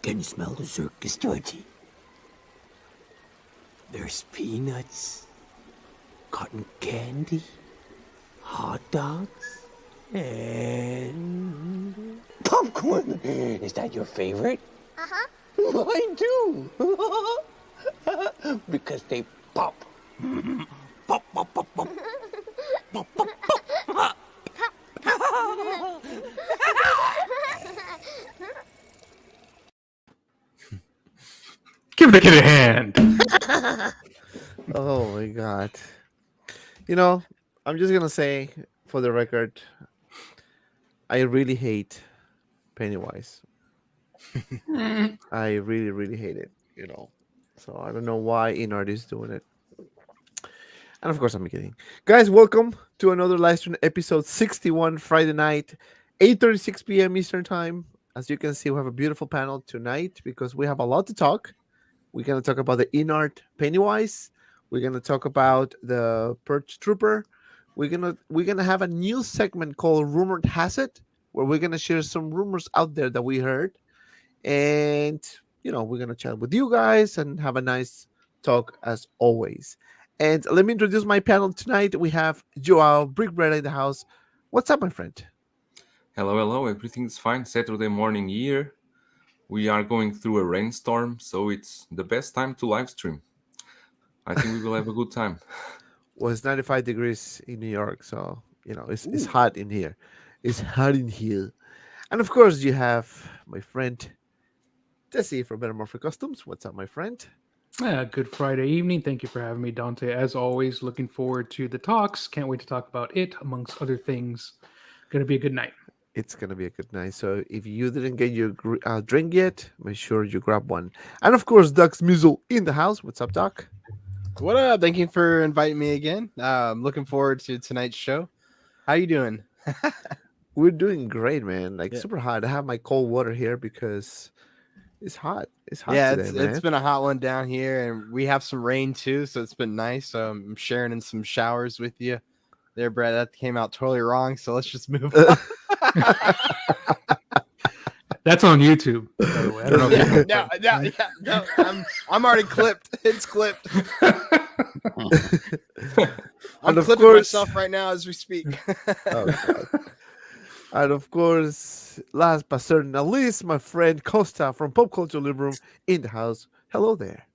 Can you smell the circus, Georgie? There's peanuts, cotton candy, hot dogs, and popcorn. Is that your favorite? Uh-huh. Mine too. Because they pop. Pop, pop, pop, pop. Pop, pop, pop. Give the kid a hand. Oh my god. You know, I'm just gonna say for the record, I really hate Pennywise. I really, really hate it, you know. So I don't know why InArt is doing it. And of course I'm kidding. Guys, welcome to another Livestream episode 61 Friday night, 8:36 p.m. Eastern time. As you can see, we have a beautiful panel tonight because we have a lot to talk. We're gonna talk about the InArt Pennywise. We're gonna talk about the Purge Trooper. We're gonna have a new segment called Rumored Has It, where we're gonna share some rumors out there that we heard, and we're gonna chat with you guys and have a nice talk as always. And let me introduce my panel tonight. We have Joao BIGBREDA in the house. What's up, my friend? Hello. Everything's fine. Saturday morning here. We are going through a rainstorm, so it's the best time to live stream. I think we will have a good time. Well, it's 95 degrees in New York, so it's hot in here. It's hot in here. And of course, you have my friend Jesse from Metamorphic Customs. What's up, my friend? Good Friday evening. Thank you for having me, Dante. As always, looking forward to the talks. Can't wait to talk about it, amongst other things. Going to be a good night. It's going to be a good night. So if you didn't get your drink yet, make sure you grab one. And of course, Doc SMIZZLE in the house. What's up, Doc? What up? Thank you for inviting me again. I'm looking forward to tonight's show. How you doing? We're doing great, man. Like Yeah. super hot. I have my cold water here because it's hot. It's hot Yeah, today, man. it's been a hot one down here, and we have some rain too, so it's been nice. So I'm sharing in some showers with you there, Brad. That came out totally wrong, so let's just move on. That's on YouTube, by the way. I don't know if you know. No, I'm already clipped. It's clipped. I'm of clipping course- myself right now as we speak. Oh, God. And of course, last but certainly not least, my friend Costa from Pop Culture Living Room in the house. Hello there.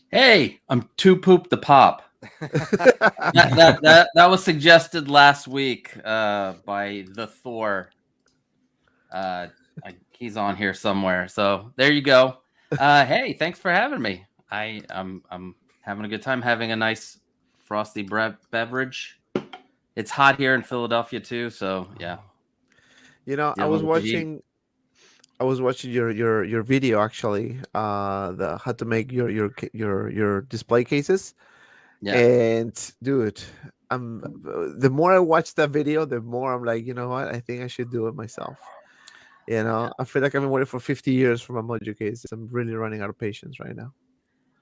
Hey, I'm too poop the pop. that was suggested last week by the Thor. He's on here somewhere, so there you go. Hey, thanks for having me. I'm having a good time, having a nice frosty beverage. It's hot here in Philadelphia too, so yeah. I was watching your video actually, the how to make your display cases. Yeah. And dude, the more I watch that video, the more I'm like, you know what? I think I should do it myself. I feel like I've been waiting for 50 years for my module cases. I'm really running out of patience right now.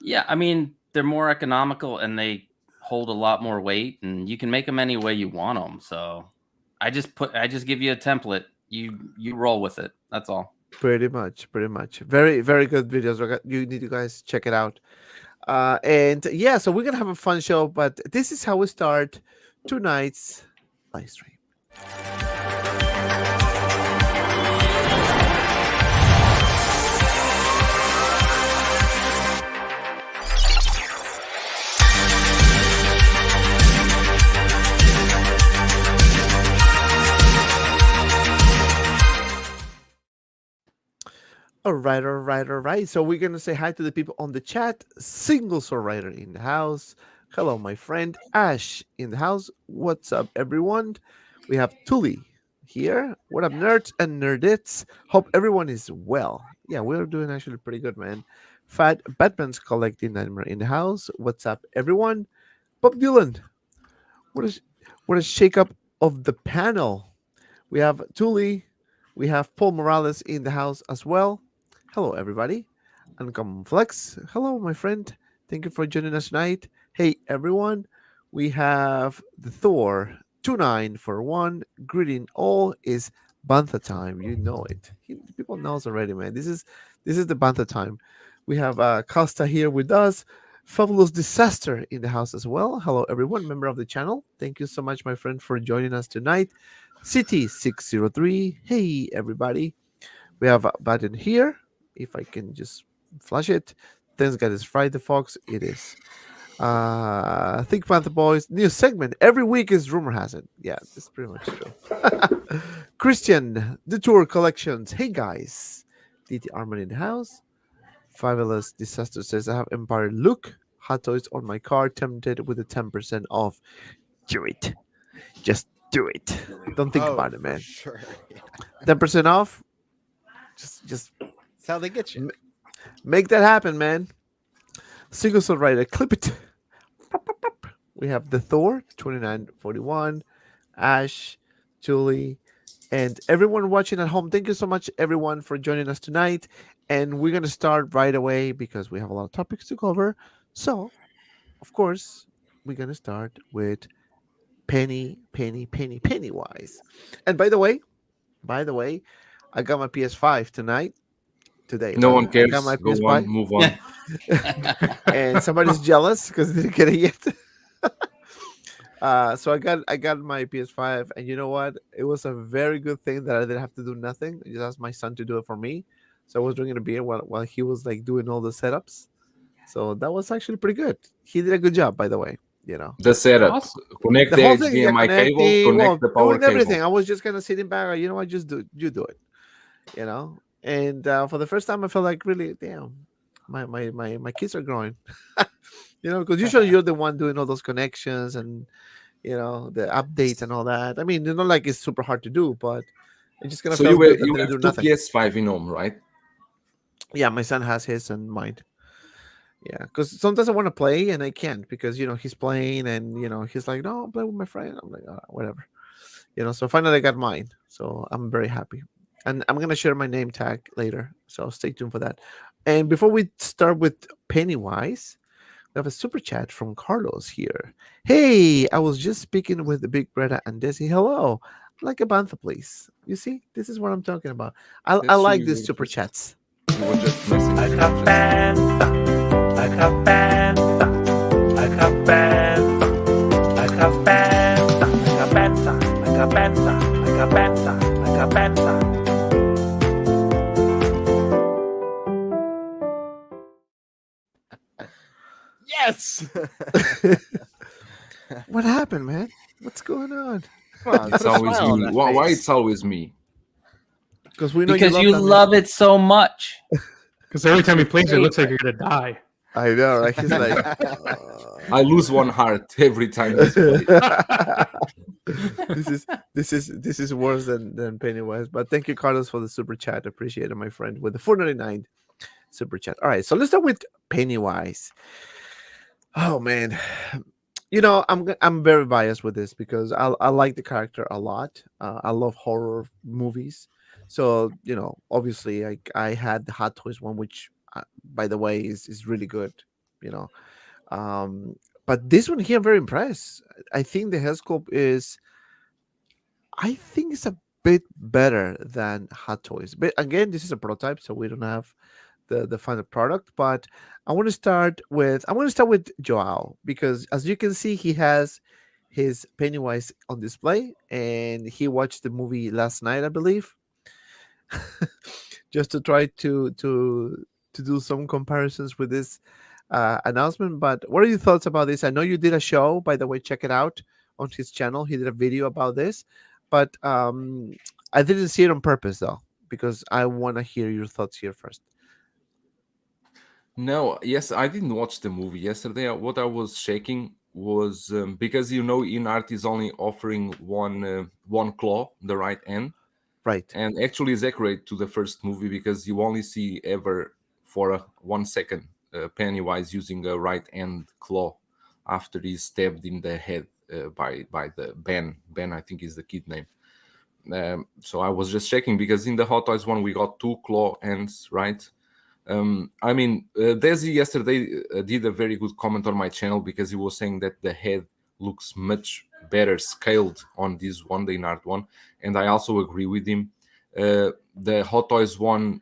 Yeah, I mean, they're more economical and they hold a lot more weight, and you can make them any way you want them. So I just give you a template. You roll with it. That's all. Pretty much. Very, very good videos. You need to guys check it out. And yeah, so we're gonna have a fun show, but this is how we start tonight's live stream. All right. So we're gonna say hi to the people on the chat. Single soul writer in the house. Hello, my friend Ash in the house. What's up, everyone? We have Tully here. What up, nerds and nerdettes? Hope everyone is well. Yeah, we're doing actually pretty good, man. Fat Batman's collecting nightmare in the house. What's up, everyone? Bob Dylan. What a shake up of the panel. We have Tully. We have Paul Morales in the house as well. Hello, everybody. Uncommon Flex. Hello, my friend. Thank you for joining us tonight. Hey, everyone. We have the Thor 2941. Greeting all is Bantha time. You know it. People knows already, man. This is the Bantha time. We have Costa here with us. Fabulous Disaster in the house as well. Hello, everyone, member of the channel. Thank you so much, my friend, for joining us tonight. City603. Hey, everybody. We have a button here. If I can just flash it. Thanks, God, it's Friday, Fox. It is. Think Panther Boys new segment every week is rumor has it. Yeah, that's pretty much true. Christian, the tour collections. Hey guys, DT Armor in the house. Fabulous Disaster says I have Empire Look Hot Toys on my car. Tempted with a 10% off. Do it, just do it. Don't think about it, man. Sure. 10% off. Just That's how they get you. make that happen, man. Single soul writer, clip it. We have the Thor 2941, Ash, Julie, and everyone watching at home. Thank you so much, everyone, for joining us tonight. And we're gonna start right away because we have a lot of topics to cover. So, of course, we're gonna start with Pennywise. And by the way, I got my PS5 today. No one I cares. got my Go PS5. on, move on. And somebody's jealous because they didn't get it yet. So I got my PS5, and you know what? It was a very good thing that I didn't have to do nothing. I just asked my son to do it for me. So I was drinking a beer while he was like doing all the setups. So that was actually pretty good. He did a good job, by the way. You know, The setup. Awesome. Connect the whole thing, yeah, HDMI cable, connecting, connect the power doing everything. cable. I was just kind of sitting back. You know what? Just you do it. You know, and for the first time, I felt like really, damn, my kids are growing. You know, because usually you're the one doing all those connections and you know the updates and all that. I mean, it's not like it's super hard to do, but it just kind of So felt good that you they have do two nothing. PS5 in home, right? Yeah, my son has his and mine. Yeah, because sometimes I want to play and I can't because you know he's playing and you know he's like, no, I'll play with my friend. I'm like, whatever. You know, so finally I got mine. So I'm very happy. And I'm gonna share my name tag later. So stay tuned for that. And before we start with Pennywise, we have a super chat from Carlos here. Hey, I was just speaking with the BIGBREDA and Desi. Hello. Like a bantha, please. You see, this is what I'm talking about. I That's like really these super good. chats. We were just messing. Like a bantha, like a bantha, like a bantha, like a bantha, like a bantha, like a bantha, like a bantha, like a bantha. Yes. What happened, man? What's going on? Come on, It's put a always smile on me. that Why face. it's always me? Because we know Because you you love, love it so much. Because every time he plays, it looks like you're gonna die. I know, right? He's like, I lose one heart every time he's played. this is worse than Pennywise. But thank you, Carlos, for the super chat. Appreciate it, my friend, with the 4.99 super chat. All right, so let's start with Pennywise. Oh man, you know I'm very biased with this because I like the character a lot. I love horror movies, so you know obviously I had the Hot Toys one, which by the way is really good. You know, but this one here I'm very impressed. I think the head sculpt is. I think it's a bit better than Hot Toys. But again, this is a prototype, so we don't have the final product. But I want to start with Joao because as you can see, he has his Pennywise on display, and he watched the movie last night, I believe, just to try to do some comparisons with this announcement. But what are your thoughts about this? I know you did a show, by the way. Check it out on his channel. He did a video about this, but I didn't see it on purpose though because I want to hear your thoughts here first. No, yes, I didn't watch the movie yesterday. What I was shaking was because you know InArt is only offering one claw, the right end, Right. and actually is accurate to the first movie because you only see ever for 1 second Pennywise using a right hand claw after he's stabbed in the head by the Ben. Ben, I think is the kid name. So I was just checking because in the Hot Toys one we got 2 claw ends, right? I mean, Desi yesterday did a very good comment on my channel because he was saying that the head looks much better scaled on this one, the InArt one, and I also agree with him. The Hot Toys one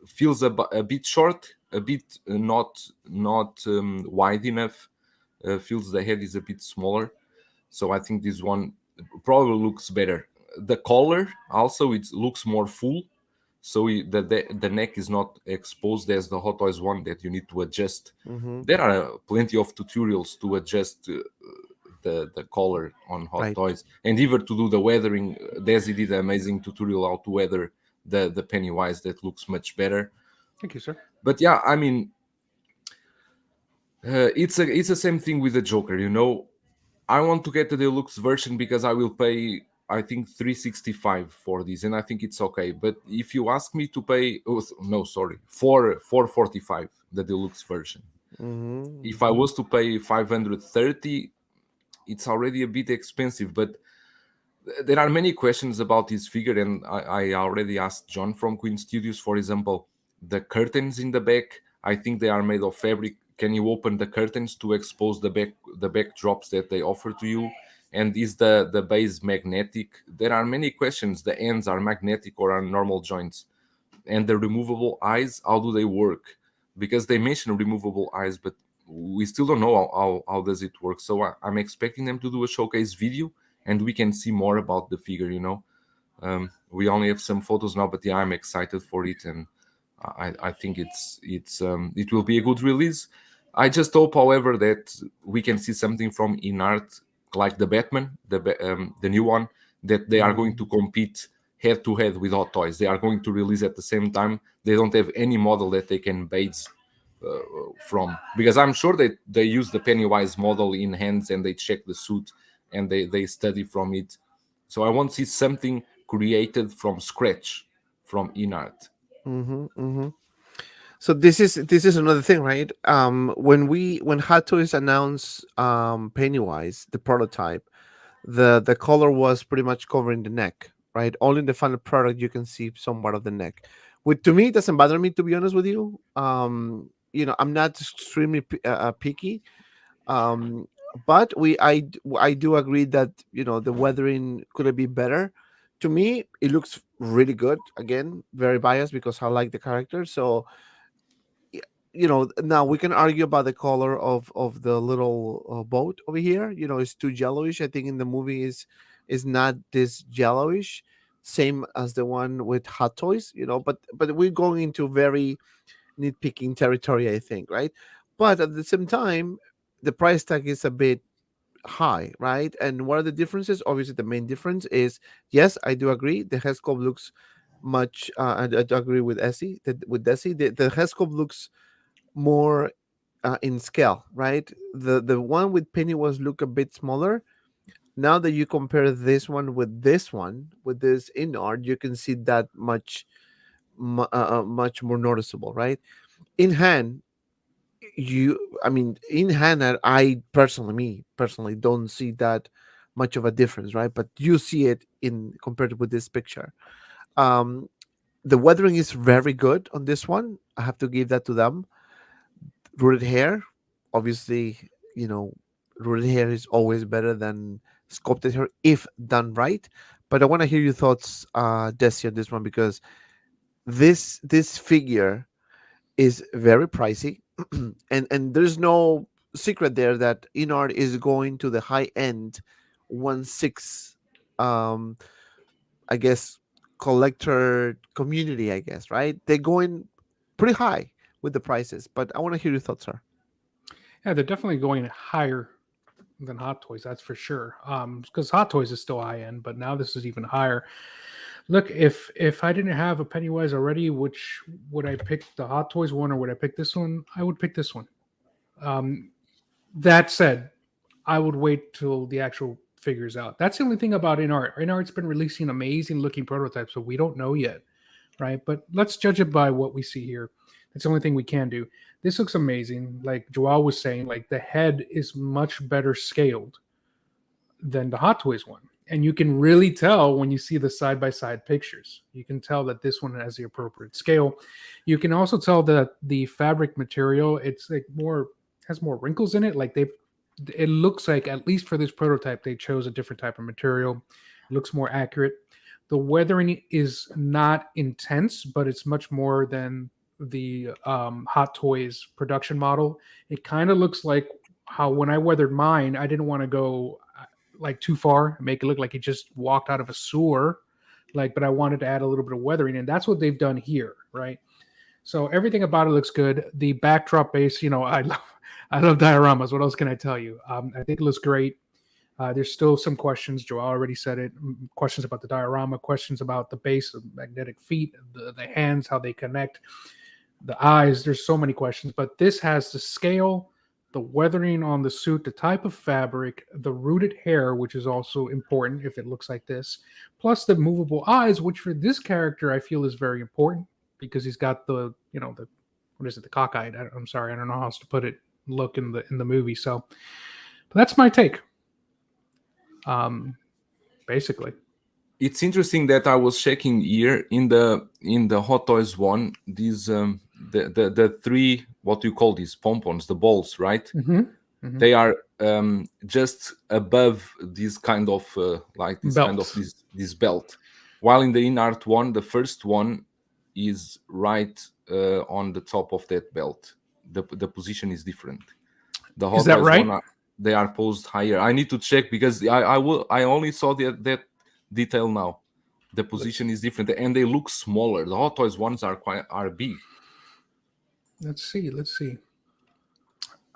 feels a bit short, a bit not wide enough. Feels the head is a bit smaller, so I think this one probably looks better. The collar also, it looks more full, so the neck is not exposed as the Hot Toys one that you need to adjust. Mm-hmm. There are plenty of tutorials to adjust the collar on Hot Right. Toys, and even to do the weathering. Desi did an amazing tutorial how to weather the Pennywise that looks much better. Thank you, sir. But yeah, I mean, it's the same thing with the Joker. You know, I want to get the deluxe version because I will pay, I think, $365 for this, and I think it's okay. But if you ask me to pay, $445, the deluxe version. Mm-hmm. If I was to pay $530, it's already a bit expensive. But there are many questions about this figure, and I already asked John from Queen Studios, for example, the curtains in the back. I think they are made of fabric. Can you open the curtains to expose the backdrops that they offer to you? And is the base magnetic? There are many questions. The ends are magnetic or are normal joints? And the removable eyes, how do they work? Because they mention removable eyes, but we still don't know how does it work. So I'm expecting them to do a showcase video, and we can see more about the figure. You know, we only have some photos now, but yeah, I'm excited for it, and I think it will be a good release. I just hope, however, that we can see something from InArt, like the Batman, the new one, that they are going to compete head to head with Hot Toys. They are going to release at the same time. They don't have any model that they can base from, because I'm sure that they use the Pennywise model in hands and they check the suit and they study from it. So I want to see something created from scratch from InArt. Mm-hmm. Mm-hmm. So this is another thing, right? When Hot Toys announced Pennywise, the prototype, the color was pretty much covering the neck, right? Only in the final product you can see some part of the neck. Which to me it doesn't bother me, to be honest with you. I'm not extremely picky. Um, but I do agree that the weathering could be better. To me, it looks really good. Again, very biased because I like the character. So now we can argue about the color of the little boat over here. It's too yellowish. I think in the movie is not this yellowish, same as the one with Hot Toys. But we're going into very nitpicking territory, I think, right? But at the same time, the price tag is a bit high, right? And what are the differences? Obviously, the main difference is, yes, I do agree, the head sculpt looks much. I do agree with Essie. That with Desi, the head sculpt looks more in scale, right? The one with Pennywise look a bit smaller. Now that you compare this one with this InArt, you can see that much much more noticeable, right? In hand, in hand, I personally don't see that much of a difference, right? But you see it in compared with this picture. um the weathering is very good on this one. I have to give that to them. Rooted hair, obviously, rooted hair is always better than sculpted hair if done right. But I want to hear your thoughts, Desi, on this one, because this figure is very pricey, and there's no secret there that InArt is going to the high end 1/6, um I guess, collector community, I guess, right? They're going pretty high with the prices, but I want to hear your thoughts, sir. Yeah, they're definitely going higher than Hot Toys, that's for sure. Because Hot Toys is still high end, but now this is even higher. Look, if I didn't have a Pennywise already, which would I pick, the Hot Toys one or would I pick this one? I would pick this one. That said, I would wait till the actual figures out. That's the only thing about InArt. InArt's been releasing amazing looking prototypes, so we don't know yet, right? But let's judge it by what we see here. That's the only thing we can do. This looks amazing. Like Joao was saying, like the head is much better scaled than the Hot Toys one. And you can really tell when you see the side-by-side pictures. You can tell that this one has the appropriate scale. You can also tell that the fabric material, it's like has more wrinkles in it. Like it looks like, at least for this prototype, they chose a different type of material. It looks more accurate. The weathering is not intense, but it's much more than the Hot Toys production model. It kind of looks like how when I weathered mine, I didn't want to go like too far, make it look like he just walked out of a sewer, like, but I wanted to add a little bit of weathering, and that's what they've done here, right? So everything about it looks good. The backdrop base, I love dioramas. What else can I tell you? I think it looks great. There's still some questions. Joel already said it. Questions about the diorama, questions about the base of magnetic feet, the hands, how they connect, the eyes. There's so many questions, but this has the scale, the weathering on the suit, the type of fabric, the rooted hair, which is also important if it looks like this, plus the movable eyes, which for this character I feel is very important because he's got the what is it, the cockeyed? I'm sorry, I don't know how else to put it. Look in the movie. So, but that's my take. Basically, it's interesting that I was checking here in the Hot Toys one, these the three, what do you call these pompons, the balls, right? They are just above this kind of like this Belt. kind of this belt, while in the InArt one, the first one is right on the top of that belt. The position is different. The Hot Is that Toys right? one, they are posed higher. I need to check because I only saw that detail now. The position is different and they look smaller. The Hot Toys ones are big. Let's see.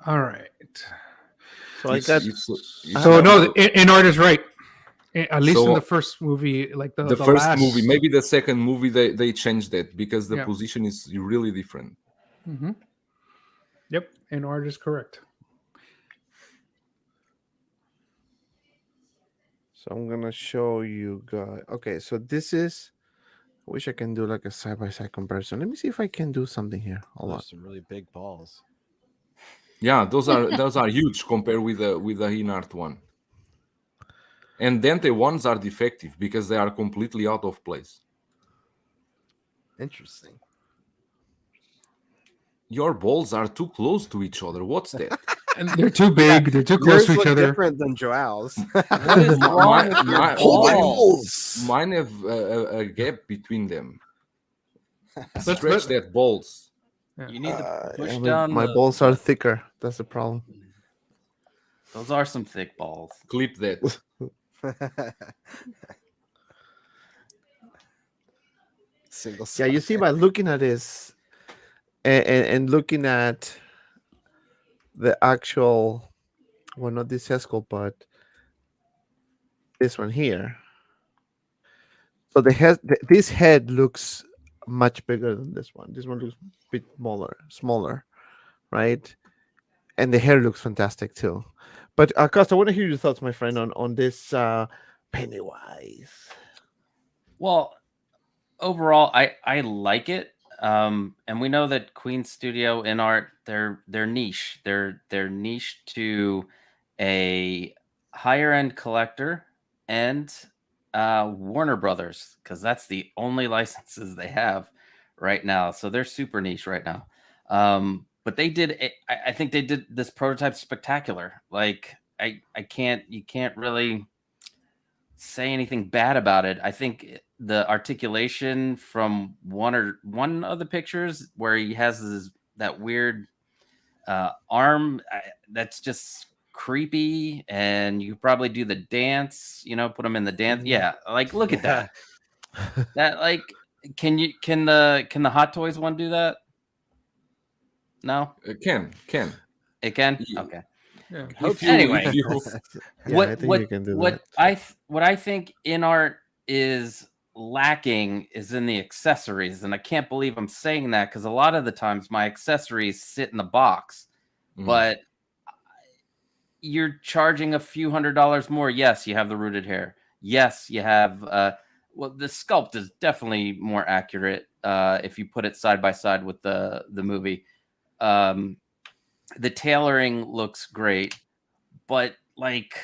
All right. So I got So no, InArt is right. At least So, in the first movie, like the first last movie, maybe the second movie they changed that because the Yeah. position is really different. Yep, InArt is correct. So I'm gonna show you guys. Okay, so this is. I wish I can do like a side-by-side comparison. Let me see if I can do something here. Hold on. Those are some really big balls. Yeah, those are huge compared with the InArt one. And Dante ones are defective because they are completely out of place. Interesting. Your balls are too close to each other. What's that? And they're too big. They're too close Yours to each look other. different than Joel's. What is wrong with your balls? Mine have a gap between them. Let's- Stretch that balls. You need to push I mean, down. my balls are thicker. That's the problem. Those are some thick balls. Clip that. Single. Yeah, you see by looking at this and looking at the actual, well, not this Esco, but this one here. So this head looks much bigger than this one. This one looks a bit smaller, right? And the hair looks fantastic too. But Costa, I want to hear your thoughts, my friend, on this Pennywise. Well, overall, I like it. And we know that Queen Studio InArt, they're niche. They're niche to a higher end collector and Warner Brothers, because that's the only licenses they have right now. So they're super niche right now. But they did. I think they did this prototype spectacular. Like you can't really say anything bad about it. I think the articulation from one of the pictures where he has that weird arm that's just creepy, and you probably do the dance. Put him in the dance. Yeah, like look at that. That like can the Hot Toys one do that? No, It can. it can. Yeah. Okay. Yeah. Anyway. Yeah, I think you can do that. What I think InArt is lacking is in the accessories, and I can't believe I'm saying that because a lot of the times my accessories sit in the box, but you're charging a few $100s more. Yes, you have the rooted hair. Yes, you have. Well, the sculpt is definitely more accurate if you put it side by side with the movie. The tailoring looks great, but like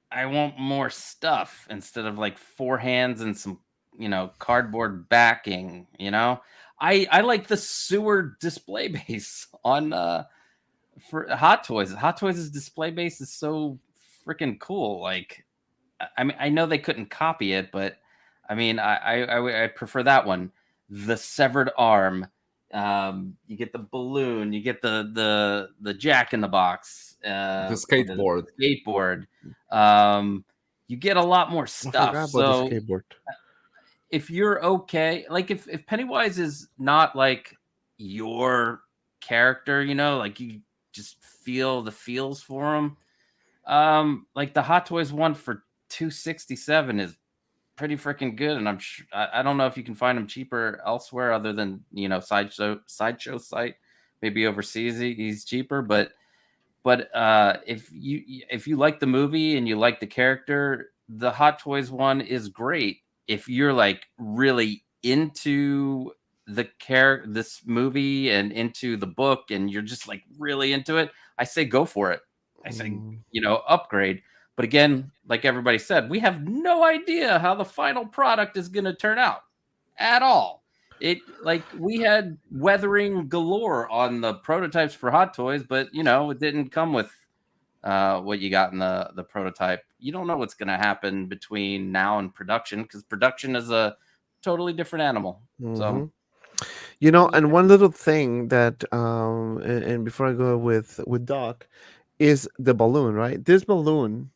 I want more stuff instead of like 4 hands and some cardboard backing. I like the sewer display base on for Hot Toys. Hot Toys' display base is so freaking cool. Like I mean, I know they couldn't copy it, but I mean, I prefer that one. The severed arm. You get the balloon. You get the Jack in the Box. The skateboard. The skateboard. You get a lot more I stuff. forgot about So the skateboard. if you're okay, like if Pennywise is not like your character, you know, like you just feel the feels for him. Like the Hot Toys one for $267 is pretty freaking good, and I don't know if you can find them cheaper elsewhere other than, you know, sideshow site. Maybe overseas he's cheaper, but if you like the movie and you like the character, the Hot Toys one is great. If you're like really into this movie and into the book, and you're just like really into it, I say go for it. I say, you know, upgrade. But again, like everybody said, we have no idea how the final product is going to turn out at all. It like we had weathering galore on the prototypes for Hot Toys, but you know, it didn't come with what you got in the prototype. You don't know what's going to happen between now and production, because production is a totally different animal. So, you know, and one little thing that and before I go with Doc, is the balloon, right? This balloon,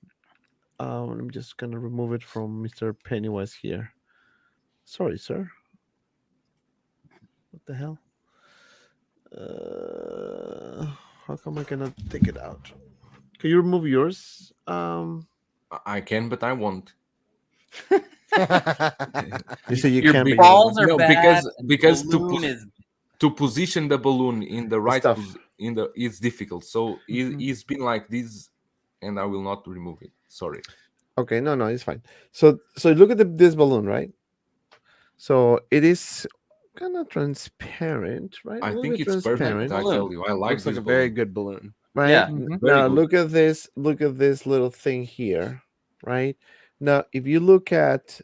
I'm just gonna remove it from Mr. Pennywise here. Sorry, sir. What the hell? How come I cannot take it out? Can you remove yours? I can, but I won't. You say you your can, but you balls won't. are No, bad. because Balloon to position the balloon in the right tough. it's difficult. So it's been like this, and I will not remove it. Sorry. Okay, no, it's fine. So look at this balloon, right? So it is kind of transparent, right? I A little think bit it's perfect. transparent, I tell you, I like Looks this like a very balloon. good balloon. right? Yeah. Very Now good. look at this. Look at this little thing here, right? Now, if you look at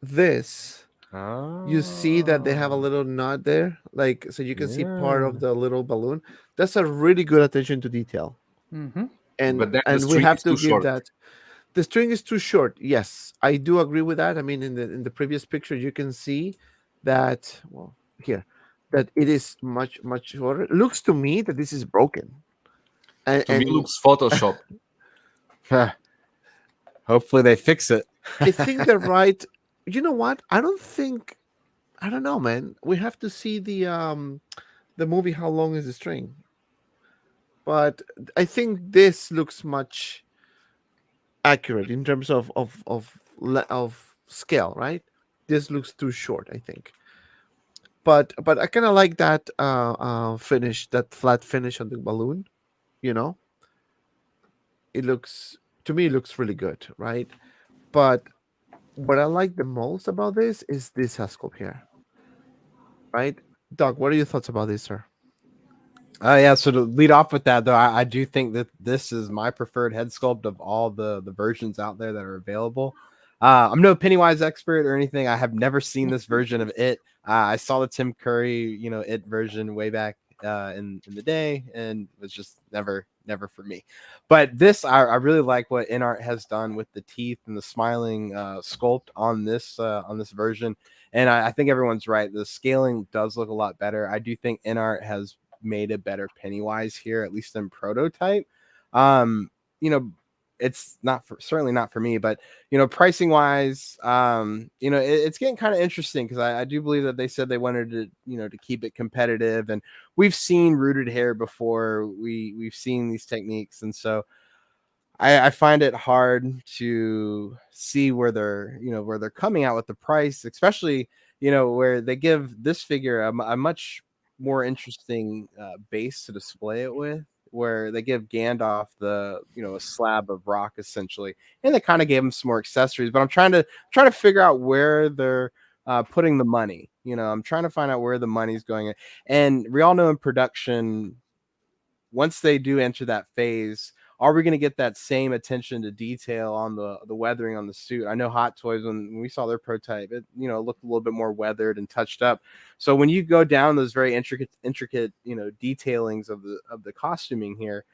this, you see that they have a little knot there, like, so you can see part of the little balloon. That's a really good attention to detail. Mm-hmm. And But then the we string have is to too give short. that. The string is too short. Yes, I do agree with that. I mean, in the previous picture, you can see that, well, here, that it is much shorter. Looks to me that this is broken. To me, And looks Photoshop. Hopefully they fix it. I think they're right. You know what? I don't know, man. We have to see the movie. How long is the string? But I think this looks much accurate in terms of scale, right? This looks too short, I think. But I kind of like that finish, that flat finish on the balloon. You know, it looks, to me, it looks really good, right? But what I like the most about this is this head sculpt here, right? Doc, what are your thoughts about this, sir? Yeah, so to lead off with that, though, I do think that this is my preferred head sculpt of all the versions out there that are available. I'm no Pennywise expert or anything. I have never seen this version of it. I saw the Tim Curry, it version way back in the day, and it was just never for me. But this, I really like what InArt has done with the teeth and the smiling sculpt on this version. And I think everyone's right. The scaling does look a lot better. I do think InArt has made a better Pennywise here, at least in prototype. It's certainly not for me, but pricing wise, it's getting kind of interesting, because I do believe that they said they wanted to to keep it competitive, and we've seen rooted hair before. We've seen these techniques, and so I find it hard to see where they're coming out with the price, especially where they give this figure a much more interesting base to display it with, where they give Gandalf a slab of rock essentially, and they kind of gave him some more accessories. But I'm trying to figure out where they're putting the money. I'm trying to find out where the money's going. And we all know in production, once they do enter that phase, are we going to get that same attention to detail on the weathering on the suit? I know Hot Toys, when we saw their prototype, it looked a little bit more weathered and touched up. So when you go down those very intricate detailings of the costuming here,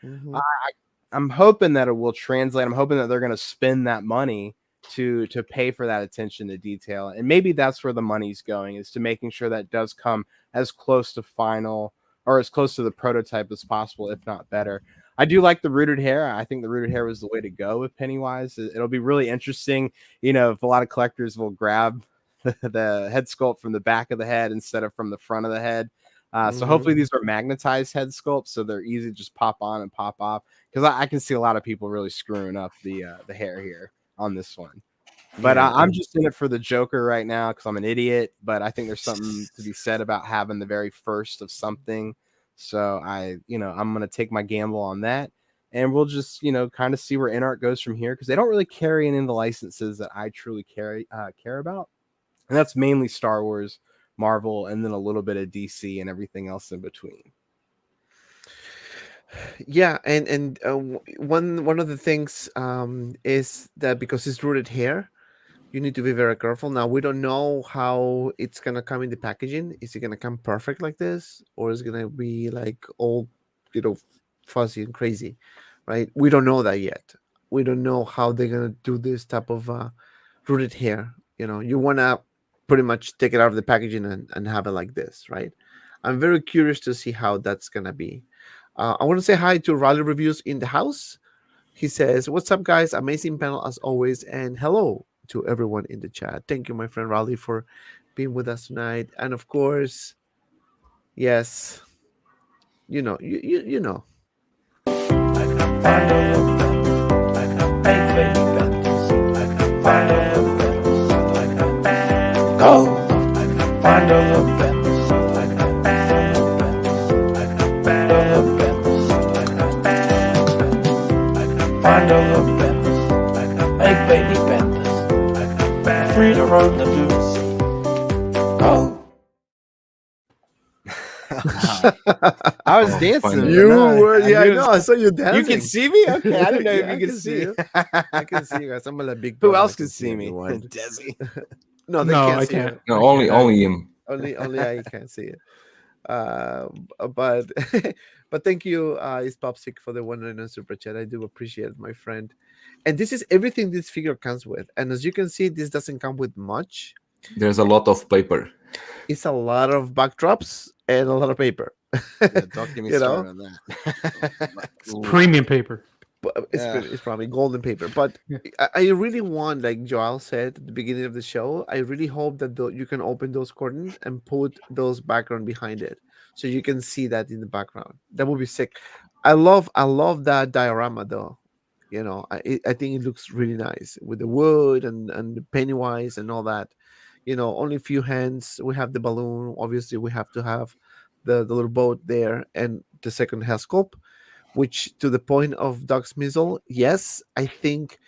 I'm hoping that it will translate. I'm hoping that they're going to spend that money to pay for that attention to detail. And maybe that's where the money's going, is to making sure that does come as close to final or as close to the prototype as possible, if not better. I do like the rooted hair. I think the rooted hair was the way to go with Pennywise. It'll be really interesting, if a lot of collectors will grab the head sculpt from the back of the head instead of from the front of the head. So hopefully these are magnetized head sculpts, so they're easy to just pop on and pop off. Because I can see a lot of people really screwing up the hair here on this one. But I'm just in it for the Joker right now because I'm an idiot. But I think there's something to be said about having the very first of something. So I'm gonna take my gamble on that, and we'll just kind of see where InArt goes from here, because they don't really carry any of the licenses that I truly care about, and that's mainly Star Wars, Marvel, and then a little bit of DC and everything else in between. Yeah, and one of the things is that because it's rooted hair, you need to be very careful. Now, we don't know how it's gonna come in the packaging. Is it gonna come perfect like this, or is it gonna be like all fuzzy and crazy, right? We don't know that yet. We don't know how they're gonna do this type of rooted hair. You wanna pretty much take it out of the packaging and have it like this, right? I'm very curious to see how that's gonna be. I want to say hi to Raleigh Reviews in the house. He says, "What's up, guys? Amazing panel as always, and hello to everyone in the chat." Thank you, my friend Raleigh, for being with us tonight. And of course, yes, you know. Make baby benders, free to roam the boots. Go. I was dancing. You but no, were, I yeah, I knew it know. was- I saw you dancing. You can see me? Okay, I didn't know Yeah, if you could see. I can see you guys. I'm a big. Who brother. else I can can see me? everyone. Desi. No, they No, can't I see can't. you. No, only him. Only I can see it. But but thank you, is Popsick, for the 199 super chat. I do appreciate it, my friend. And this is everything this figure comes with. And as you can see, this doesn't come with much. There's a lot of paper. It's a lot of backdrops and a lot of paper. Yeah, don't get me You started on that. It's premium paper. But Yeah. it's probably golden paper. But Yeah. I really want, like Joel said at the beginning of the show, I really hope that you can open those curtains and put those background behind it, so you can see that in the background. That would be sick. I love that diorama though. I think it looks really nice with the wood and the Pennywise and all that. Only a few hands. We have the balloon. Obviously, we have to have the little boat there, and the second has scope. Which, to the point of Doc SMIZZLE, yes, I think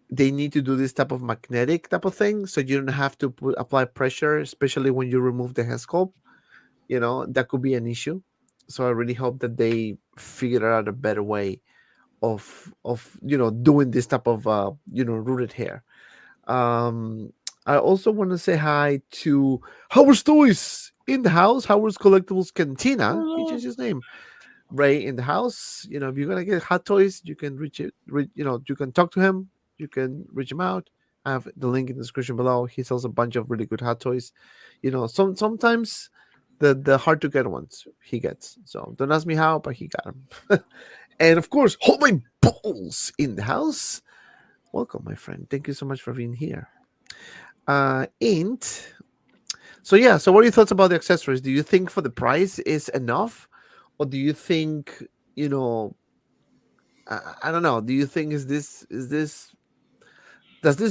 they need to do this type of magnetic type of thing, so you don't have to apply pressure, especially when you remove the head sculpt. That could be an issue. So I really hope that they figure out a better way of doing this type of rooted hair. I also want to say hi to HAWKWARZ Toys in the house. HAWKWARZ Collectibles Cantina. He changed his name. Ray in the house. If you're gonna get Hot Toys, you can you can talk to him. You can reach him out. I have the link in the description below. He sells a bunch of really good Hot Toys. Sometimes the hard to get ones he gets. So don't ask me how, but he got them. And of course, hold my balls in the house. Welcome, my friend. Thank you so much for being here. And so what are your thoughts about the accessories? Do you think for the price is enough? Or do you think, I don't know. Do you think does this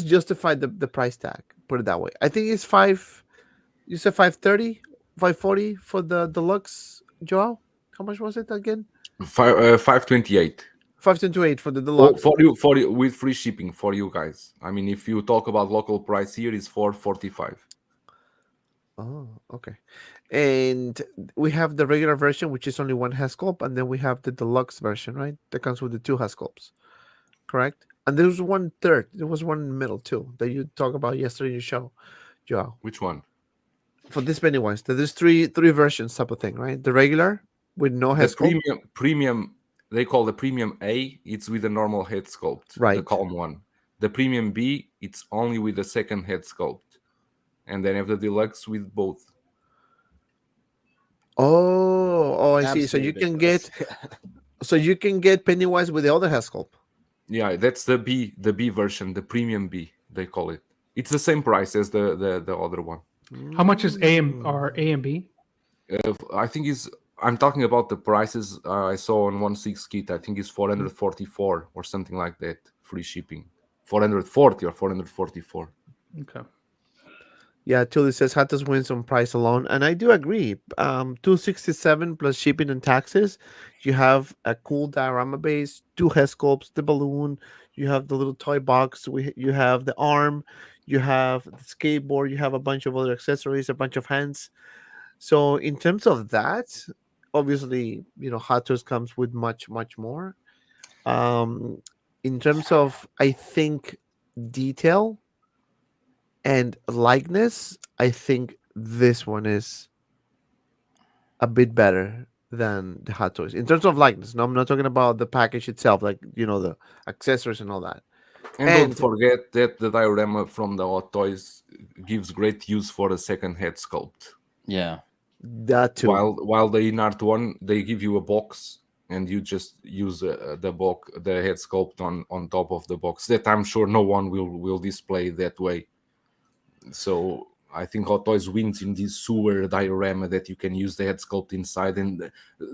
justify the price tag? Put it that way. I think it's you said 530, 540 for the deluxe, Joel? How much was it again? 528. 528 for the Oh, deluxe. for you with free shipping for you guys. I mean, if you talk about local price here, is 445. Oh, okay. And we have the regular version, which is only one head sculpt, and then we have the deluxe version, right? That comes with the two head sculpts, correct? And there was one third. There was one in the middle too that you talked about yesterday in your show, Joel. Which one? For this Pennywise, there's three versions type of thing, right? The regular with no head The sculpt. premium. They call the premium A. It's with a normal head sculpt, the Right. calm one. The premium B, it's only with the second head sculpt, and then have the deluxe with both. I see. So you can get Pennywise with the other head sculpt. Yeah, that's the B version, the premium B they call it. It's the same price as the other one. How much is A and B? I think I'm talking about the prices I saw on 1/6 kit. I think it's 444 or something like that, free shipping. 440 or 444. Okay. Yeah, Tilly says Hot Toys wins on price alone, and I do agree. 267 plus shipping and taxes. You have a cool diorama base, 2 head sculpts, the balloon. You have the little toy box. You have the arm. You have the skateboard. You have a bunch of other accessories, a bunch of hands. So in terms of that, obviously, Hot Toys comes with much, much more. In terms of, I think, detail and likeness, I think this one is a bit better than the Hot Toys in terms of likeness. No, I'm not talking about the package itself, like the accessories and all that. And don't forget that the diorama from the Hot Toys gives great use for the second head sculpt. Yeah. That too. While the InArt one, they give you a box and you just use the head sculpt on top of the box. That I'm sure no one will display that way. So I think Hot Toys wins in this sewer diorama that you can use the head sculpt inside. And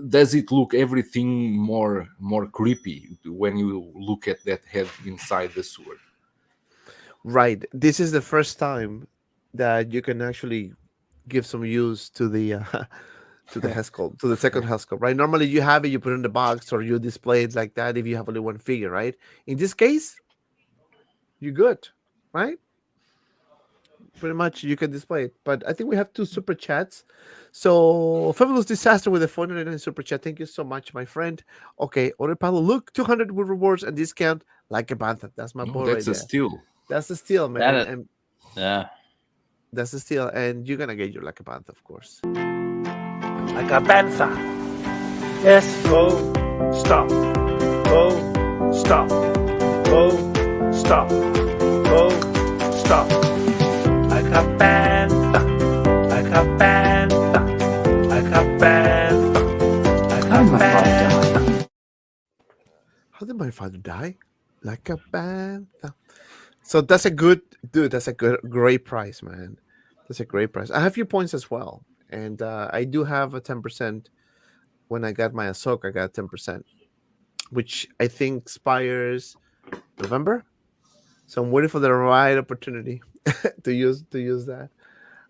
does it look everything more creepy when you look at that head inside the sewer? Right. This is the first time that you can actually give some use to the head sculpt, to the second head sculpt, right? Normally you have it, you put it in the box, or you display it like that if you have only one figure, right? In this case, you're good, right? Pretty much you can display it. But I think we have 2 super chats. So Fabulous Disaster with a 499 super chat. Thank you so much, my friend. Okay, Ore Pablo, look, 200 with rewards and discount like a bantha. That's my boy. That's right a there. steal. That's a steal, man. Yeah. That's a steal, and you're gonna get your like a bantha, of course. Like a panther. Yes, go, stop. Go, stop. Go, stop. Go, stop. Like a panther. Like a panther. Like a panther. Like a panther. How did my father die? Like a panther. So that's a good, dude. That's a great price, man. That's a great price. I have a few points as well, and I do have a 10%. When I got my Ahsoka, I got 10%, which I think expires November. So I'm waiting for the right opportunity to use that.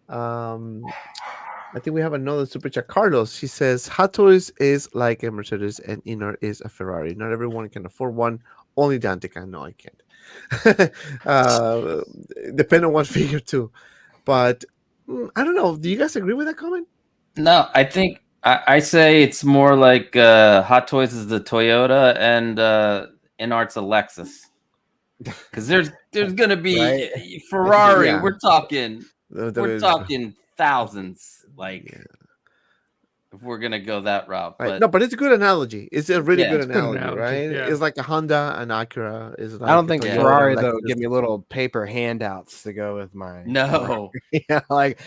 I think we have another super chat. Carlos, he says, Hot Toys is like a Mercedes and InArt is a Ferrari. Not everyone can afford one. Only Dante can. No, I can't. Depend on what figure too. But I don't know. Do you guys agree with that comment? No, I think I say it's more like Hot Toys is the Toyota and InArt's a Lexus. Because there's gonna be Ferrari. Yeah. We're talking thousands. Like if we're gonna go that route. Right. But No, but it's a good analogy. It's a really good it's a good analogy, analogy, right? yeah. It's like a Honda, an Acura. Is like I don't think a Toyota, Ferrari Lexus. though give me little paper handouts to go with my no. yeah, like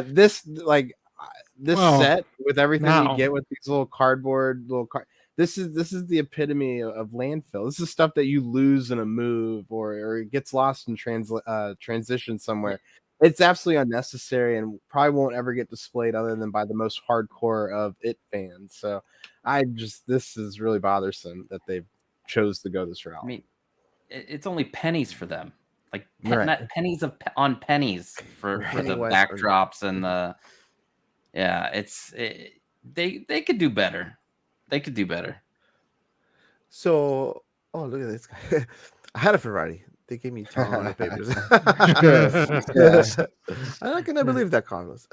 this Well, set with everything now. you get with these little cardboard this is the epitome of landfill. This is stuff that you lose in a move or it gets lost in transition somewhere. It's absolutely unnecessary and probably won't ever get displayed other than by the most hardcore of it fans. So this is really bothersome that they've chose to go this route. I mean, it's only pennies for them. Like Right. not pennies on pennies for the Pennywise backdrops and the they could do better. They could do better. So, look at this guy. I had a Ferrari. They gave me a ton of papers. I cannot believe that, Carlos.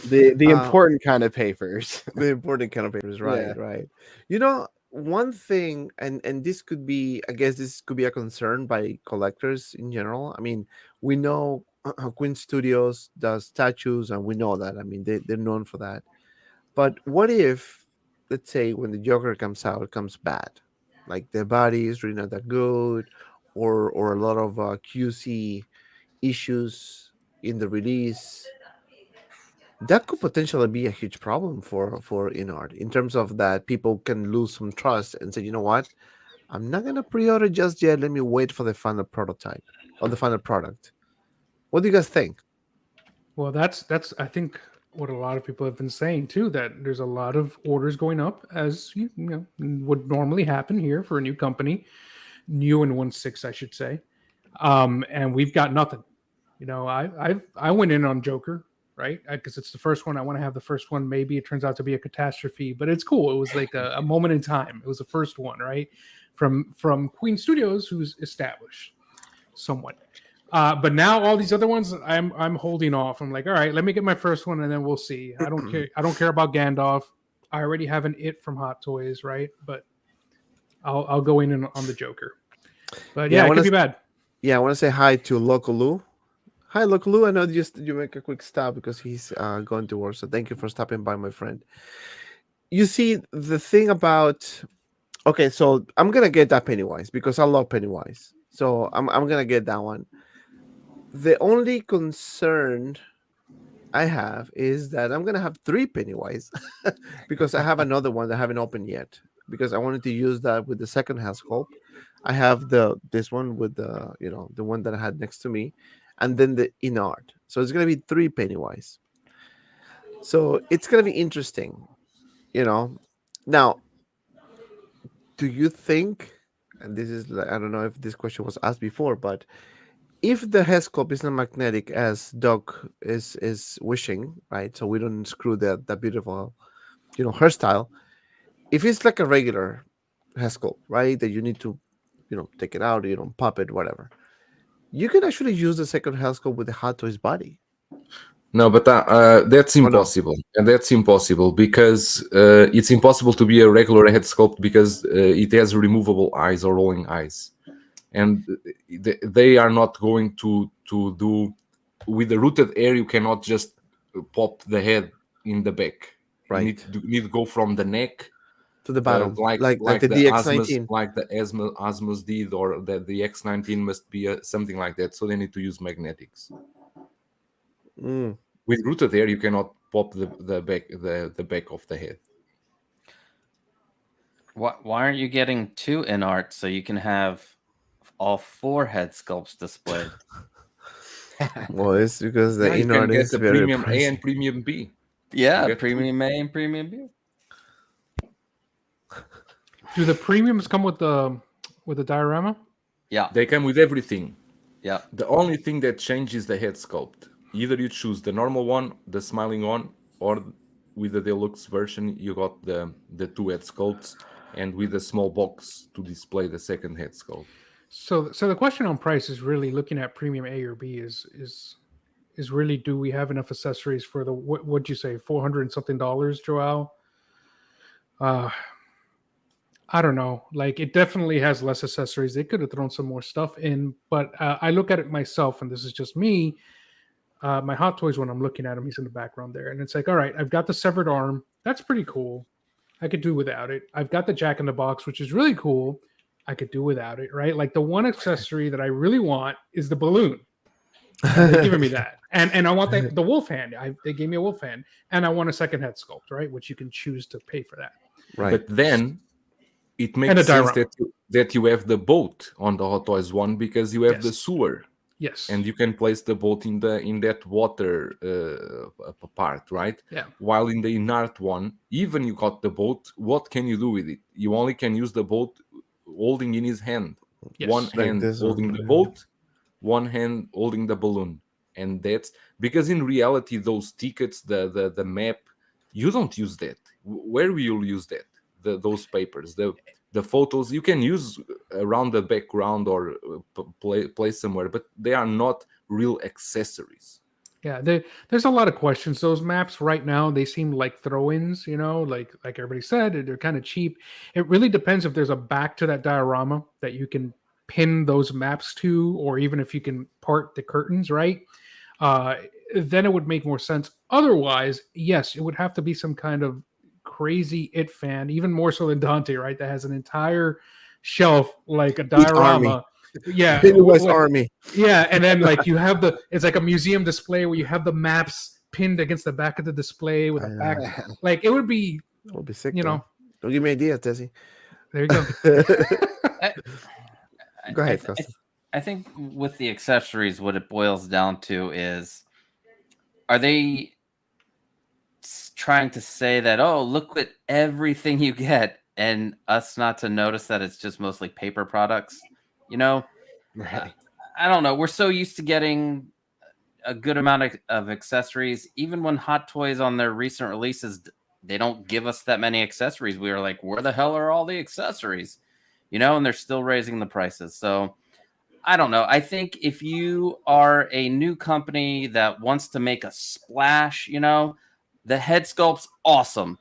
The important kind of papers. The important kind of papers, right? Yeah. Right. One thing, and this could be, I guess, this could be a concern by collectors in general. I mean, we know Queen Studios does statues, and we know that. I mean, they're known for that. But what if, let's say, when the Joker comes out, it comes bad, like the body is really not that good, or a lot of QC issues in the release, that could potentially be a huge problem for InArt in terms of that people can lose some trust and say, you know what, I'm not gonna pre-order just yet. Let me wait for the final prototype or the final product. What do you guys think? Well, that's I think what a lot of people have been saying too. That there's a lot of orders going up, as you know would normally happen here for a new company, new and 1.6, I should say. And we've got nothing. You know, I went in on Joker, right? Because it's the first one. I want to have the first one. Maybe it turns out to be a catastrophe, but it's cool. It was like a moment in time. It was the first one, right? From Queen Studios, who's established somewhat. But now all these other ones, I'm holding off. I'm like, all right, let me get my first one, and then we'll see. I don't care. I don't care about Gandalf. I already have an It from Hot Toys, right? But I'll go in on the Joker. But yeah, it could be bad. Yeah, I want to say hi to Local Lou. Hi, Local Lou. I know you make a quick stop because he's going to work. So thank you for stopping by, my friend. You see, the thing about... Okay, so I'm going to get that Pennywise because I love Pennywise. So I'm going to get that one. The only concern I have is that I'm going to have 3 Pennywise because I have another one that I haven't opened yet because I wanted to use that with the second head sculpt. I have this one with the one that I had next to me, and then the InArt. So it's gonna be 3 Pennywise. So it's gonna be interesting, Now, do you think? And this is I don't know if this question was asked before, but if the head sculpt is not magnetic as Doc is wishing, right? So we don't screw that beautiful, hairstyle. If it's like a regular head sculpt, right, that you need to take it out, pop it, whatever. You can actually use the second head sculpt with the Hot Toys body. No, but that's impossible. And that's impossible because it's impossible to be a regular head sculpt because it has removable eyes or rolling eyes. And they are not going to do... With the rooted hair, you cannot just pop the head in the back. Right. You need to go from the neck to the bottom, like the DX19, like the Asmus did, or the X19 must be something like that. So they need to use magnetics. With rooted hair, you cannot pop the back of the head. Why aren't you getting 2 InArt so you can have all 4 head sculpts displayed? Well, it's because the InArt is very premium pricey. A and premium B. Yeah, premium A and premium B. Do the premiums come with the diorama? Yeah, they come with everything. Yeah. The only thing that changes the head sculpt. Either you choose the normal one, the smiling one, or with the deluxe version, you got the 2 head sculpts, and with a small box to display the second head sculpt. So the question on price is really looking at premium A or B is really, do we have enough accessories for the what'd you say, $400 and something, Joao? I don't know. Like, it definitely has less accessories. They could have thrown some more stuff in, but I look at it myself, and this is just me. My Hot Toys, when I'm looking at him, he's in the background there, and it's like, all right, I've got the severed arm. That's pretty cool. I could do without it. I've got the Jack in the Box, which is really cool. I could do without it, right? Like, the one accessory that I really want is the balloon. They're giving me that, and I want the wolf hand. They gave me a wolf hand, and I want a second head sculpt, right? Which you can choose to pay for that. Right. But then it makes sense that you have the boat on the Hot Toys one because you have the sewer. Yes. And you can place the boat in that water part, right? Yeah. While in the InArt one, even you got the boat, what can you do with it? You only can use the boat holding in his hand. Yes. One Like hand holding the boat, one hand holding the balloon. And that's because in reality, those tickets, the map, you don't use that. Where will you use that? Those papers, the photos you can use around the background or place somewhere, but they are not real accessories. Yeah, there's a lot of questions. Those maps right now, they seem like throw-ins, like everybody said, they're kind of cheap. It really depends if there's a back to that diorama that you can pin those maps to, or even if you can part the curtains, right? Then it would make more sense. Otherwise, yes, it would have to be some kind of crazy It fan, even more so than Dante, right? That has an entire shelf like a diorama yeah, Pennywise Army. yeah, and then like you have it's like a museum display where you have the maps pinned against the back of the display with I a know. back. Like it would be, That would be sick. you though. know. Don't give me ideas, Tessie. There you go. I, Go ahead, I, Costa. I think with the accessories, what it boils down to is, are they trying to say that, oh, look at everything you get, and us not to notice that it's just mostly paper products? You know, Right. I don't know. We're so used to getting a good amount of accessories. Even when Hot Toys on their recent releases, they don't give us that many accessories. We are like, where the hell are all the accessories? You know, and they're still raising the prices. So I don't know. I think if you are a new company that wants to make a splash, you know, the head sculpt's awesome.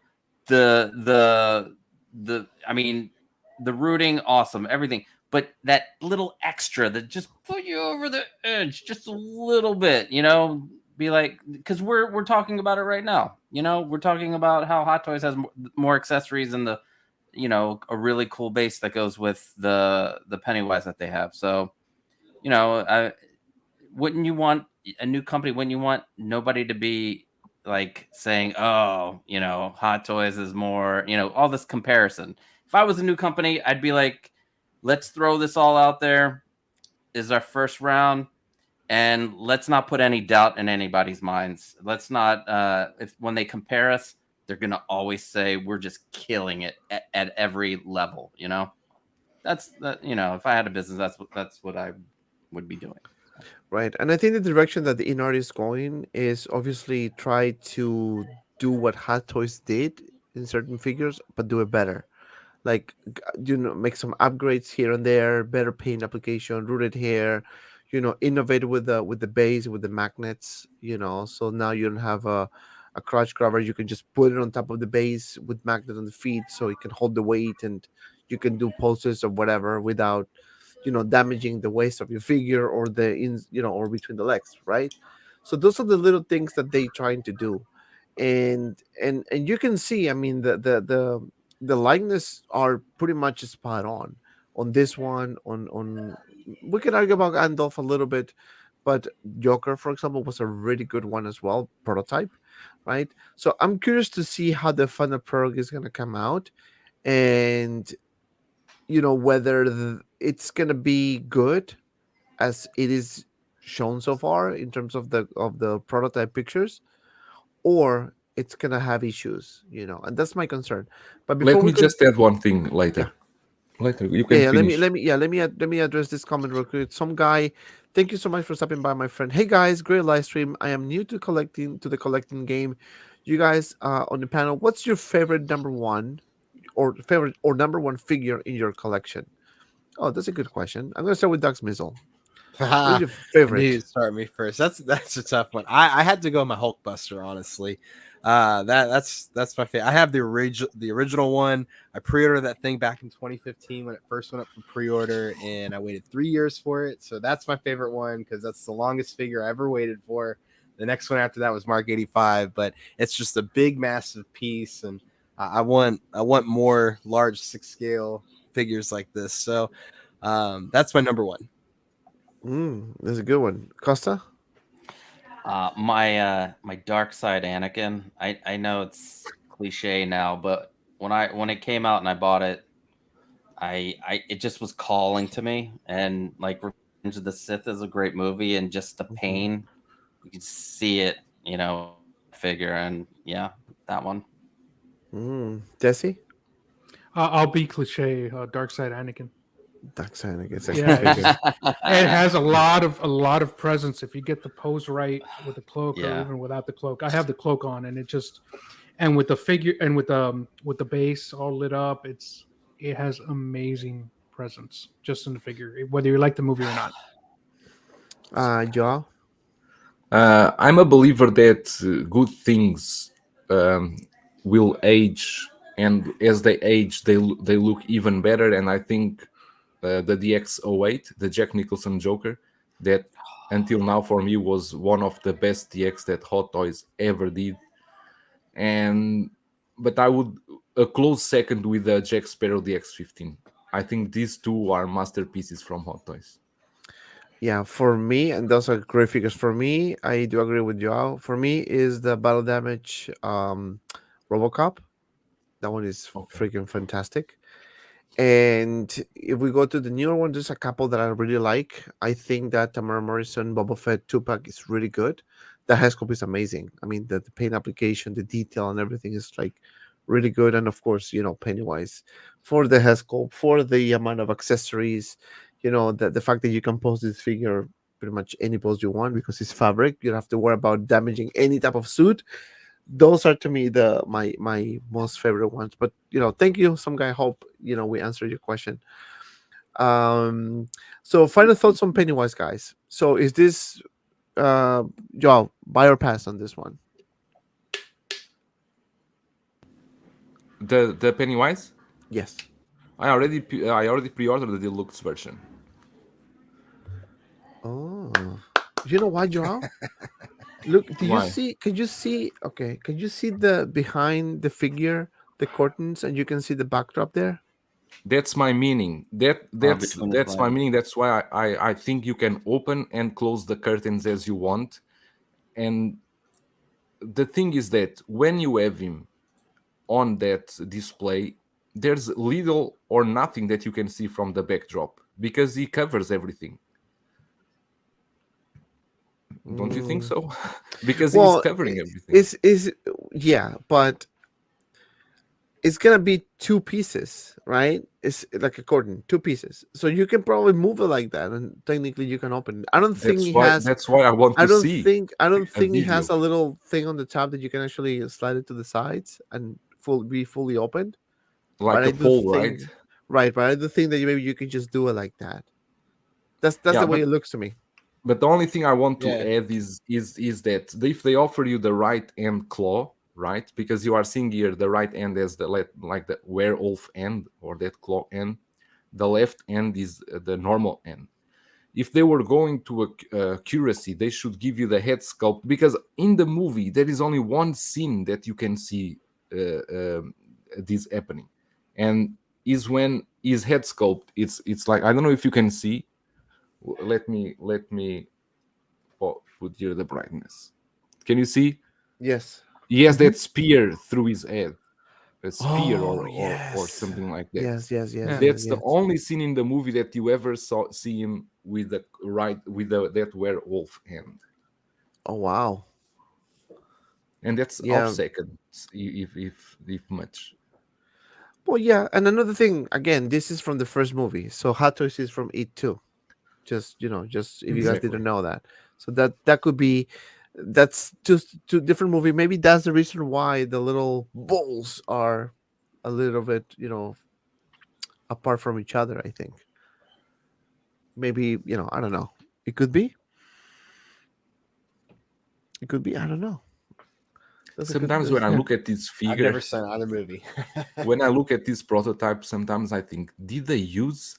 The I mean, the rooting, awesome, everything. But that little extra that just put you over the edge just a little bit, you know, be like, because we're talking about it right now. You know, we're talking about how Hot Toys has more accessories and the, you know, a really cool base that goes with the Pennywise that they have. So, you know, wouldn't you want a new company? Wouldn't you want nobody to be like saying, oh, you know, Hot Toys is more, you know, all this comparison? If I was a new company, I'd be like, let's throw this all out there. This is our first round, and let's not put any doubt in anybody's minds. Let's not, if when they compare us, they're gonna always say we're just killing it at every level. You know, that's that. You know, if I had a business, that's what I would be doing. Right. And I think the direction that the InArt is going is obviously try to do what Hot Toys did in certain figures, but do it better. Like, make some upgrades here and there, better paint application, rooted hair, innovate with the base, with the magnets, so now you don't have a crotch grabber. You can just put it on top of the base with magnet on the feet so it can hold the weight, and you can do poses or whatever without damaging the waist of your figure or or between the legs, right? So those are the little things that they trying to do. And you can see, I mean, the likeness are pretty much spot on this one. On We can argue about Gandalf a little bit, but Joker, for example, was a really good one as well, prototype, right? So I'm curious to see how the final product is going to come out, and whether it's gonna be good as it is shown so far in terms of the prototype pictures, or it's gonna have issues, and that's my concern. But before Let we me just add one thing later. Later, you can yeah, finish. let me address this comment real quick. Some guy, thank you so much for stopping by, my friend. Hey guys, great live stream. I am new to the collecting game. You guys on the panel, what's your favorite number one or number one figure in your collection? Oh, that's a good question. I'm gonna start with Doug SMIZZLE. What is your I knew favorite? you'd start me first. That's a tough one. I had to go my Hulkbuster, honestly. That's my favorite. I have the original one. I pre-ordered that thing back in 2015 when it first went up for pre-order, and I waited 3 years for it. So that's my favorite one because that's the longest figure I ever waited for. The next one after that was Mark 85, but it's just a big, massive piece, and I want more large 6-scale figures like this. So that's my number one. That's a good one. Costa? My dark side Anakin. I know it's cliche now, but when it came out and I bought it, it just was calling to me. And like Revenge of the Sith is a great movie, and just the pain, you can see it, figure. And yeah, that one. Jesse? I'll be cliche. Dark Side Anakin. Dark side, I guess. Yeah, it has a lot of presence if you get the pose right with the cloak or Yeah. even without the cloak. I have the cloak on, and and with the figure and with the base all lit up, it has amazing presence just in the figure, whether you like the movie or not. Joao? I'm a believer that good things will age, and as they age, they look even better. And I think the DX08, the Jack Nicholson Joker, that until now for me was one of the best DX that Hot Toys ever did. But I would a close second with the Jack Sparrow DX15. I think these two are masterpieces from Hot Toys. Yeah, for me, and those are great figures. For me, I do agree with Joao. For me, is the battle damage RoboCop. That one is Okay. freaking fantastic. And if we go to the newer one, there's a couple that I really like. I think that Tamara Morrison Boba Fett 2-pack is really good. The headscope is amazing. I mean, the paint application, the detail, and everything is like really good. And of course, Pennywise for the headscope, for the amount of accessories, the fact that you can pose this figure pretty much any pose you want because it's fabric. You don't have to worry about damaging any type of suit. Those are to me my most favorite ones. But thank you, some guy. Hope we answered your question. So final thoughts on Pennywise, guys. So is this Joao, buy or pass on this one? The Pennywise, Yes. I already pre-ordered the deluxe version. Oh, you know why, Joao? Look, do you Why? see? Can you see? Okay, can you see the behind the figure, the curtains, and you can see the backdrop there? That's my meaning. That's between the my legs. meaning. That's why I think you can open and close the curtains as you want. And the thing is that when you have him on that display, there's little or nothing that you can see from the backdrop because he covers everything. Don't you think so? Because he's Well, covering everything. is yeah, but it's gonna be two pieces, right? It's like a curtain, two pieces. So you can probably move it like that, and technically you can open it. I don't think he has. That's why I want to see. I don't think he video. has a little thing on the top that you can actually slide it to the sides and be fully opened. Like I a do pole, think- right? Right, but I do think that maybe you can just do it like that. That's Yeah, the way but- it looks to me. But the only thing I want to Yeah. add is that if they offer you the right end claw, right? Because you are seeing here the right end as like the werewolf end or that claw end. The left end is the normal end. If they were going to accuracy, they should give you the head sculpt, because in the movie there is only one scene that you can see this happening, and is when his head sculpt. It's like, I don't know if you can see. Let me put here the brightness. Can you see? Yes. He has that spear through his head, a spear Oh, or yes. something like that. Yes. That's the only scene in the movie that you ever see him with that werewolf hand, Oh wow. and that's Yeah. off seconds, if much. Well, yeah, and another thing, again, this is from the first movie, so Hot Toys is from it too. Just if you guys Exactly. didn't know that, so that could be, that's just two different movie. Maybe that's the reason why the little balls are a little bit, apart from each other. I think maybe I don't know. It could be. It could be. I don't know. Sometimes when I look at this I've figure, never seen either movie. when I look at this prototype, sometimes I think, did they use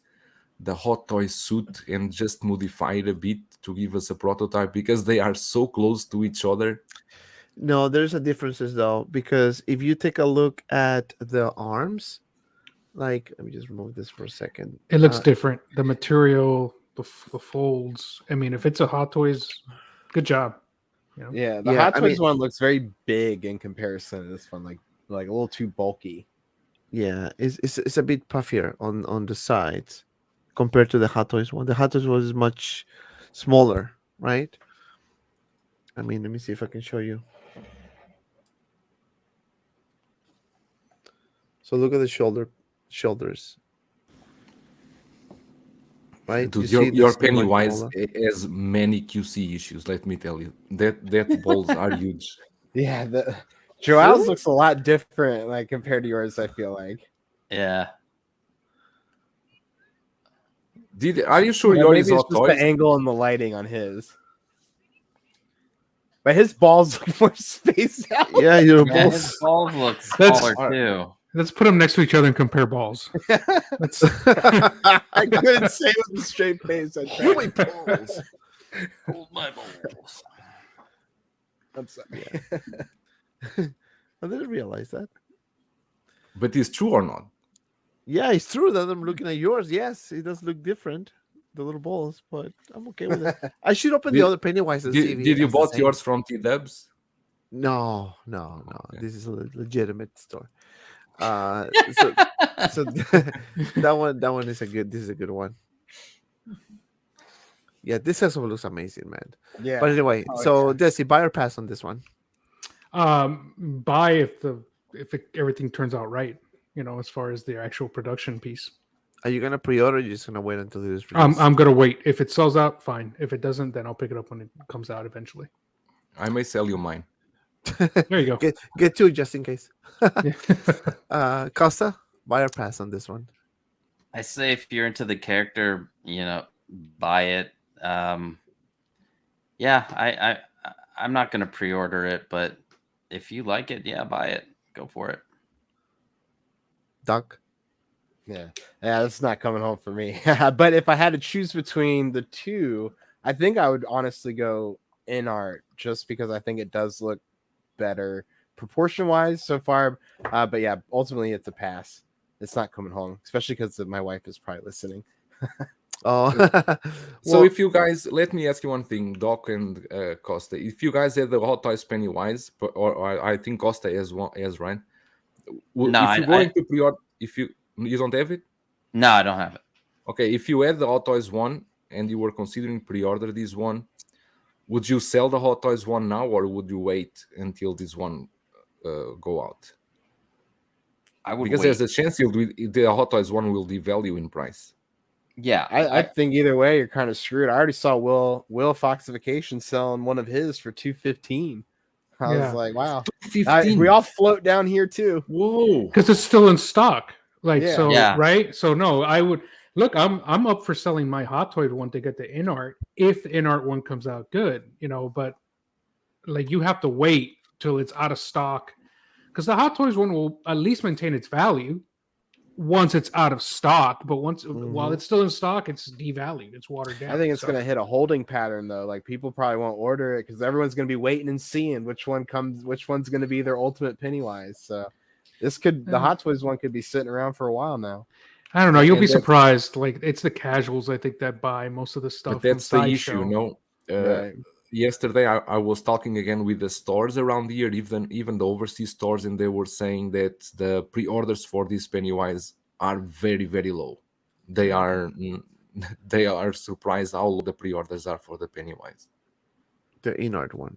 the Hot Toys suit and just modify it a bit to give us a prototype, because they are so close to each other? No, there's a differences though, because if you take a look at the arms, like, let me just remove this for a second. It looks different. The material, the folds. I mean, if it's a Hot Toys, good job. Yeah, the Yeah, Hot I Toys mean- one looks very big in comparison to this one, like a little too bulky. Yeah, it's a bit puffier on the sides compared to the Hot Toys one. The Hot Toys was much smaller, right? I mean, let me see if I can show you. So look at the shoulders. Right? Dude, You see your this much Pennywise smaller? has many QC issues. Let me tell you, that balls are huge. Yeah, the Joel's Really? looks a lot different, like compared to yours. I feel like. Yeah. Are you sure Or yours maybe is it's Hot just Toys? the angle and the lighting on his. But his balls look more spaced out. Yeah, your Yeah, his balls. balls look That's- smaller too. Let's put them next to each other and compare balls. Let's, I couldn't say it with a straight face. I tried. balls. Hold my balls. I'm sorry. I didn't realize that. But it's true or not? Yeah, it's true that I'm looking at yours. Yes, it does look different, the little balls, but I'm okay with it. I should open the Did, other Pennywise and see if did it you has the bought same. yours from T Dubs? No. Okay. This is a legitimate store. So that one is a good. This is a good one. Yeah, this also looks amazing, man. Yeah. But anyway, Oh, so Desi, buy or pass on this one? Buy if everything turns out right, as far as the actual production piece. Are you gonna pre-order? Or you're just gonna wait until it is released? I'm gonna wait. If it sells out, fine. If it doesn't, then I'll pick it up when it comes out eventually. I may sell you mine. There you go. Get two just in case. Yeah. Costa, buy or pass on this one? I say if you're into the character, buy it. Yeah, I'm not gonna pre-order it, but if you like it, yeah, buy it. Go for it. Duck. Yeah, that's not coming home for me. But if I had to choose between the two, I think I would honestly go InArt, just because I think it does look better proportion-wise so far. But yeah, ultimately it's a pass. It's not coming home, especially because my wife is probably listening. Oh, So if you guys, let me ask you one thing, Doc and Costa. If you guys had the Hot Toys Pennywise, or I think Costa has right. No, if you're going to pre-order, if you don't have it, No, I don't have it. okay. If you had the Hot Toys one and you were considering pre-order this one, would you sell the Hot Toys one now, or would you wait until this one go out? I would Because wait. there's a chance the Hot Toys one will devalue in price. Yeah, I think either way you're kind of screwed. I already saw Will Foxification selling one of his for $215. I Yeah. was like, wow. 15. We all float down here too. Whoa. Because it's still in stock. Yeah. So Yeah. right. So no, I would look. I'm up for selling my Hot Toy one to get the InArt if the InArt one comes out good. But like you have to wait till it's out of stock, because the Hot Toys one will at least maintain its value once it's out of stock. But while it's still in stock, it's devalued. It's watered down. I think it's So- going to hit a holding pattern though. Like people probably won't order it because everyone's going to be waiting and seeing which one's going to be their ultimate Pennywise. So the Hot Toys one could be sitting around for a while now. I don't know. You'll And be that- surprised. Like it's the casuals, I think, that buy most of the stuff. But that's from the Sideshow. issue, Right. Yesterday I was talking again with the stores around here, even the overseas stores, and they were saying that the pre-orders for this Pennywise are very, very low. They are surprised how low the pre-orders are for the Pennywise. the InArt one.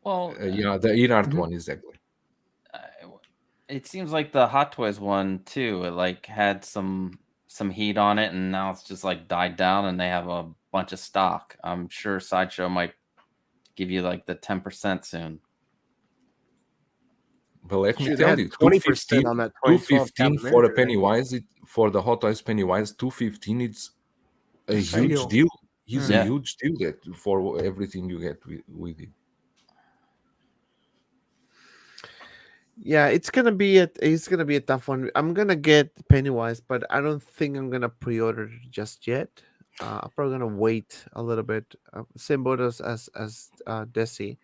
well, Yeah, the InArt Mhm. one exactly. it seems like the Hot Toys one too. It like had some heat on it, and now it's just like died down, and they have a bunch of stock. I'm sure Sideshow might give you like the 10% soon. But let me Shoot, they tell had you, 20% on that 2012 215 Captain for a America, right? Pennywise, for the Hot Toys Pennywise, 215. It's a It's a huge deal. deal. It's Yeah. a huge deal for everything you get with it. Yeah, it's gonna be a tough one. I'm gonna get Pennywise, but I don't think I'm gonna pre-order it just yet. I'm probably gonna wait a little bit. Same boat as Desi.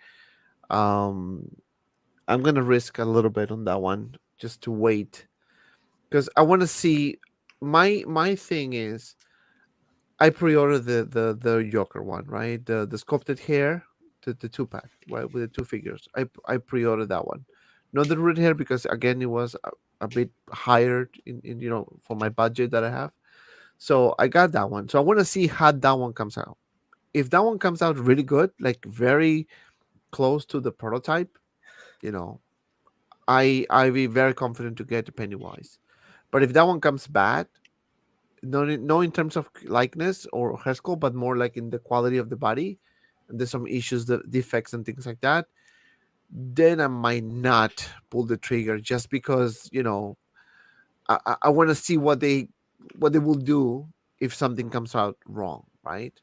I'm gonna risk a little bit on that one just to wait, because I want to see. My thing is, I pre-ordered the Joker one, right? The sculpted hair, the 2-pack, right, with the 2 figures. I pre-ordered that one, not the red hair, because again it was a bit higher in for my budget that I have. So I got that one. So I want to see how that one comes out. If that one comes out really good, like very close to the prototype, I be very confident to get the Pennywise. But if that one comes bad, no in terms of likeness or hair sculpt, but more like in the quality of the body, and there's some issues, the defects and things like that, then I might not pull the trigger, just because I want to see what they will do if something comes out wrong, right?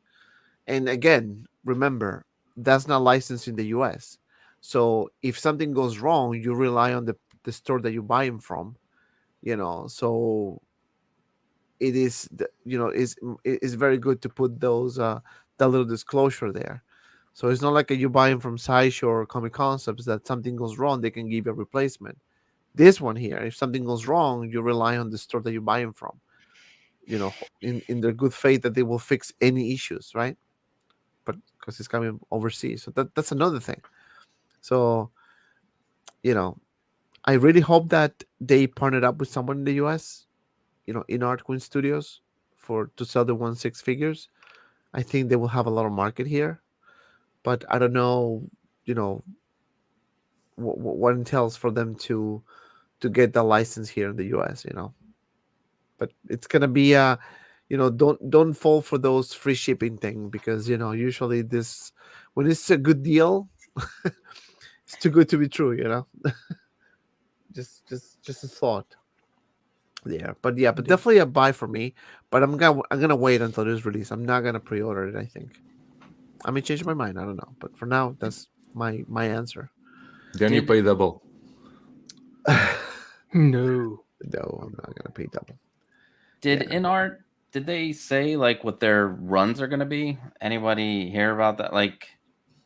And again, remember, that's not licensed in the US. So if something goes wrong, you rely on the store that you buy them from, so it is is very good to put those that little disclosure there. So it's not like you buy them from Sideshow or Comic Concepts that something goes wrong, they can give you a replacement. This one here, if something goes wrong, you rely on the store that you buy them from, in their good faith that they will fix any issues, right? But because it's coming overseas, so that's another thing. So, I really hope that they partnered up with someone in the US, InArt Queen Studios, to sell the 1/6 figures. I think they will have a lot of market here, but I don't know, what entails for them to get the license here in the US. But it's gonna be don't fall for those free shipping thing, because usually this, when it's a good deal, it's too good to be true. Just a thought there. But yeah, but definitely a buy for me. But I'm gonna wait until it's released. I'm not gonna pre-order it. I think I may change my mind. I don't know. But for now, that's my answer. Then you pay double. No. No, I'm not gonna pay double. Did InArt, did they say like what their runs are going to be? Anybody hear about that? Like,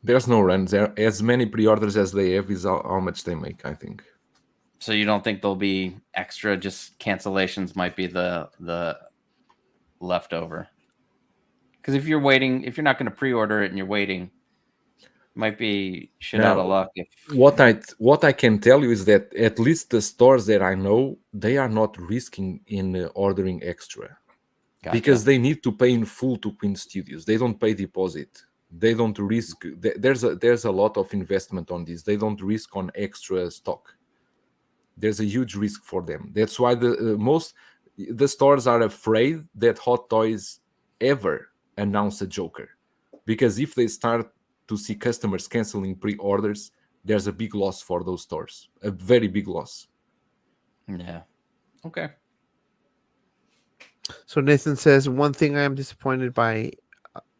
There's no runs. There as many pre-orders as they have is how much they make, I think. so you don't think there'll be extra? Just cancellations might be the leftover. Because if you're not going to pre-order it and you're waiting, might be shit out of Now, luck. If What I can tell you is that at least the stores that I know, they are not risking in ordering extra. Gotcha. Because they need to pay in full to Queen Studios. They don't pay deposit. They don't risk. There's a lot of investment on this. They don't risk on extra stock. There's a huge risk for them. That's why the stores are afraid that Hot Toys ever announce a Joker, because if they start to see customers canceling pre-orders, there's a big loss for those stores, a very big loss. yeah, okay. So Nathan says, one thing I am disappointed by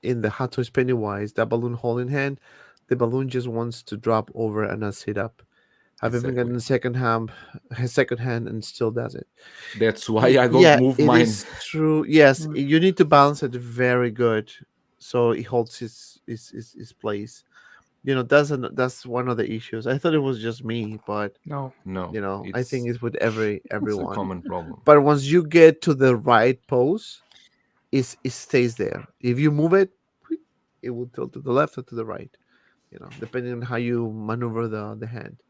in the Hot Toys Pennywise, that balloon holding hand, the balloon just wants to drop over and not sit up. I've even gotten the second hand and still does it. That's why I don't move mine. It is true. Yes, you need to balance it very good so it holds his place. That's one of the issues. I thought it was just me, but No. I think it's with everyone. It's a common problem. But once you get to the right pose, it stays there. If you move it, it will tilt to the left or to the right, depending on how you maneuver the hand.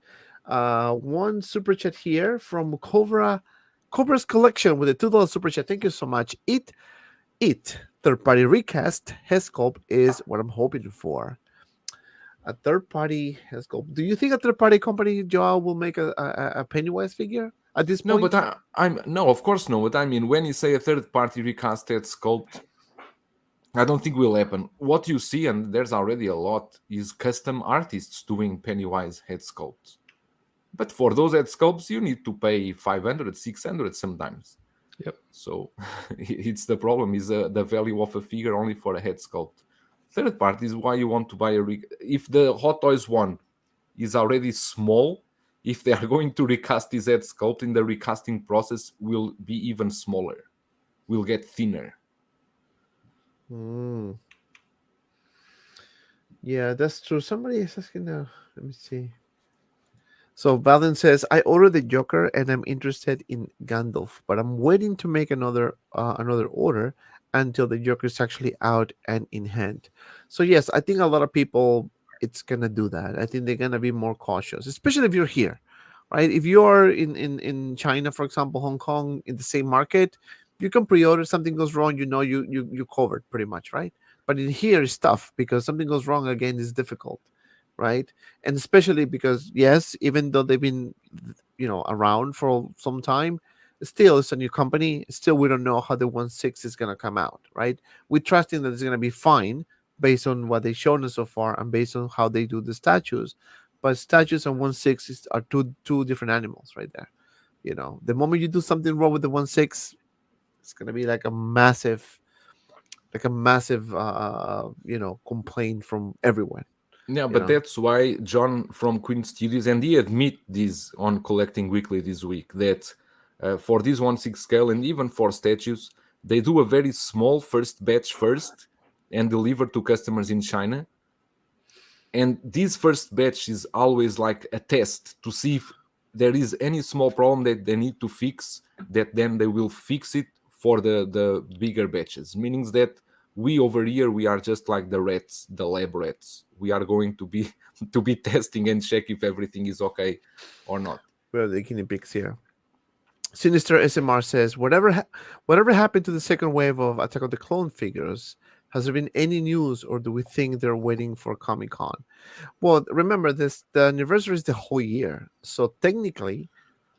One super chat here from Cobra's Collection with a $2 super chat. Thank you so much. Third party recast head sculpt is what I'm hoping for. A third party head sculpt. Do you think a third party company, Joao, will make a Pennywise figure at this point? No, but no, of course no. But I mean, when you say a third party recast head sculpt, I don't think will happen. What you see, and there's already a lot, is custom artists doing Pennywise head sculpts. But for those head sculpts, you need to pay 500, 600 sometimes. Yep. So it's the problem is the value of a figure only for a head sculpt. Third party is why you want to buy if the Hot Toys one is already small, if they are going to recast his head sculpt, in the recasting process will be even smaller, will get thinner. Yeah, that's true. Somebody is asking now. Let me see. So Valen says, I ordered the Joker and I'm interested in Gandalf, but I'm waiting to make another order until the Joker is actually out and in hand. So yes, I think a lot of people, it's gonna do that. I think they're gonna be more cautious, especially if you're here, right? If you're in China, for example, Hong Kong, in the same market, you can pre-order. Something goes wrong, you covered pretty much, right? But in here is tough because something goes wrong again is difficult, right? And especially because yes, even though they've been around for some time, still it's a new company. Still, we don't know how the 1/6 is gonna come out, right? We're trusting that it's gonna be fine based on what they've shown us so far and based on how they do the statues. But statues and 1/6 are two different animals right there. The moment you do something wrong with the 1/6, it's gonna be like a massive complaint from everyone. Yeah, but that's why John from Queen Studios, and he admit this on Collecting Weekly this week, that for this 1/6 scale and even for statues, they do a very small first batch first and deliver to customers in China. And this first batch is always like a test to see if there is any small problem that they need to fix, that then they will fix it for the bigger batches. Meaning that we over here, we are just like the rats, the lab rats. We are going to be to be testing and check if everything is okay or not. We're the guinea pigs here. Sinister SMR says, whatever happened to the second wave of Attack of the Clone figures? Has there been any news, or do we think they're waiting for Comic-Con? Well, remember this: the anniversary is the whole year, so technically,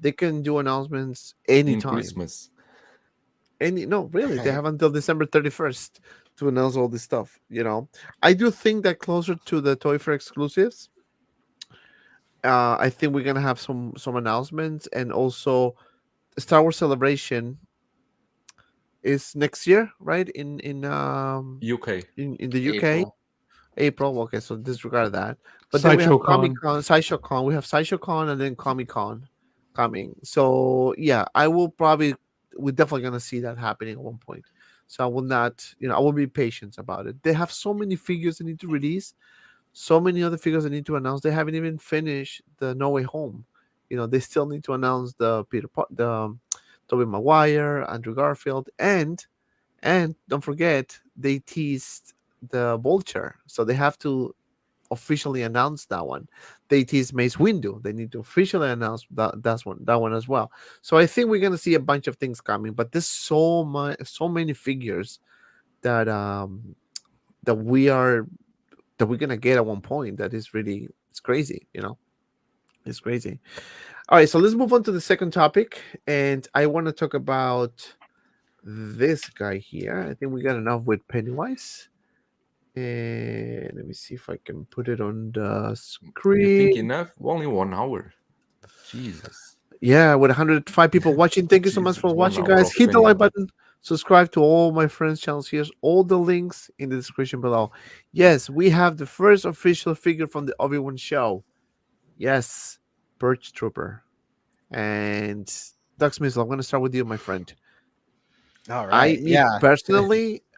they can do announcements In anytime. Christmas, No, really, they have until December 31st to announce all this stuff. I do think that closer to the Toy Fair exclusives, I think we're gonna have some announcements, and also Star Wars Celebration is next year, right? UK, In the UK, April. Okay, so disregard that. But then we Sideshow have Con. Comic-Con, Sideshow Con. We have Sideshow Con and then Comic-Con coming. So yeah, we're definitely gonna see that happening at one point. So I will not, I will be patient about it. They have so many figures they need to release, so many other figures they need to announce. They haven't even finished the No Way Home. They still need to announce the Tobey Maguire, Andrew Garfield, and don't forget they teased the Vulture, so they have to officially announce that one. They teased Mace Windu. They need to officially announce that one as well. So I think we're gonna see a bunch of things coming, but there's so many figures that that we're gonna get at one point that is really, it's crazy. It's crazy. All right, so let's move on to the second topic, and I want to talk about this guy here. I think we got enough with Pennywise. And let me see if I can put it on the you screen. think enough? Only 1 hour. Jesus. Yeah, with 105 people watching. Thank you so much Jesus, for 1 watching, hour guys. of Hit the like Pennywise. button. Subscribe to all my friends' channels. Here's all the links in the description below. Yes, we have the first official figure from the Obi-Wan show. Yes, Purge Trooper. And Doug SMIZZLE, I'm going to start with you, my friend. All right.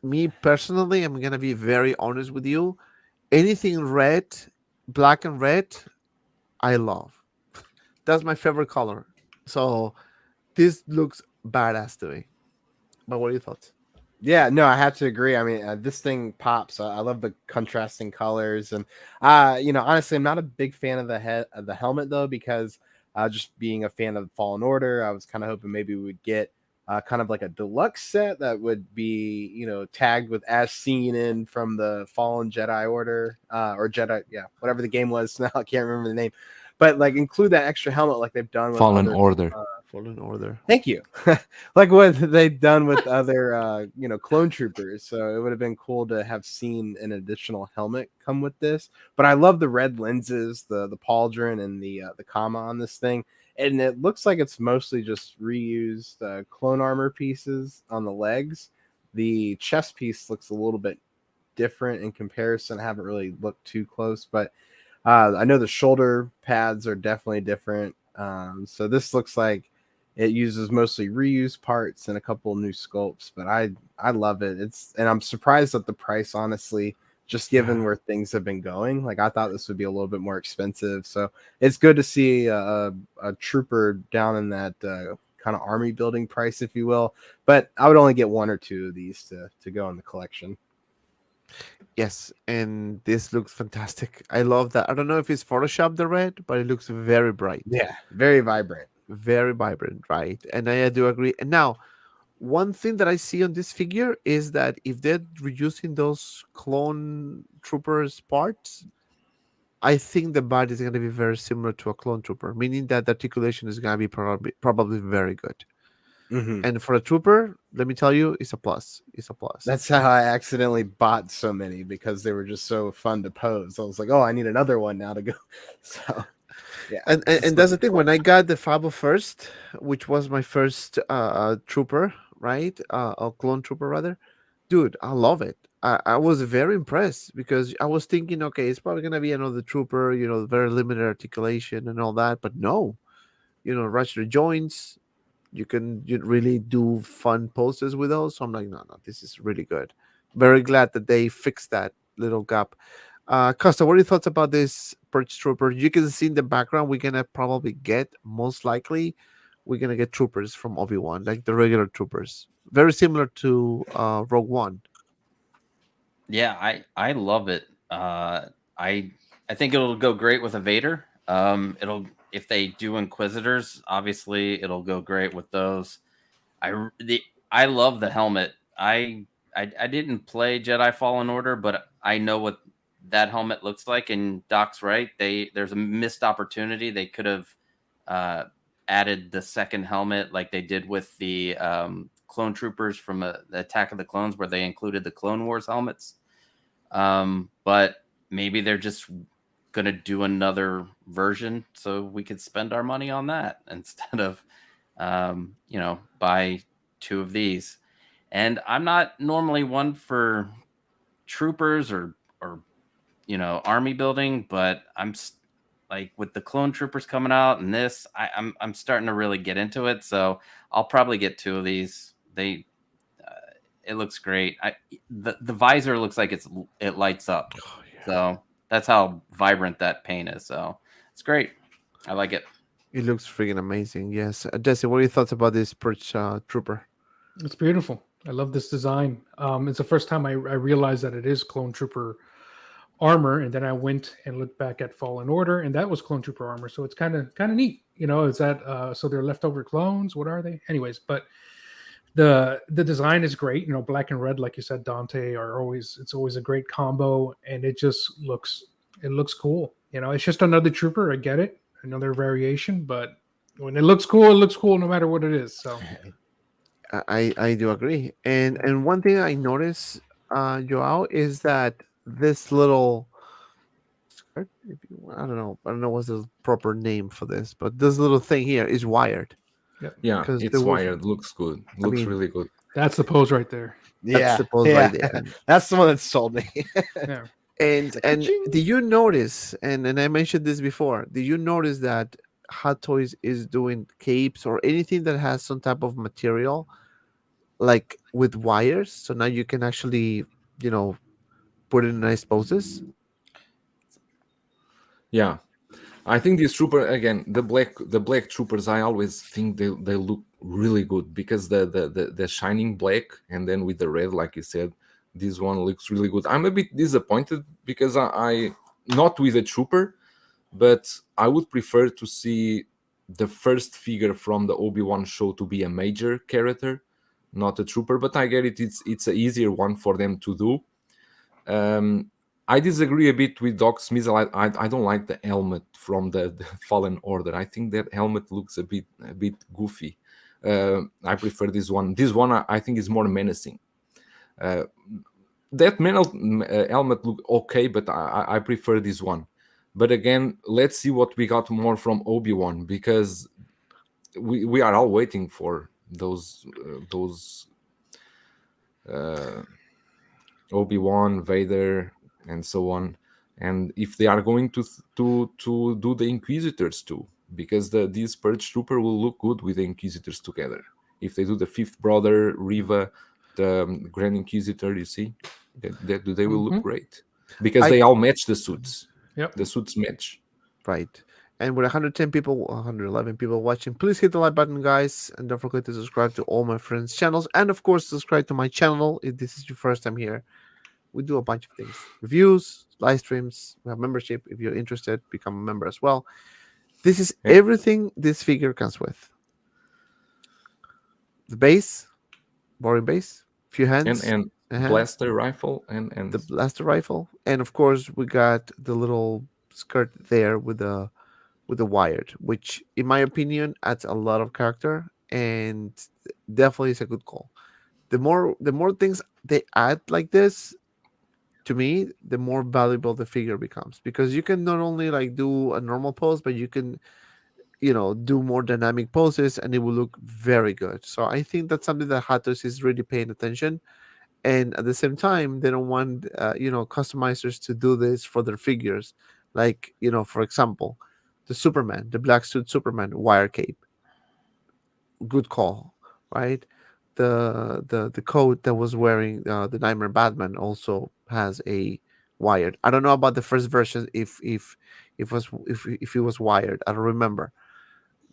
Me personally, I'm going to be very honest with you. Anything red, black and red, I love. That's my favorite color. So this looks badass to me. But what are your thoughts? Yeah, no, I have to agree. I mean, this thing pops. I love the contrasting colors, and honestly, I'm not a big fan of the helmet though, because just being a fan of Fallen Order, I was kind of hoping maybe we would get kind of like a deluxe set that would be tagged with as seen in from the Fallen Jedi Order or Jedi, yeah, whatever the game was. Now I can't remember the name, but like include that extra helmet like they've done with Fallen other, Order. Fallen Order. Thank you. Like what they've done with other, clone troopers. So it would have been cool to have seen an additional helmet come with this. But I love the red lenses, the pauldron, and the comma on this thing. And it looks like it's mostly just reused clone armor pieces on the legs. The chest piece looks a little bit different in comparison. I haven't really looked too close, but I know the shoulder pads are definitely different. So this looks like it uses mostly reused parts and a couple new sculpts, but I love it. And I'm surprised at the price, honestly, just given where things have been going. Like I thought this would be a little bit more expensive. So it's good to see a trooper down in that kind of army building price, if you will. But I would only get 1 or 2 of these to go in the collection. Yes, and this looks fantastic. I love that. I don't know if it's Photoshop the red, but it looks very bright. Yeah, very vibrant. Very vibrant, right? And I do agree. And now, one thing that I see on this figure is that if they're reusing those clone troopers parts, I think the body is going to be very similar to a clone trooper, meaning that the articulation is going to be probably very good. Mm-hmm. And for a trooper, let me tell you, it's a plus. It's a plus. That's how I accidentally bought so many, because they were just so fun to pose. I was like, oh, I need another one now to go. So yeah. And that's the thing. When I got the 501st, which was my first trooper, right? A clone trooper rather, dude, I love it. I was very impressed, because I was thinking, okay, it's probably gonna be another trooper, very limited articulation and all that. But no, Ratchet joints, you really do fun poses with those. So I'm like, no, this is really good. Very glad that they fixed that little gap. Costa, what are your thoughts about this Purge Trooper. You can see in the background we're gonna probably get, most likely, we're gonna get troopers from Obi-Wan, like the regular troopers, very similar to Rogue One. Yeah, I love it. I think it'll go great with a Vader. It'll if they do Inquisitors, obviously it'll go great with those. I love the helmet. I didn't play Jedi Fallen Order, but I know what that helmet looks like. And Doc's right. There's a missed opportunity. They could have added the second helmet like they did with the clone troopers from the Attack of the Clones, where they included the Clone Wars helmets. But maybe they're just gonna do another version so we could spend our money on that instead of buy two of these. And I'm not normally one for troopers or army building, but I'm like with the clone troopers coming out and this, I'm starting to really get into it. So I'll probably get two of these. It looks great. The visor looks like it lights up. Oh, yeah. So that's how vibrant that paint is. So it's great. I like it. It looks freaking amazing. Yes, Jesse, what are your thoughts about this Purge Trooper? It's beautiful. I love this design. It's the first time I realized that it is Clone Trooper armor, and then I went and looked back at Fallen Order, and that was Clone Trooper armor. So it's kind of neat. Is that so they're leftover clones? What are they? Anyways, but the design is great. Black and red, like you said, Dante, it's always a great combo, and it just looks cool. It's just another trooper. I get it, another variation, but when it looks cool no matter what it is. So I do agree. And one thing I noticed, Joao, is that this little skirt, I don't know what's the proper name for this, but this little thing here is wired. Yep. Yeah, 'Cause it's there was- wired. Looks good. Looks really good. that's the pose right there. Yeah, the pose yeah. right there. That's the one that sold me. Yeah. And like, and ka-ching. did you notice? And I mentioned this before. Did you notice that Hot Toys is doing capes or anything that has some type of material, like with wires? So now you can actually, put it in nice poses. Yeah, I think this trooper again, the black troopers. I always think they look really good because the shining black and then with the red, like you said, this one looks really good. I'm a bit disappointed because I not with a trooper, but I would prefer to see the first figure from the Obi-Wan show to be a major character, not a trooper. But I get it. It's an easier one for them to do. I disagree a bit with Doc SMIZZLE. I don't like the helmet from the Fallen Order. I think that helmet looks a bit goofy. I prefer this one. This one I think is more menacing. That helmet look okay, but I prefer this one. But again, let's see what we got more from Obi-Wan, because we are all waiting for those Obi-Wan, Vader, and so on. And if they are going to do the Inquisitors too, because this Purge Trooper will look good with the Inquisitors together. If they do the fifth brother, Riva, the Grand Inquisitor, you see, they will look great because they all match the suits. Yep. The suits match. Right. And with 110 people, 111 people watching, please hit the like button, guys. And don't forget to subscribe to all my friends' channels. And of course, subscribe to my channel if this is your first time here. We do a bunch of things. Reviews, live streams, we have membership. If you're interested, become a member as well. This is everything this figure comes with. The base, boring base, few hands. And blaster rifle and the blaster rifle. And of course, we got the little skirt there with the wired, which in my opinion adds a lot of character and definitely is a good call. The more things they add like this, to me, the more valuable the figure becomes, because you can not only like do a normal pose, but you can do more dynamic poses and it will look very good. So I think that's something that Hot Toys is really paying attention. And at the same time, they don't want customizers to do this for their figures. Like, for example, the Superman, the black suit Superman wire cape. Good call, right? The coat that was wearing the Nightmare Batman also has a wired. I don't know about the first version if if it was wired. I don't remember.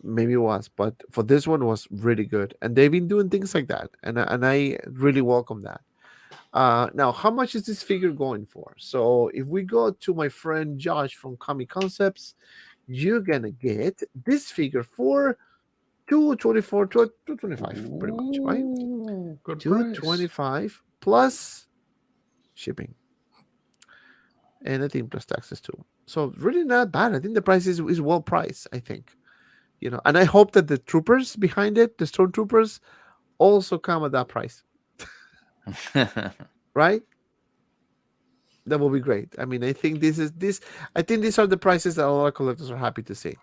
Maybe it was, but for this one it was really good, and they've been doing things like that, and I really welcome that. Now, how much is this figure going for? So if we go to my friend Josh from Comic Concepts, you're gonna get this figure for 224, 225, pretty much, right? Ooh, good price. 225 plus shipping, and I think plus taxes too. So really not bad. I think the price is well priced. I think, and I hope that the troopers behind it, the stormtroopers, also come at that price. Right? That will be great. I mean, I think I think these are the prices that a lot of collectors are happy to see.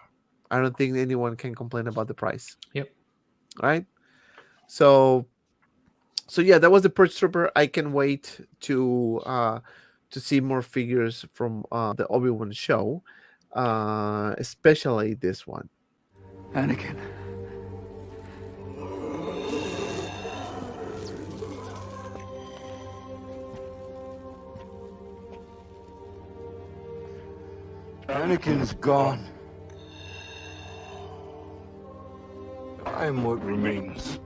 I don't think anyone can complain about the price. Yep. Right? So yeah, that was the Purge Trooper. I can wait to see more figures from the Obi-Wan show, especially this one. Anakin. Anakin's gone. I am what remains.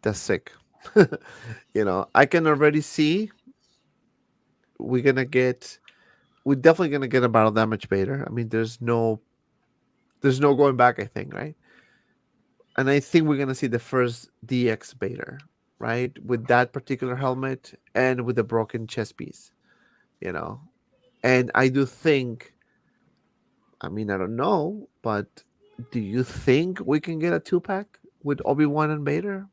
That's sick. I can already see we're definitely gonna get a battle damage Vader. I mean, there's no going back, I think, right? And I think we're gonna see the first DX Vader, right? With that particular helmet and with the broken chest piece, And I do think, I mean, I don't know, but do you think we can get a 2-pack with Obi-Wan and Vader?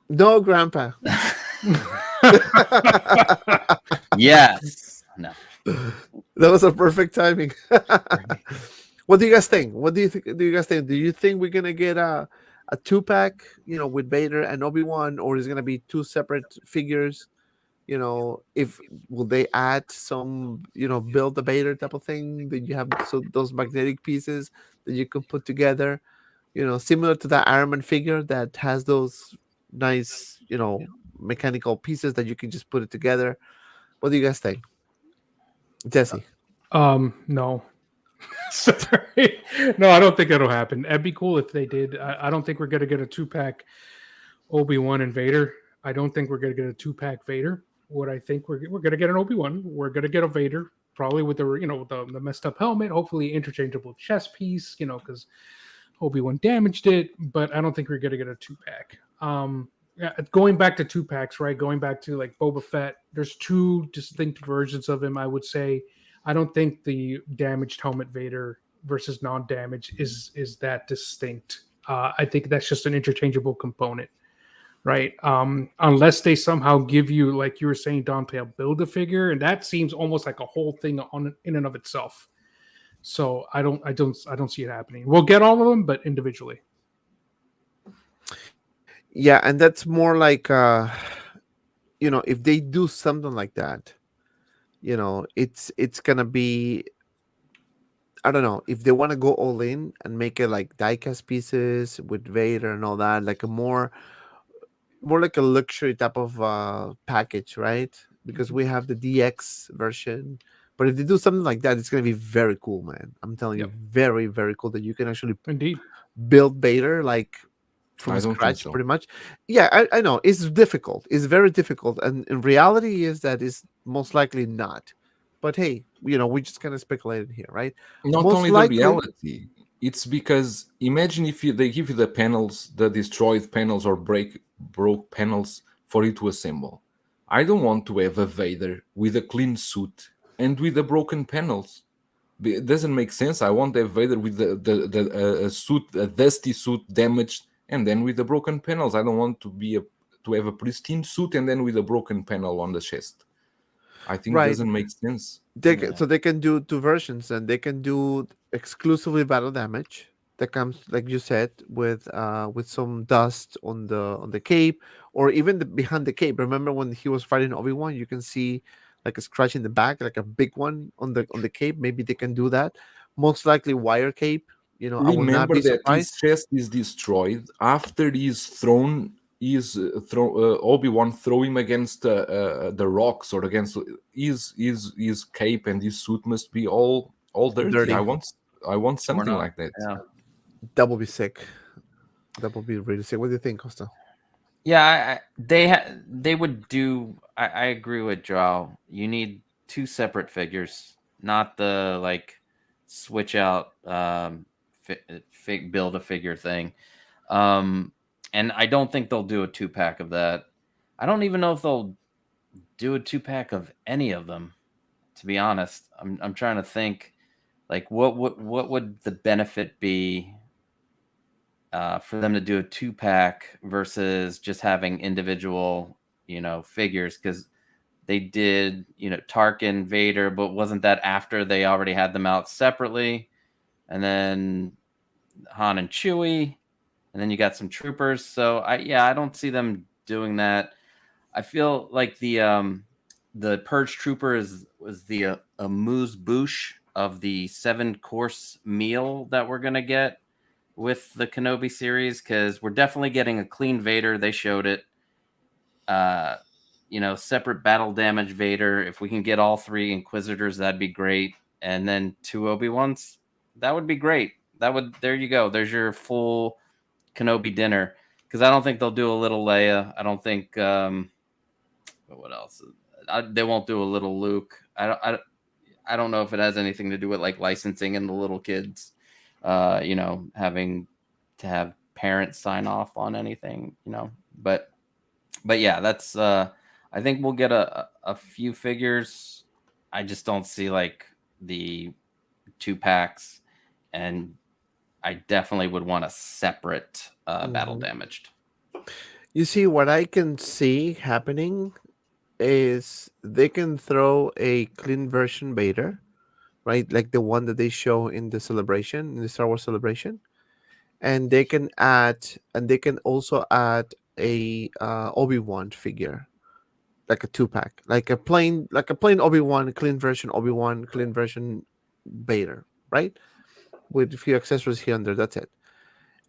No, Grandpa. Yes. No. That was a perfect timing. What do you guys think? What do you think? Do you guys think? Do you think we're gonna get a 2-pack, with Vader and Obi-Wan, or is it gonna be 2 separate figures? If will they add some, build the Vader type of thing that you have, so those magnetic pieces that you can put together, similar to that Iron Man figure that has those nice, mechanical pieces that you can just put it together. What do you guys think, Jesse? No. Sorry. No, I don't think that'll happen. It'd be cool if they did. I don't think we're gonna get a 2-pack Obi-Wan and Vader. I don't think we're gonna get a 2-pack Vader. What I think we're gonna get an Obi-Wan. We're gonna get a Vader, probably with the messed up helmet. Hopefully interchangeable chest piece. Because Obi-Wan damaged it. But I don't think we're gonna get a 2-pack. Going back to 2-packs, right? Going back to like Boba Fett, there's 2 distinct versions of him. I would say I don't think the damaged helmet Vader versus non-damaged is that distinct. I think that's just an interchangeable component, right? Unless they somehow give you, like you were saying, Dante, a Build-A-Figure, and that seems almost like a whole thing in and of itself. So I don't see it happening. We'll get all of them, but individually. Yeah, and that's more like if they do something like that, it's gonna be, I don't know, if they want to go all in and make it like diecast pieces with Vader and all that, like a more like a luxury type of package, right? Because we have the DX version. But if they do something like that, it's gonna be very cool, man. I'm telling you, very, very cool that you can actually indeed build Vader like from scratch, pretty much. Yeah, I know it's difficult. It's very difficult, and in reality, is that it's most likely not. But hey, we just kind of speculated here, right? Not Most only likely- the reality, it's because imagine if they give you the panels, the destroyed panels or broke panels for you to assemble. I don't want to have a Vader with a clean suit and with the broken panels. It doesn't make sense. I want a Vader with a suit, a dusty suit, damaged, and then with the broken panels. I don't want to have a pristine suit and then with a broken panel on the chest. I think Right. it doesn't make sense. So they can do 2 versions, and they can do exclusively battle damage that comes, like you said, with some dust on the cape, or even behind the cape. Remember when he was fighting Obi-Wan, you can see like a scratch in the back, like a big one on the cape. Maybe they can do that. Most likely wire cape. I will not Remember be that his surprised. chest is destroyed after he is thrown is Obi-Wan throw him against the rocks or against his cape and his suit must be all dirty. Dirty. I want something up. like that. Yeah. That would be sick. That would be really sick. What do you think, Costa? Yeah, they would do. I agree with Joao. You need two separate figures, not the like switch out build a figure thing. And I don't think they'll do a 2-pack of that. I don't even know if they'll do a 2-pack of any of them. To be honest, I'm trying to think, like what would the benefit be for them to do a 2-pack versus just having individual, figures? Because they did, Tarkin, Vader, but wasn't that after they already had them out separately? And then Han and Chewie, and then you got some troopers. So I don't see them doing that. I feel like the Purge Trooper was the amuse bouche of the 7-course meal that we're gonna get with the Kenobi series, because we're definitely getting a clean Vader. They showed it. Separate battle damage Vader. If we can get all 3 Inquisitors, that'd be great. And then 2 Obi-Wans, that would be great. There you go. There's your full Kenobi dinner. Because I don't think they'll do a little Leia. I don't think what else? They won't do a little Luke. I don't know if it has anything to do with like licensing and the little kids, having to have parents sign off on anything, But yeah, that's. I think we'll get a few figures. I just don't see like the 2-packs, and I definitely would want a separate battle damaged. You see, what I can see happening is they can throw a clean version Vader, right? Like the one that they show in the celebration, in the Star Wars celebration. And they can also add a Obi-Wan figure, like a 2-pack, like a plain Obi-Wan, clean version Obi-Wan, clean version Vader, right? With a few accessories here and there, that's it.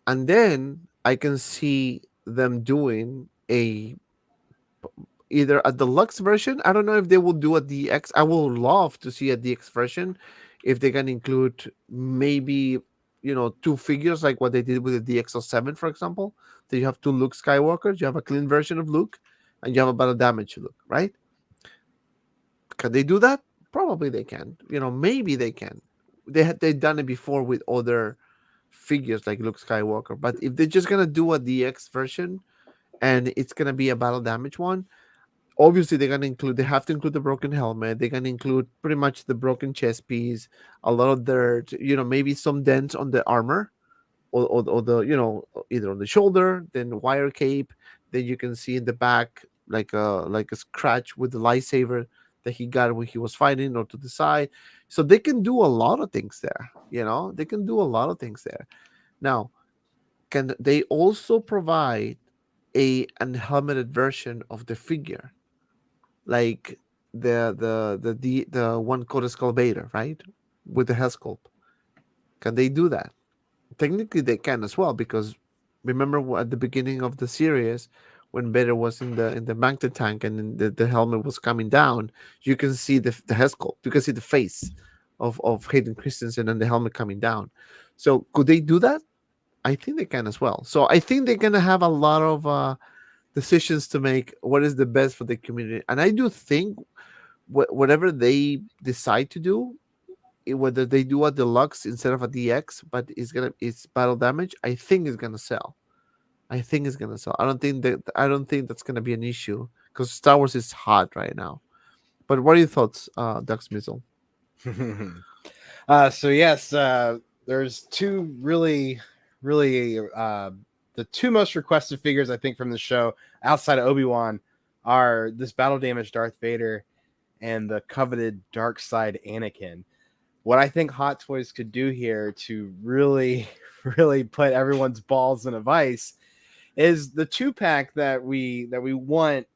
And then I can see them doing either a deluxe version. I don't know if they will do a DX. I would love to see a DX version if they can include maybe 2 figures like what they did with the DX07, for example. So you have 2 Luke Skywalkers, you have a clean version of Luke, and you have a battle damage Luke, right? Can they do that? Probably they can. Maybe they can. They've done it before with other figures like Luke Skywalker. But if they're just gonna do a DX version and it's gonna be a battle damage one, obviously they have to include the broken helmet. They're gonna include pretty much the broken chest piece, a lot of dirt, maybe some dents on the armor, or the either on the shoulder, then wire cape. Then you can see in the back like a scratch with the lightsaber that he got when he was fighting, or to the side. So they can do a lot of things there. They can do a lot of things there. Now, can they also provide a unhelmeted version of the figure, like the one called Skull Vader, right, with the head sculpt? Can they do that? Technically, they can as well, because remember at the beginning of the series, when Vader was in the Bacta tank and the helmet was coming down, you can see the head sculpt. You can see the face of Hayden Christensen and the helmet coming down. So could they do that? I think they can as well. So I think they're gonna have a lot of decisions to make. What is the best for the community? And I do think whatever they decide to do, whether they do a deluxe instead of a DX, but it's battle damage, I think it's gonna sell. I don't think that's gonna be an issue, because Star Wars is hot right now. But what are your thoughts, Doug Smizzle? So yes, there's 2 really the 2 most requested figures I think from the show outside of Obi-Wan are this battle damage Darth Vader and the coveted dark side Anakin. What I think Hot Toys could do here to really put everyone's balls in a vice is the 2-pack that we want,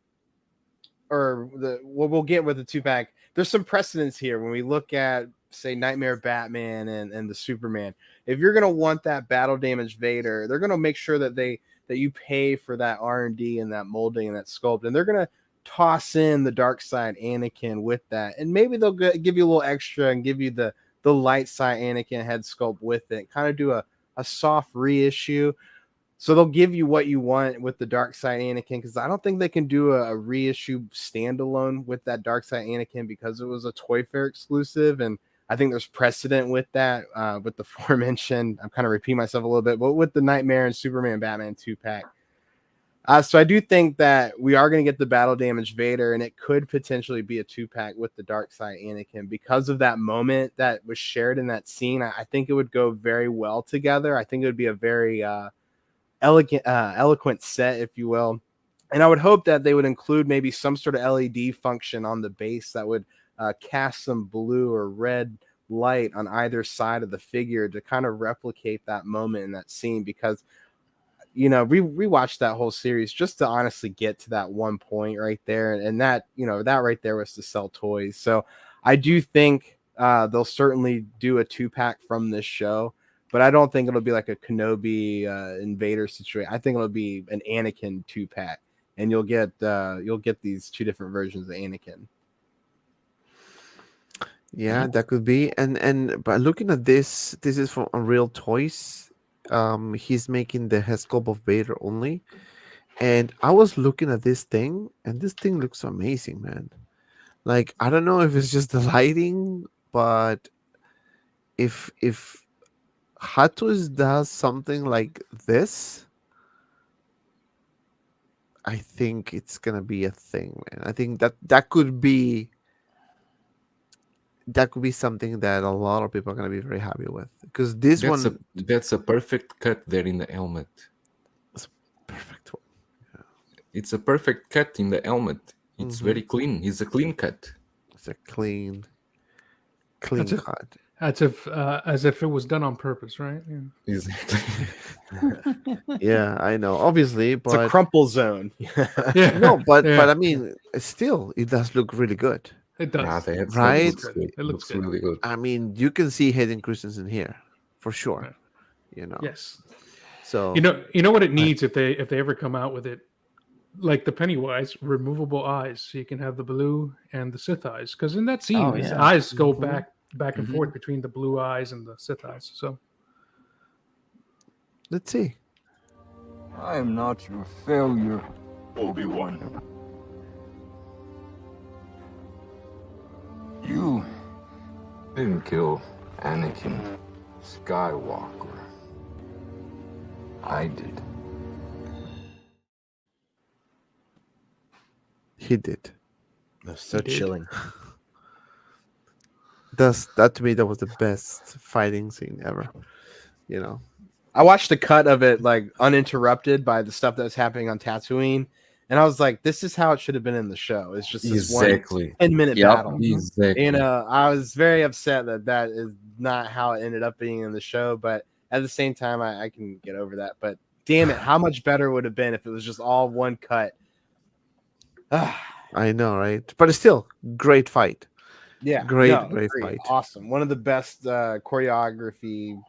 or what we'll get with the 2-pack. There's some precedence here when we look at, say, Nightmare Batman and the Superman. If you're going to want that battle damage Vader, they're going to make sure that they that you pay for that R&D and that molding and that sculpt, and they're gonna toss in the dark side Anakin with that, and maybe they'll give you a little extra and give you the light side Anakin head sculpt with it, kind of do a soft reissue. So they'll give you what you want with the dark side Anakin, because I don't think they can do a reissue standalone with that dark side Anakin because it was a Toy Fair exclusive, and I think there's precedent with that, with the aforementioned, I'm kind of repeating myself a little bit, but with the Nightmare and Superman Batman 2-pack. So I do think that we are going to get the battle damage Vader, and it could potentially be a 2-pack with the dark side Anakin because of that moment that was shared in that scene. I think it would go very well together. I think it would be a very eloquent set, if you will. And I would hope that they would include maybe some sort of LED function on the base that would cast some blue or red light on either side of the figure to kind of replicate that moment in that scene, because we watched that whole series just to honestly get to that one point right there, and that that right there was to sell toys. So I do think they'll certainly do a 2-pack from this show, but I don't think it'll be like a Kenobi Invader situation. I think it'll be an Anakin 2-pack, and you'll get these 2 different versions of Anakin. Yeah, that could be. And by looking at this is from Unreal Toys. He's making the head sculpt of Vader only. And I was looking at this thing, and this thing looks amazing, man. Like, I don't know if it's just the lighting, but if Hot Toys does something like this, I think it's gonna be a thing, man. I think that could be something that a lot of people are going to be very happy with, because this that's a perfect cut there in the helmet. It's a perfect one. Yeah. It's a perfect cut in the helmet. It's very clean. It's a clean cut. It's a clean cut. That's as if it was done on purpose, right? Yeah. Exactly. Yeah, I know. Obviously, but It's a crumple zone. Yeah. no, but I mean, still, it does look really good. It does. Right? It looks good. really good. I mean, you can see Hayden Christensen here for sure. Right. Yes. So you know what it needs if they ever come out with it, like the Pennywise, removable eyes, so you can have the blue and the Sith eyes. Because in that scene, his eyes go back and forth between the blue eyes and the Sith eyes. So let's see. I am not your failure, Obi-Wan. You didn't kill Anakin Skywalker. I did. He did. That's so chilling. That to me, that was the best fighting scene ever. I watched a cut of it like uninterrupted by the stuff that was happening on Tatooine, and I was like, this is how it should have been in the show. It's just this one 10-minute battle. Exactly. I was very upset that is not how it ended up being in the show, but at the same time, I can get over that. But damn it, how much better would it have been if it was just all one cut? I know, right? But it's still great fight. Yeah, great agreed. fight. Awesome. One of the best choreographic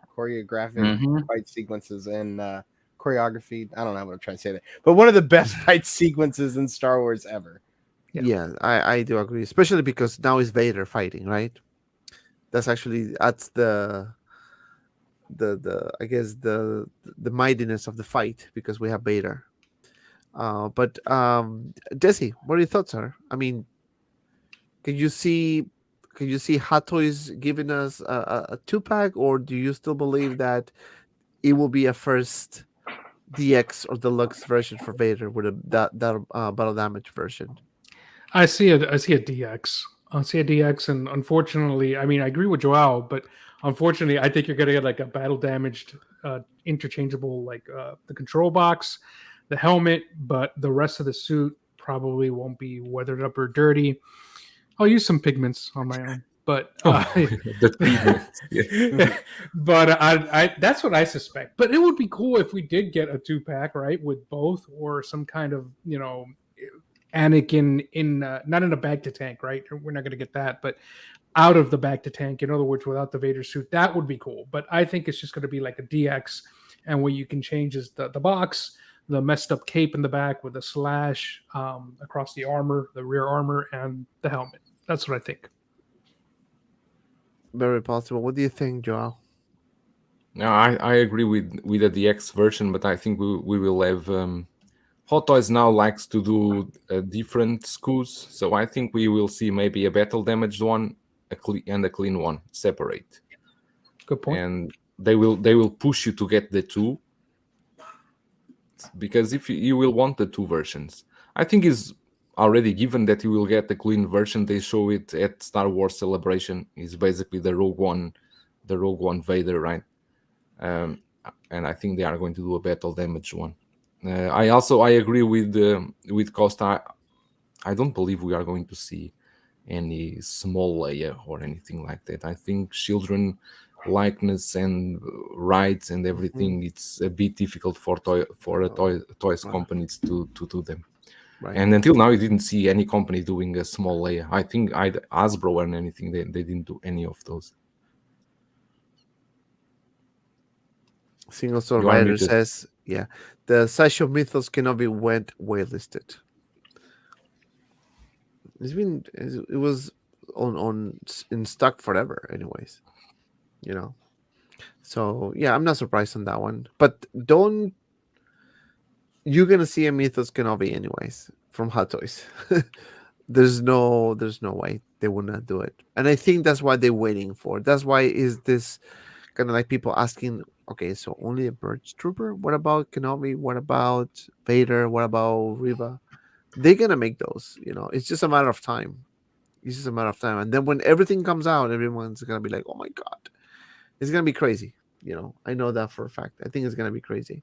fight sequences in choreography. I don't know what I'm trying to say there, but one of the best fight sequences in Star Wars ever. Yeah, I do agree, especially because now it's Vader fighting, right? That's the I guess the mightiness of the fight, because we have Vader. But Desi, what are your thoughts, sir? I mean, can you see Hot Toys giving us a 2-pack, or do you still believe that it will be a first DX or deluxe version for Vader with that battle damage version? I see a DX. I see a DX, and unfortunately, I mean, I agree with Joao, but unfortunately, I think you're gonna get like a battle damaged, interchangeable, like the control box, the helmet, but the rest of the suit probably won't be weathered up or dirty. I'll use some pigments on my own, but but I that's what I suspect. But it would be cool if we did get a 2-pack, right, with both, or some kind of Anakin in not in a bag to tank, right? We're not going to get that, but out of the bag to tank. In other words, without the Vader suit, that would be cool. But I think it's just going to be like a DX, and what you can change is the box, the messed up cape in the back with a slash across the armor, the rear armor, and the helmet. That's what I think. Very possible. What do you think, Joel? No, I agree with the DX version, but I think we will have Hot Toys now likes to do different SKUs, so I think we will see maybe a battle damaged one, and a clean one separate. Good point. And they will push you to get the two, because if you will want the two versions, I think is already given that you will get the clean version. They show it at Star Wars Celebration. Is basically the Rogue One Vader, right? And I think they are going to do a battle damage one. I agree with Costa. I don't believe we are going to see any small Leia or anything like that. I think children likeness and rights and everything, it's a bit difficult for toys companies to do them. Right. And until now, you didn't see any company doing a small Leia. I think Hasbro and anything, they didn't do any of those. Single Sword You are Rider muted. says, yeah, the Sideshow Mythos cannot be waitlisted. It was in stock forever, anyways. You know, so yeah, I'm not surprised on that one. But you're gonna see a Mythos Kenobi anyways from Hot Toys. There's no way they would not do it, and I think that's what they're waiting for. That's why is this kind of like people asking, okay, so only a Purge Trooper? What about Kenobi? What about Vader? What about Riva? They're gonna make those. You know, it's just a matter of time. It's just a matter of time, and then when everything comes out, everyone's gonna be like, oh my god. It's gonna be crazy, you know. I know that for a fact. I think it's gonna be crazy.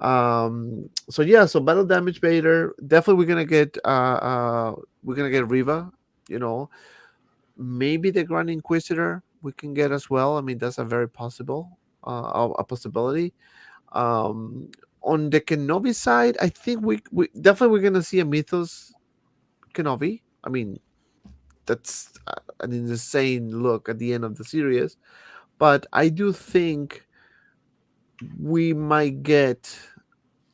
So yeah, so battle damage Vader. Definitely we're gonna get Riva, you know. Maybe the Grand Inquisitor we can get as well. I mean, that's a very possible a possibility. On the Kenobi side, I think we definitely we're gonna see a Mythos Kenobi. I mean, that's an insane look at the end of the series. But I do think we might get.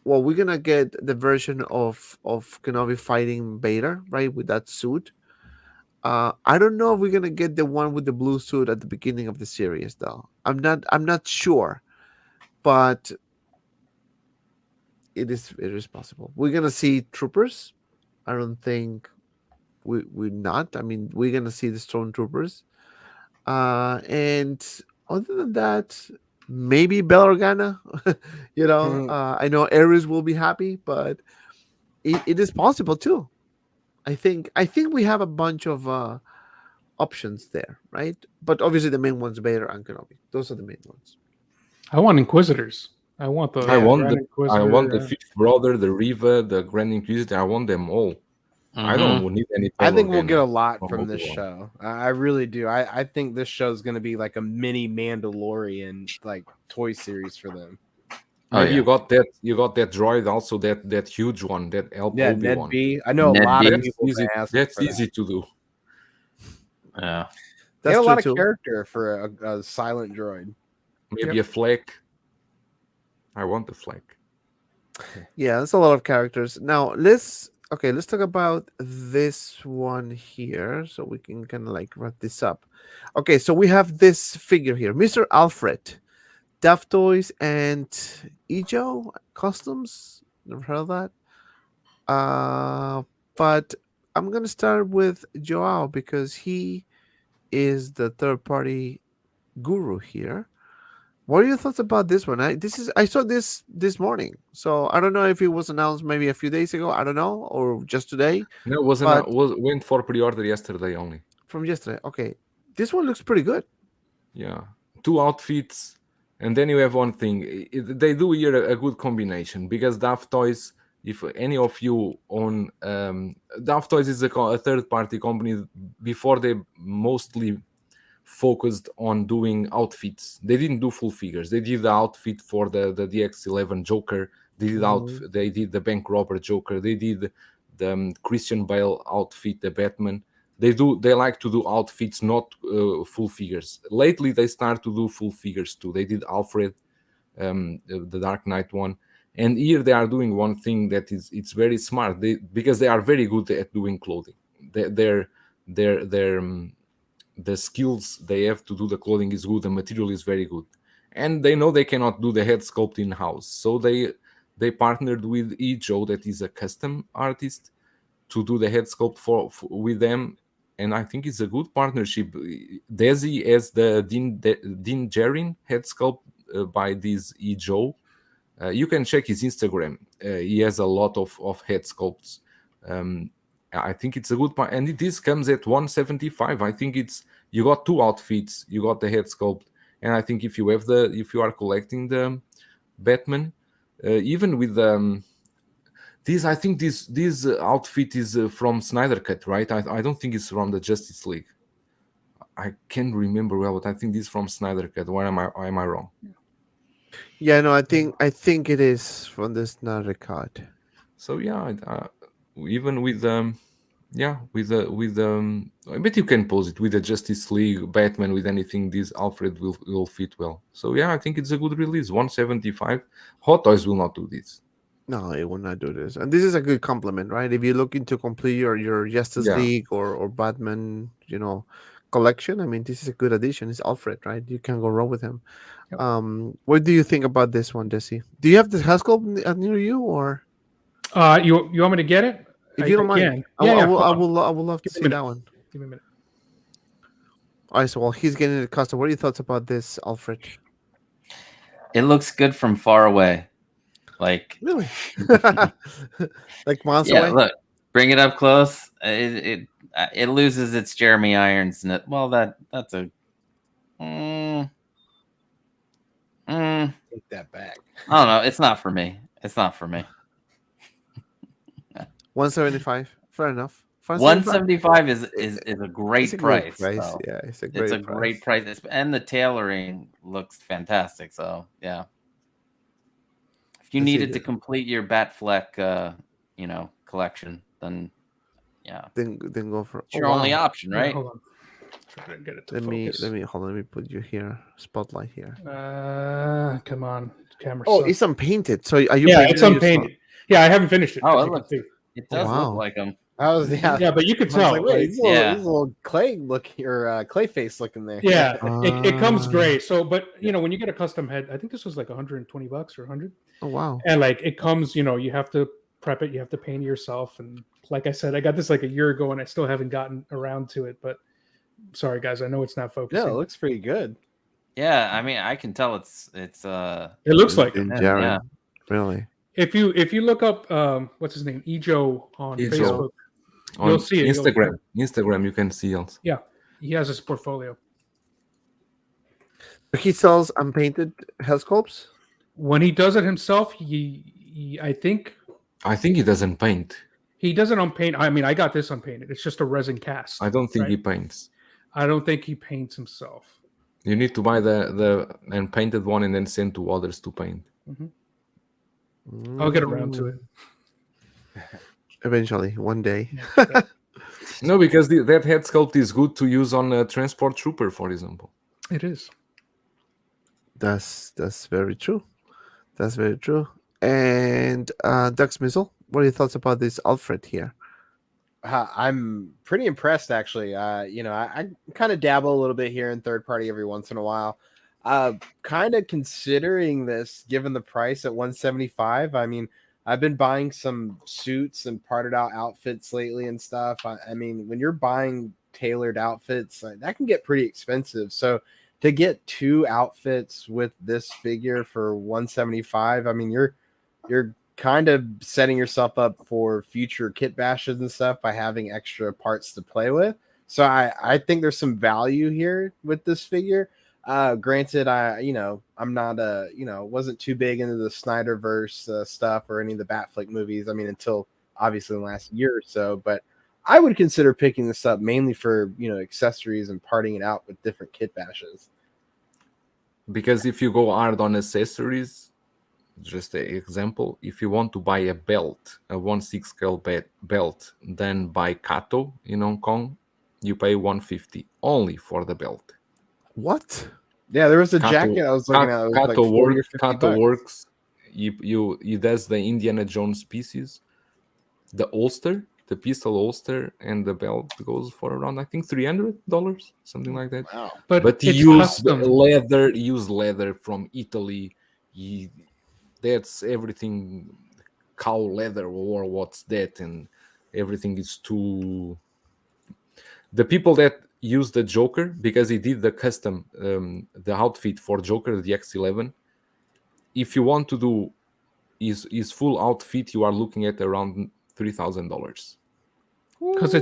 Well, we're gonna get the version of Kenobi fighting Vader, right, with that suit. I don't know if we're gonna get the one with the blue suit at the beginning of the series, though. I'm not sure, but it is possible. We're gonna see troopers. I don't think we're not. I mean, we're gonna see the stormtroopers. And other than that, maybe Bell Organa. You know, I know Ares will be happy, but it is possible too. I think we have a bunch of options there, right? But obviously the main ones, Vader and Kenobi. Those are the main ones. I want Inquisitors. I want the I want Grand Inquisitor. I want the Fifth Brother, the Riva, the Grand Inquisitor. I want them all. I don't need any. I think we'll get a Organa lot from from this Obi-Wan. show. I really do. I think this show is going to be like a mini Mandalorian like toy series for them. Maybe you got that droid also, that huge one, that Yeah, Obi-Wan. Ned B. I know Ned a lot B. of people ask That's for that. easy to do. Yeah. They That's have a lot true, of too. character for a silent droid. Maybe a flag. I want the flag. Yeah, there's a lot of characters. Now let's talk about this one here so we can kind of like wrap this up. Okay, so we have this figure here, Mr. Alfred, Daft Toys and Ejo Customs. Never heard of that. But I'm gonna start with Joao because he is the third party guru here. What are your thoughts about this one? I saw this morning, so I don't know if it was announced maybe a few days ago. I don't know, or just today. No, But- went for pre-order yesterday only. From yesterday. Okay, this one looks pretty good. Yeah, 2 outfits, and then you have one thing. They do here a good combination because Daft Toys. If any of you own Daft Toys, is a third-party company. Before they mostly focused on doing outfits. They didn't do full figures. They did the outfit for the DX11 Joker. They did They did the bank robber Joker. They did the Christian Bale outfit, the Batman. They like to do outfits, not full figures. Lately, they start to do full figures too. They did Alfred, the Dark Knight one, And here they are doing one thing that it's very smart. Because they are very good at doing clothing. Their the skills they have to do the clothing is good. The material is very good, and they know they cannot do the head sculpt in house. So they partnered with Joe, that is a custom artist, to do the head sculpt with them. And I think it's a good partnership. Desi as the Dean Jarin head sculpt by this Joe. You can check his Instagram. He has a lot of head sculpts. I think it's a good part, and this comes at 175. I think you got two outfits. You got the head sculpt, and I think if you are collecting the Batman, even with this, I think this outfit is from Snyder Cut, right? I don't think it's from the Justice League. I can't remember well, but I think this is from Snyder Cut. Why am I wrong? Yeah, no, I think it is from the Snyder Cut. So yeah, even with I bet you can pose it with the Justice League, Batman, with anything. This Alfred will fit well. So yeah, I think it's a good release. 175. Hot Toys will not do this. No, it will not do this. And this is a good compliment, right? If you're looking to complete your Justice League or Batman, collection, I mean, this is a good addition. It's Alfred, right? You can't go wrong with him. Yep. What do you think about this one, Desi? Do you have the Haskel near you, or you want me to get it? if you don't mind? I would love to see that one. Give me a minute. All right, so while he's getting it custom, what are your thoughts about this, Alfred? It looks good from far away. Like Really? Like miles yeah, away? look, bring it up close. It loses its Jeremy Irons. Well, that's a. Take that back. I don't know. It's not for me. It's not for me. 175. Fair enough. 175 is a great It's a price. great price. So Yeah, it's a it's a great price, and the tailoring looks fantastic. So yeah, if you Let's see needed to this. complete your Batfleck, collection, then yeah, Then go for it's your only wow. option, right? Hold on. Try to get it to Let me focus. hold on. Let me put you here. Spotlight here. Come on, camera. Oh, sucks. it's unpainted. So are you? Yeah, painting it's it yourself? unpainted. Yeah, I haven't finished it. Oh, as it you can looks- see. It does Wow. look like them. I was Yeah, but you could I was tell. like, wait, right? he's a little, Yeah. he's a little clay look or clay face looking there. Yeah, it comes Ah. gray. So, but when you get a custom head, I think this was like $120 or 100, Oh wow. and like it comes, you have to prep it, you have to paint it yourself, and like I said, I got this like a year ago, and I still haven't gotten around to it. But sorry, guys, I know it's not focusing. No, it looks pretty good. Yeah, I mean, I can tell it's It looks like it. In yeah, Jared, yeah. really. If you look up what's his name, Ejo on Ejo. Facebook, On you'll see it. Instagram, you can see also. He has his portfolio. He sells unpainted head sculpts. When he does it himself, I think I think he doesn't paint. he doesn't unpaint. I mean, I got this unpainted. It's just a resin cast. I don't think right? he paints. I don't think he paints himself. You need to buy the unpainted one and then send to others to paint. I'll get around to it. Eventually, one day. No, because that head sculpt is good to use on a transport trooper, for example. It is. That's very true. That's very true. And Doug SMIZZLE, what are your thoughts about this Alfred here? I'm pretty impressed, actually. I kind of dabble a little bit here in third party every once in a while. Kind of considering this, given the price at 175. I mean, I've been buying some suits and parted out outfits lately and stuff. I mean, when you're buying tailored outfits, that can get pretty expensive. So to get two outfits with this figure for 175, I mean, you're kind of setting yourself up for future kit bashes and stuff by having extra parts to play with. So I think there's some value here with this figure. Granted, I'm not wasn't too big into the Snyderverse stuff or any of the Batfleck movies. I mean, until obviously the last year or so, but I would consider picking this up mainly for, accessories and parting it out with different kit bashes. Because if you go hard on accessories, just an example, if you want to buy a belt, a 1/6 scale belt, then buy Kato in Hong Kong, you pay 150 only for the belt. What? Yeah, there was a Kato- jacket I was looking at. It was like Kato 40 or works. 50 Kato bucks. works. he does the Indiana Jones pieces, the holster, the pistol holster, and the belt goes for around, I think, $300, something like that. Wow. But he it's used custom. leather. He used leather from Italy. That's everything, cow leather or what's that, and everything is too. The people that use the Joker, because he did the custom, the outfit for Joker, the X11. If you want to do his full outfit, you are looking at around $3,000. Because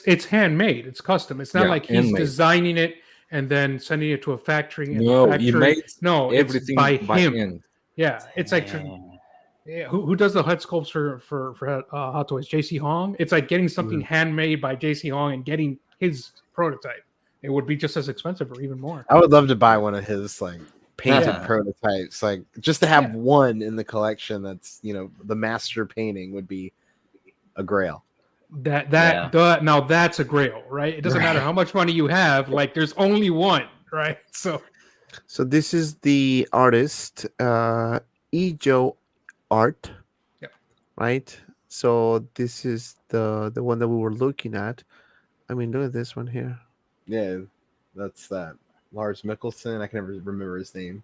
it's handmade, it's custom. It's not Yeah, like he's handmade. designing it and then sending it to a factory. And No, the he factory, made no, everything it's by him. hand. Yeah, it's like yeah, who does the head sculpts for Hot Toys? JC Hong. It's like getting something handmade by JC Hong and getting his prototype. It would be just as expensive or even more. I would love to buy one of his like painted Yeah. prototypes, like just to have one in the collection. That's the master painting would be a grail. Now that's a grail, right? It doesn't matter how much money you have. Like there's only one, right? So this is the artist, Joe Art. Yep. Right. So this is the one that we were looking at. I mean, look at this one here. Yeah, that's that Lars Mikkelsen. I can never remember his name.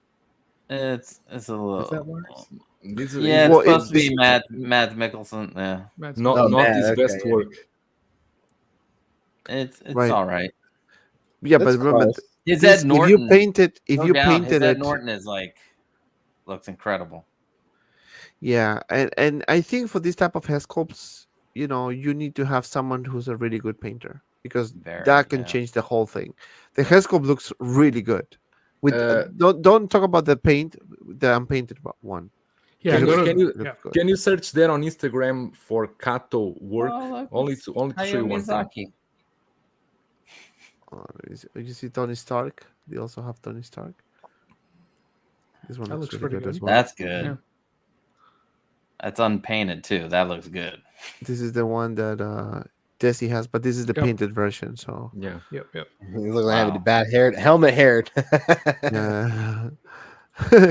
It's a little. Is that Lars? This is Yeah, it's Well, supposed to it's- be Matt Mikkelsen. Yeah, not Oh, not man, his okay, best yeah. work. it's Right. all right. Yeah, That's but remember, close. Is this, Ed Norton? if you painted, no doubt, his Ed Norton is like looks incredible. yeah, and I think for this type of hair sculpts, you need to have someone who's a really good painter, because Very, that can yeah. change the whole thing. The hair sculpt looks really good. With Uh, don't talk about the paint, the unpainted one. Yeah, Can go you- to, can you- yeah. Can you search there on Instagram for Kato work? Oh, look, only it's to show you Hayao one thing. Miyazaki. You see Tony Stark? They also have Tony Stark. This one That looks looks really pretty good as good. well. That's good. Yeah. That's unpainted too. That looks good. This is the one that Desi has, but this is the Yep. painted version. So Yeah. Yep. He looks like having Wow. bad hair, helmet haired. yeah,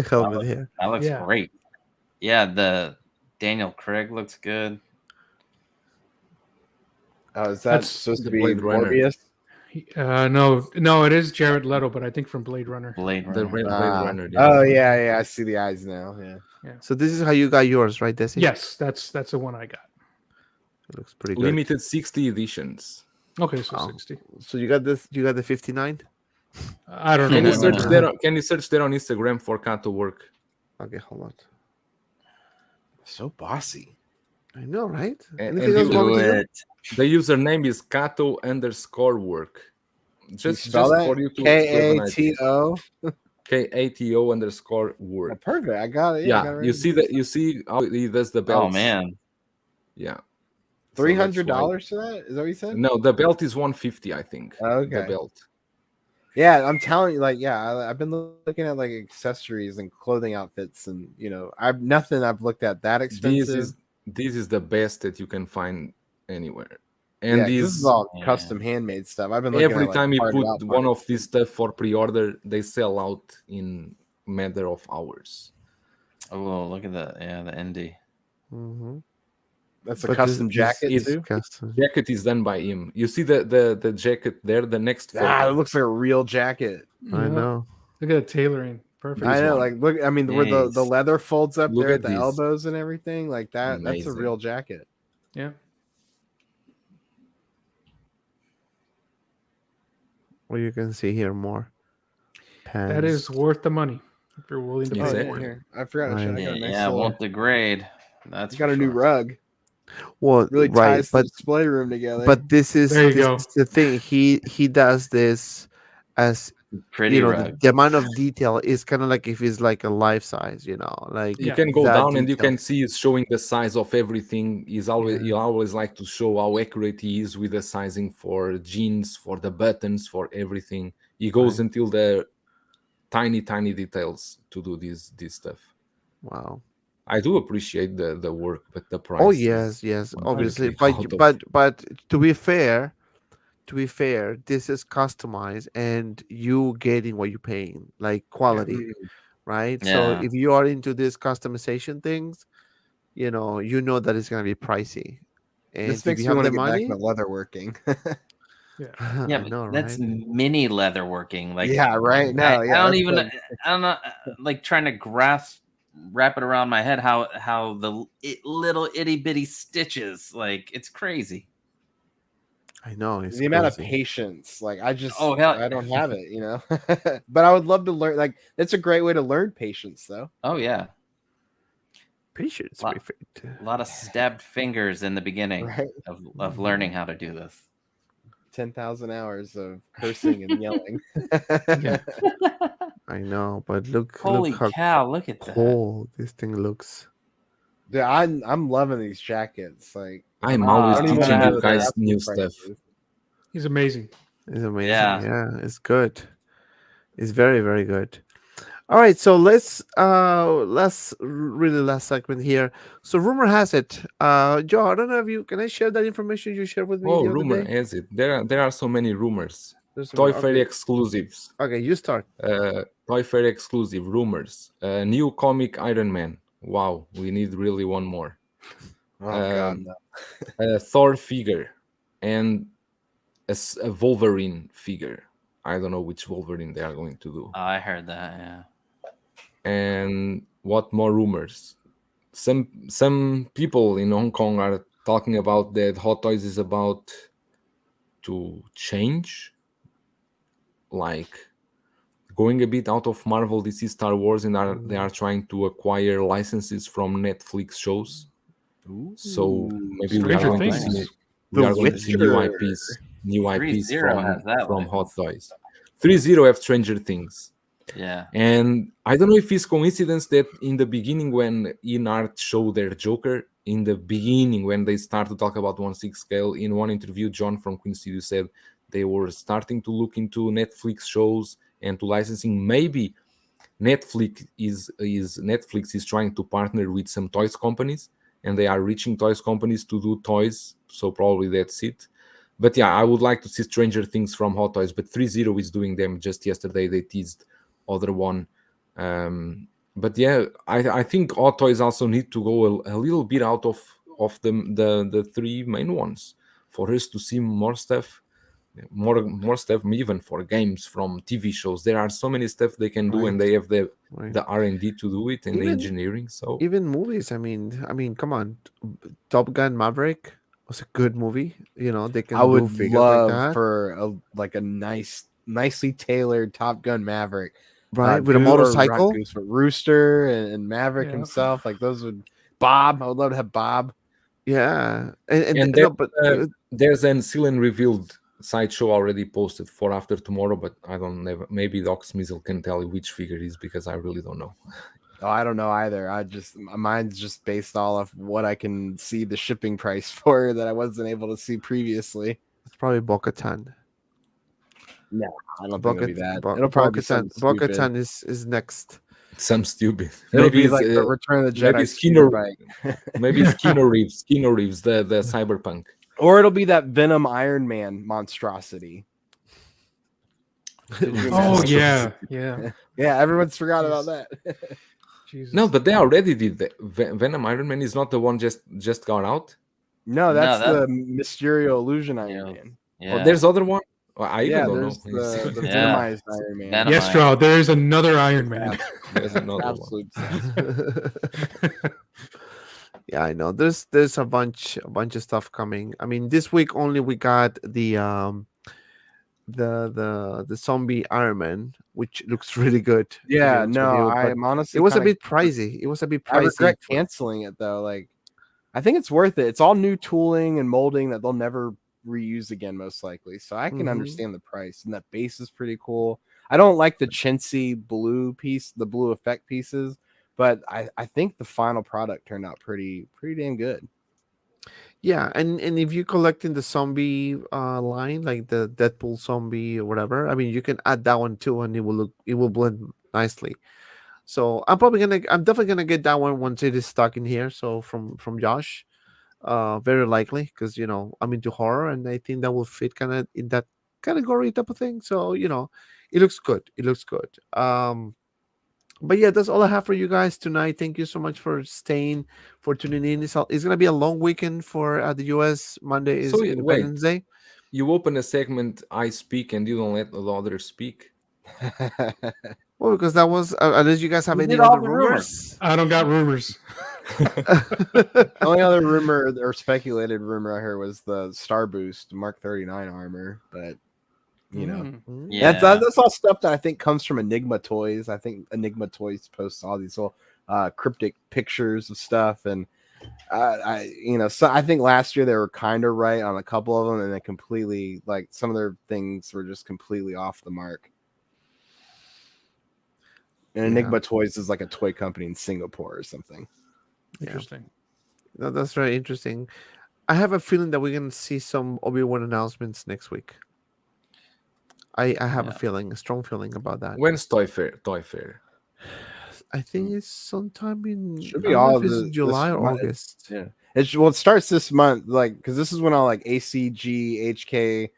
helmet here. That looks Yeah. great. Yeah, the Daniel Craig looks good. Oh, is that That's supposed to the be Blade Runner. Morbius? No, it is Jared Leto, but I think from Blade Runner. Blade The Runner. Blade Ah. Runner. Oh yeah, I see the eyes now. Yeah. So this is how you got yours, right, Desi? Yes, that's the one I got. It looks pretty good. Limited 60 editions. Okay, so Oh. 60. So you got this? You got the 59? I don't know. Can you No, search no. there? Can you search there on Instagram for Kato work? Okay, hold on. So bossy. I know, right? And Anything else you- you want Do me to do? it. The username is Kato_work. Just spell that? for you to have an idea. KATO. KATO_work. Perfect. I got it. Yeah, I got it you right see here. that? You see how he does the belt? Oh man. Yeah. So that's $300 for that? Is that what you why- said? No, the belt is 150, I think. The Okay. belt. Yeah, I'm telling you, like, I've been looking at like accessories and clothing outfits, and I've looked at that expensive. This is the best that you can find anywhere. And Yeah, 'cause this is all Yeah. custom handmade stuff. I've been looking every at, time you part put out one parts. of these stuff for pre-order, they sell out in matter of hours. Oh, look at that. Yeah, the indie. Mm-hmm. That's a But custom jacket is too. Custom. Jacket is done by him. You see the jacket there, the next photo. Ah, it looks like a real jacket. I Yeah. know. Look at the tailoring. Perfect. I know, one. like look. I mean, where the Jeez. leather folds up Look there at at the this. elbows and everything, like that. That's a Amazing. real jacket. Yeah. Well, you can see here more. Pants. That is worth the money if you're willing to Is pay it? for it. Here, I forgot to show. I Yeah, got a nice yeah, it little. won't degrade. That's It's got for a new sure. rug. well, Really right, ties but the display room together. but this is There you go. the thing. He does this as Pretty the, rug. the amount of detail is kind of like if it's like a life size, like You Yeah. can go that down and you detail. can see it's showing the size of everything. He always like to show how accurate he is with the sizing for jeans, for the buttons, for everything. He goes until the tiny details to do this stuff. Wow. I do appreciate the work, but the price. Oh is yes, completely obviously. out of- But to be fair, this is customized and you getting what you're paying, like quality. right? So Yeah. if you are into these customization things, you know that it's gonna be pricey. And This if makes you me have want the to get back money, into leatherworking. Yeah. Yeah, I but know, that's right? mini leatherworking. Like yeah, right. I, No, I yeah, don't that's even like, I'm not like trying to wrap it around my head how little itty bitty stitches, like it's crazy. I know it's the amount of crazy. patience. Like Oh hell, I don't have it, but I would love to learn. Like that's a great way to learn patience, though. oh yeah, Patience, lot, my friend. a lot of stabbed fingers in the beginning Right, of learning how to do this. 10,000 hours of cursing and yelling. Yeah. I know, but look Holy how cow! Look at that. cool this thing looks. Dude, I'm loving these jackets. Like I'm Ah, always I don't even teaching wanna have you the guys asking new prices. stuff. He's amazing. It's amazing. Yeah. Yeah, it's good. It's very, very good. All right, so let's really last segment here. So rumor has it, Joe, I don't know if you can I share that information you shared with me Oh, the other rumor day? has it. There are so many rumors. There's some- Toy Fair okay. exclusives. Okay, you start. Toy Fair exclusive rumors. New comic Iron Man. Wow, we need really one more. Oh god, Um, no. a Thor figure and a Wolverine figure. I don't know which Wolverine they are going to do. Oh, I heard that. Yeah. And what more rumors? Some people in Hong Kong are talking about that Hot Toys is about to change, like going a bit out of Marvel, DC, Star Wars, and they are trying to acquire licenses from Netflix shows. So maybe we are Stranger going to Things. see The new Witcher. IPs, new IPs 3-0 has that from Hot license. Toys. 3-0 have Stranger Things. Yeah. And I don't know if it's coincidence that in the beginning when InArt showed their Joker, in the beginning when they start to talk about 1/6 scale, in one interview, John from Queen Studio said they were starting to look into Netflix shows and to licensing. Maybe Netflix is trying to partner with some toys companies, and they are reaching toys companies to do toys. So probably that's it. But yeah, I would like to see Stranger Things from Hot Toys. But 3-0 is doing them. Just yesterday they teased other one. But yeah, I think Hot Toys also need to go a little bit out of the three main ones for us to see more stuff. More stuff, even for games, from TV shows. There are so many stuff they can do, Right. and they have the Right. R&D to do it, and the Even- engineering. So Even movies, I mean, come on. Top Gun Maverick was a good movie. They can I do would figures like love that. for a nicely tailored Top Gun Maverick. Right, with a Or not motorcycle. Goose, but Rooster and Maverick Yeah. himself. Like those would Bob. I would love to have Bob. Yeah, and And no, but there's an Seal and Revealed sideshow already posted for after tomorrow, but I don't know. Maybe Doc SMIZZLE can tell you which figure it is, because I really don't know. Oh, I don't know either. Mine's just based all of what I can see the shipping price for that I wasn't able to see previously. it's probably Bo-Katan. I don't think it'll be that. Bo- It'll probably be Bo-Katan. something stupid. Bo-Katan is next. Some stupid. It'll Maybe be it's like the Return of the Jedi maybe scooter Skinner- bike. maybe it's Keanu Reeves, the Cyberpunk. Or it'll be that Venom Iron Man monstrosity. Could you Oh imagine? yeah, yeah. Yeah, everyone's forgot about that. Jesus. No, but they already did that. Venom Iron Man is not the one just got out. No, that's No, the Mysterio Illusion Iron Yeah. Man. Yeah. Oh, there's other one. Well, I even Yeah, don't there's know. the Yeah. Venomized Iron Man. Venom- Yes, Stroud. There is another Iron Man. There's another one. Absolute. Yeah, I know. There's a bunch of stuff coming. I mean, this week only we got the zombie Iron Man, which looks really good. to be Yeah, honest with no, you, but I'm honestly. it was a kinda- bit pricey. It was a bit I pricey. regret canceling it though. Like, I think it's worth it. It's all new tooling and molding that they'll never reuse again, most likely. So I can Mhm. understand the price, and that base is pretty cool. I don't like the chintzy blue piece, the blue effect pieces, but I think the final product turned out pretty damn good. Yeah, and if you're collecting the zombie line, like the Deadpool zombie or whatever, I mean, you can add that one too, and it will blend nicely. So I'm definitely gonna get that one once it is stuck in here. So from Josh, very likely, because I'm into horror, and I think that will fit kind of in that category type of thing. So it looks good. It looks good. But yeah, that's all I have for you guys tonight. Thank you so much for staying, for tuning in. It's gonna be a long weekend for the US. Monday is So Independence Day. you open a segment, I speak, and you don't let the others speak. Well, because that was unless you guys have We any did all other the rumors. rumors. I don't got rumors. Only other rumor or speculated rumor I heard was the Star Boost Mark 39 armor, but you know, Yeah. that's all stuff that I think comes from Enigma Toys. I think Enigma Toys posts all these little cryptic pictures of stuff, and so I think last year they were kind of right on a couple of them, and then completely like some of their things were just completely off the mark. And Enigma Toys is like a toy company in Singapore or something. Interesting. No, that's very interesting. I have a feeling that we're gonna see some Obi-Wan announcements next week. I have a strong feeling about that. When's Toy Fair? Toy Fair. I think it's sometime in Should be all of July or month. August. Yeah, it starts this month, like because this is when all like ACG, HK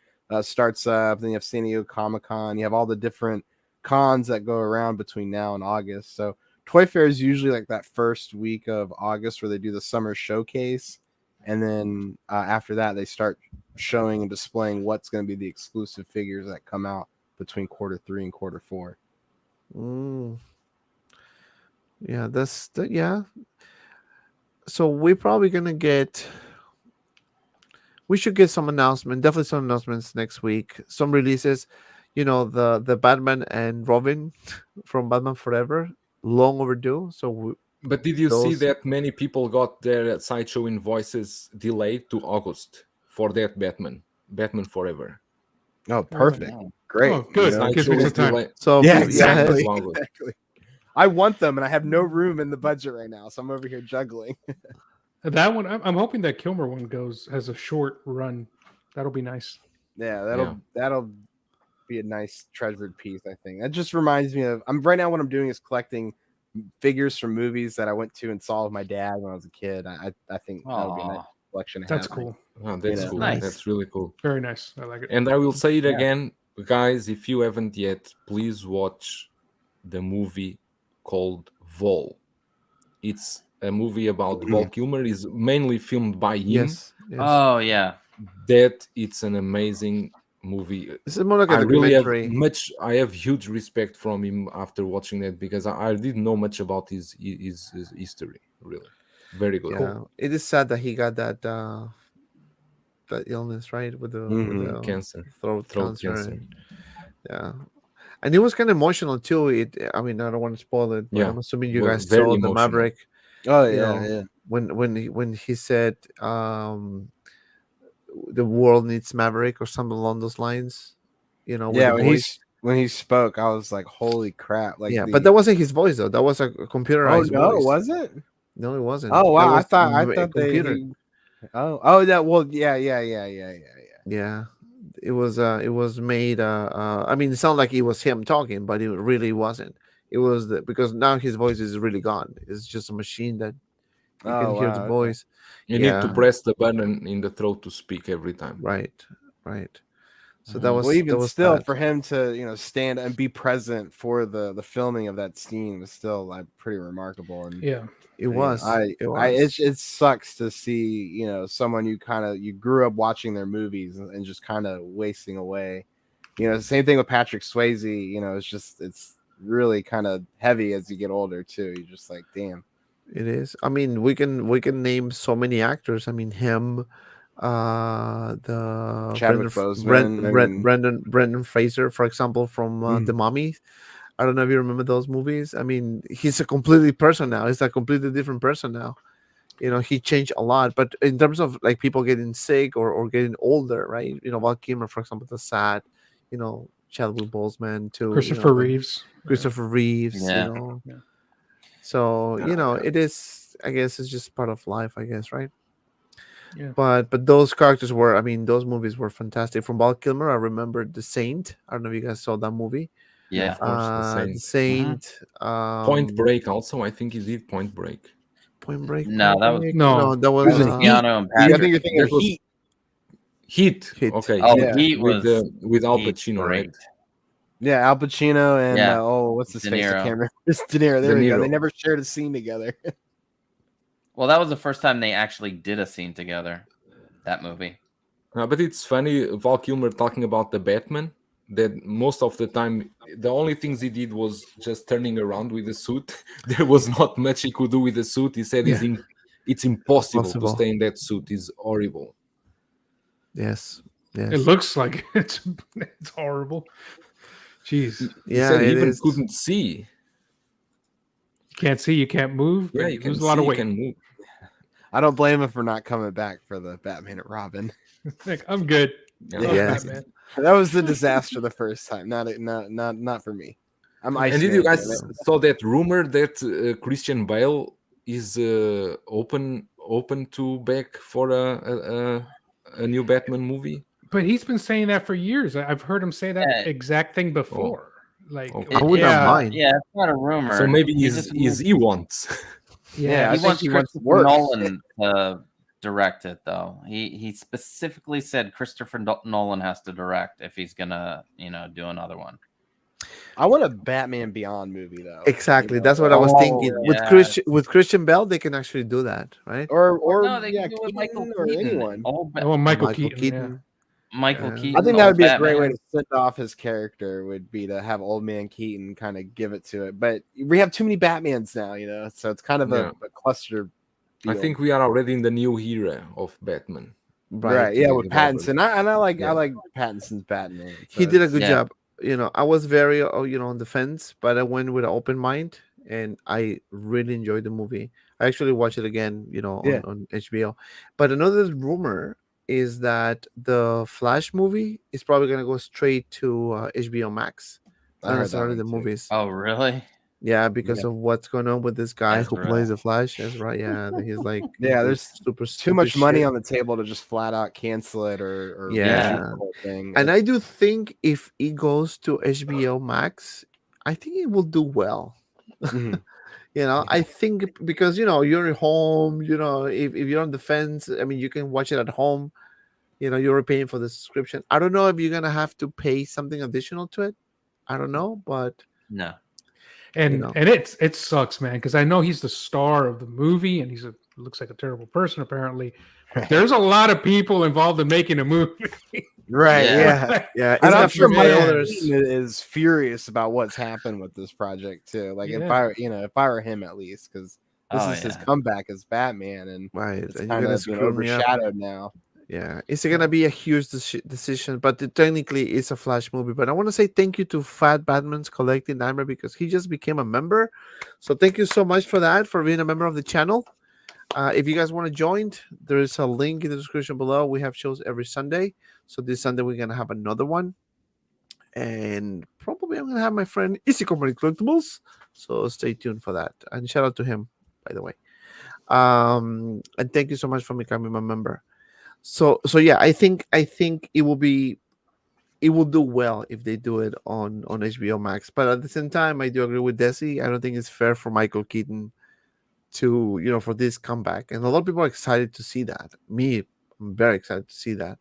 starts up. Then you have San Diego Comic-Con. You have all the different cons that go around between now and August. So Toy Fair is usually like that first week of August where they do the summer showcase, and then after that they start showing and displaying what's going to be the exclusive figures that come out between Q3 and Q4. Yeah, so we're probably gonna we should get some announcement, definitely some announcements next week, some releases. The Batman and Robin from Batman Forever, long overdue. So But did you see that many people got their Sideshow invoices delayed to August for that Batman Forever? Oh, perfect. Great. Oh, good. You know, Gives me some time. So yeah, yeah, exactly. I want them, and I have no room in the budget right now, so I'm over here juggling. That one, I'm hoping that Kilmer one has a short run. That'll be nice. Yeah, that'll be a nice treasured piece. I think that just reminds me of. Right now what I'm doing is collecting figures from movies that I went to and saw with my dad when I was a kid. I think that would be a nice collection. That's cool. Oh, that's cool. Nice. That's really cool. Very nice. I like it. And I will say it again, guys. If you haven't yet, please watch the movie called Vol. It's a movie about Val Kilmer. Is mainly filmed by him. Yes. Oh yeah. That it's an amazing movie. This is more like a I really documentary. I have huge respect from him after watching that because I didn't know much about his history. Really, very good. Yeah, it is sad that he got that illness, right, with the Cancer, throat cancer. cancer. And it was kind of emotional too. I mean, I don't want to spoil it, but I'm assuming you guys very saw emotional. the Maverick. Oh yeah. When he said the world needs Maverick or something along those lines, when he spoke, I was like, holy crap! Like, but that wasn't his voice though. That was a computerized voice. Was it? No, it wasn't. Oh wow! I thought computer. Yeah, it was made. I mean, it sounded like it was him talking, but it really wasn't. It was because now his voice is really gone. It's just a machine that you can hear the voice. You need to press the button in the throat to speak every time. Right. So that was still for him to stand and be present for the filming of that scene was still like pretty remarkable. And it was. It sucks to see someone you grew up watching their movies and just kind of wasting away. Same thing with Patrick Swayze. It's really kind of heavy as you get older too. You're just like, damn. It is. I mean, we can name so many actors. I mean, him, the Chadwick Boseman, Brendan Fraser, for example, from The Mummy. I don't know if you remember those movies. I mean, he's a completely person now. He's a completely different person now. He changed a lot. But in terms of like people getting sick or getting older, right? Val Kilmer, for example, the sad, Chadwick Boseman too. Christopher Reeves. Yeah. So it is. I guess it's just part of life. I guess, right? Yeah. But those characters those movies were fantastic. From Val Kilmer, I remember The Saint. I don't know if you guys saw that movie. Yeah, of course, The Saint. Point Break. Also, I think he did Point Break. Point Break. No, that was that was Keanu and Patrick. I think you're thinking of Heat. Heat. Okay. Oh, Heat was with Al Pacino, right? Yeah, Al Pacino and what's his De face? I Niro. can't remember. It's De Niro. There De we go. Niro. They never shared a scene together. Well, that was the first time they actually did a scene together. That movie. But it's funny, Val Kilmer talking about the Batman, that most of the time, the only things he did was just turning around with the suit. There was not much he could do with the suit. He said it's impossible to stay in that suit. It's horrible. Yes. It looks like it's horrible. Jeez. He Yeah, said he it even is. couldn't see. You can't see, you can't move. Yeah, but you can lose see, a lot of you weight. can move. I don't blame him for not coming back for the Batman and Robin. Like, I'm good. Yeah. Fuck Yes. Batman. That was the disaster the first time. Not for me. I'm And did you guys isolated. saw that rumor that Christian Bale is open to back for a new Batman movie? But he's been saying that for years. I've heard him say that Yeah. exact thing before. Like, Okay. I would not yeah, mind. Yeah, it's not a rumor. So maybe He just he wants. Yeah, I he think wants he wants Christopher work. Nolan to direct it, though. He specifically said Christopher Nolan has to direct if he's gonna, do another one. I want a Batman Beyond movie though. Exactly. You know, That's what I was Oh, thinking. yeah. With Christian Bell, they can actually do that, right? or No, they yeah, can do it with Michael Keaton or Keaton. anyone. I want Michael, Michael Keaton. Michael Yeah. Keaton. I think that would be a Batman. great way to send off his character. Would be to have Old Man Keaton kind of give it to it. But we have too many Batmans now, so it's kind of Yeah. a cluster. I deal. think we are already in the new era of Batman. right, yeah, with Yeah. Pattinson. I like Yeah. I like Pattinson's Batman. He so did a it's- good Yeah. job. I was very on the fence, but I went with an open mind, and I really enjoyed the movie. I actually watched it again, Yeah. on HBO. But another rumor is that the Flash movie is probably gonna go straight to HBO Max, I not heard that necessarily one the too. movies. Oh, really? Yeah, because of what's going on with this guy who Ezra. plays the Flash. That's right. Yeah, he's like Yeah, this there's too much money on the table to just flat out cancel it or Yeah. reshoot the whole thing. And I do think if it goes to HBO Max, I think it will do well. Mhm. I think because you're at home, if you're on the fence, I mean you can watch it at home. You're paying for the subscription. I don't know if you're gonna have to pay something additional to it. I don't know, but No. And know. and it sucks, man, because I know he's the star of the movie, and looks like a terrible person apparently. There's a lot of people involved in making a movie. Right, Yeah. yeah. yeah, it's And I'm got sure to Michael pay man. others. Keaton is furious about what's happened with this project too. Like if I were him at least, because this Oh, is his yeah. comeback as Batman, and Right, it's and kind you're gonna of being screw me up. overshadowed now. Yeah, it's gonna be a huge decision, but technically it's a Flash movie. But I want to say thank you to Fat Batman's Collecting Nightmare because he just became a member. So thank you so much for that, for being a member of the channel. If you guys want to join, there is a link in the description below. We have shows every Sunday. So this Sunday we're gonna have another one, and probably I'm gonna have my friend Easy Company Collectibles. So stay tuned for that. And shout out to him, by the way. And thank you so much for becoming my member. So yeah, I think it will do well if they do it on HBO Max. But at the same time, I do agree with Desi. I don't think it's fair for Michael Keaton to for this comeback, and a lot of people are excited to see that. Me, I'm very excited to see that.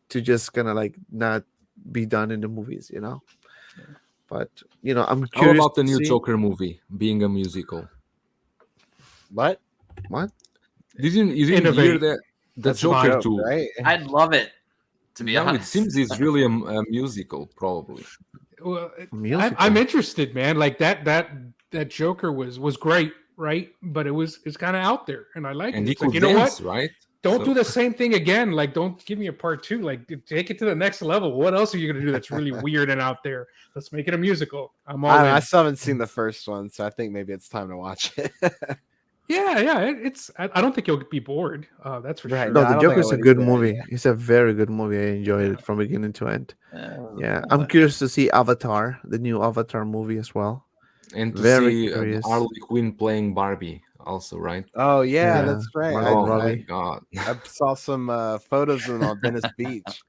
To just kind of like not be done in the movies, But I'm How curious about the to new see- Joker movie being a musical? What? You didn't hear Innovate. that? The That's Joker dope, 2. right? I'd love it, to be Yeah, it honest. seems it's really a musical, probably. Well, musical. I'm interested, man. Like that Joker was great, right? But it's kind of out there, and I like And it. he It's like, could you know dance, what? right? Don't So- do the same thing again. Like, don't give me a part 2. Like, take it to the next level. What else are you gonna do that's really weird and out there? Let's make it a musical. I'm all in. I still haven't seen the first one, so I think maybe it's time to watch it. Yeah. I don't think you'll be bored. That's for Right. sure. No, I the don't think I Joker's a would good either, movie. yeah. It's a very good movie. I enjoyed it from beginning to end. Oh, Yeah, I'm curious to see Avatar, the new Avatar movie as well. And to Very see curious. Harley Quinn playing Barbie, also, right? Oh yeah, Yeah, that's right. Margot Oh my Robbie. god! I saw some photos of them on Venice Beach.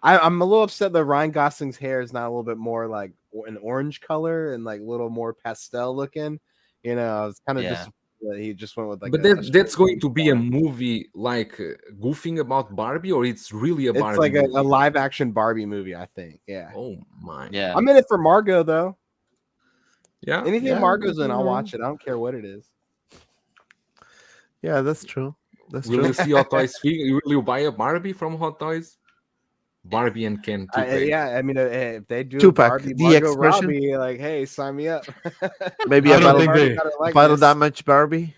I'm a little upset that Ryan Gosling's hair is not a little bit more like an orange color and like a little more pastel looking. I was kind of Yeah. disappointed that he just went with like. But that's going to be a movie like goofing about Barbie, or it's really a Barbie? It's like a movie? live action Barbie movie, I think. Yeah, Oh my! Yeah. I'm in it for Margot though. Yeah. Anything Yeah, Marco's in, nothing I'll wrong. watch it. I don't care what it is. Yeah, that's true. That's Will true. you see Hot Toys figure? Will you buy a Barbie from Hot Toys? Barbie and Ken too. Yeah, I mean, if they do a Two-pack, Barbie DX Margot version? Robbie, like, hey, sign me up. Maybe I a don't battle, think Barbie they got her battle likeness. damage Barbie.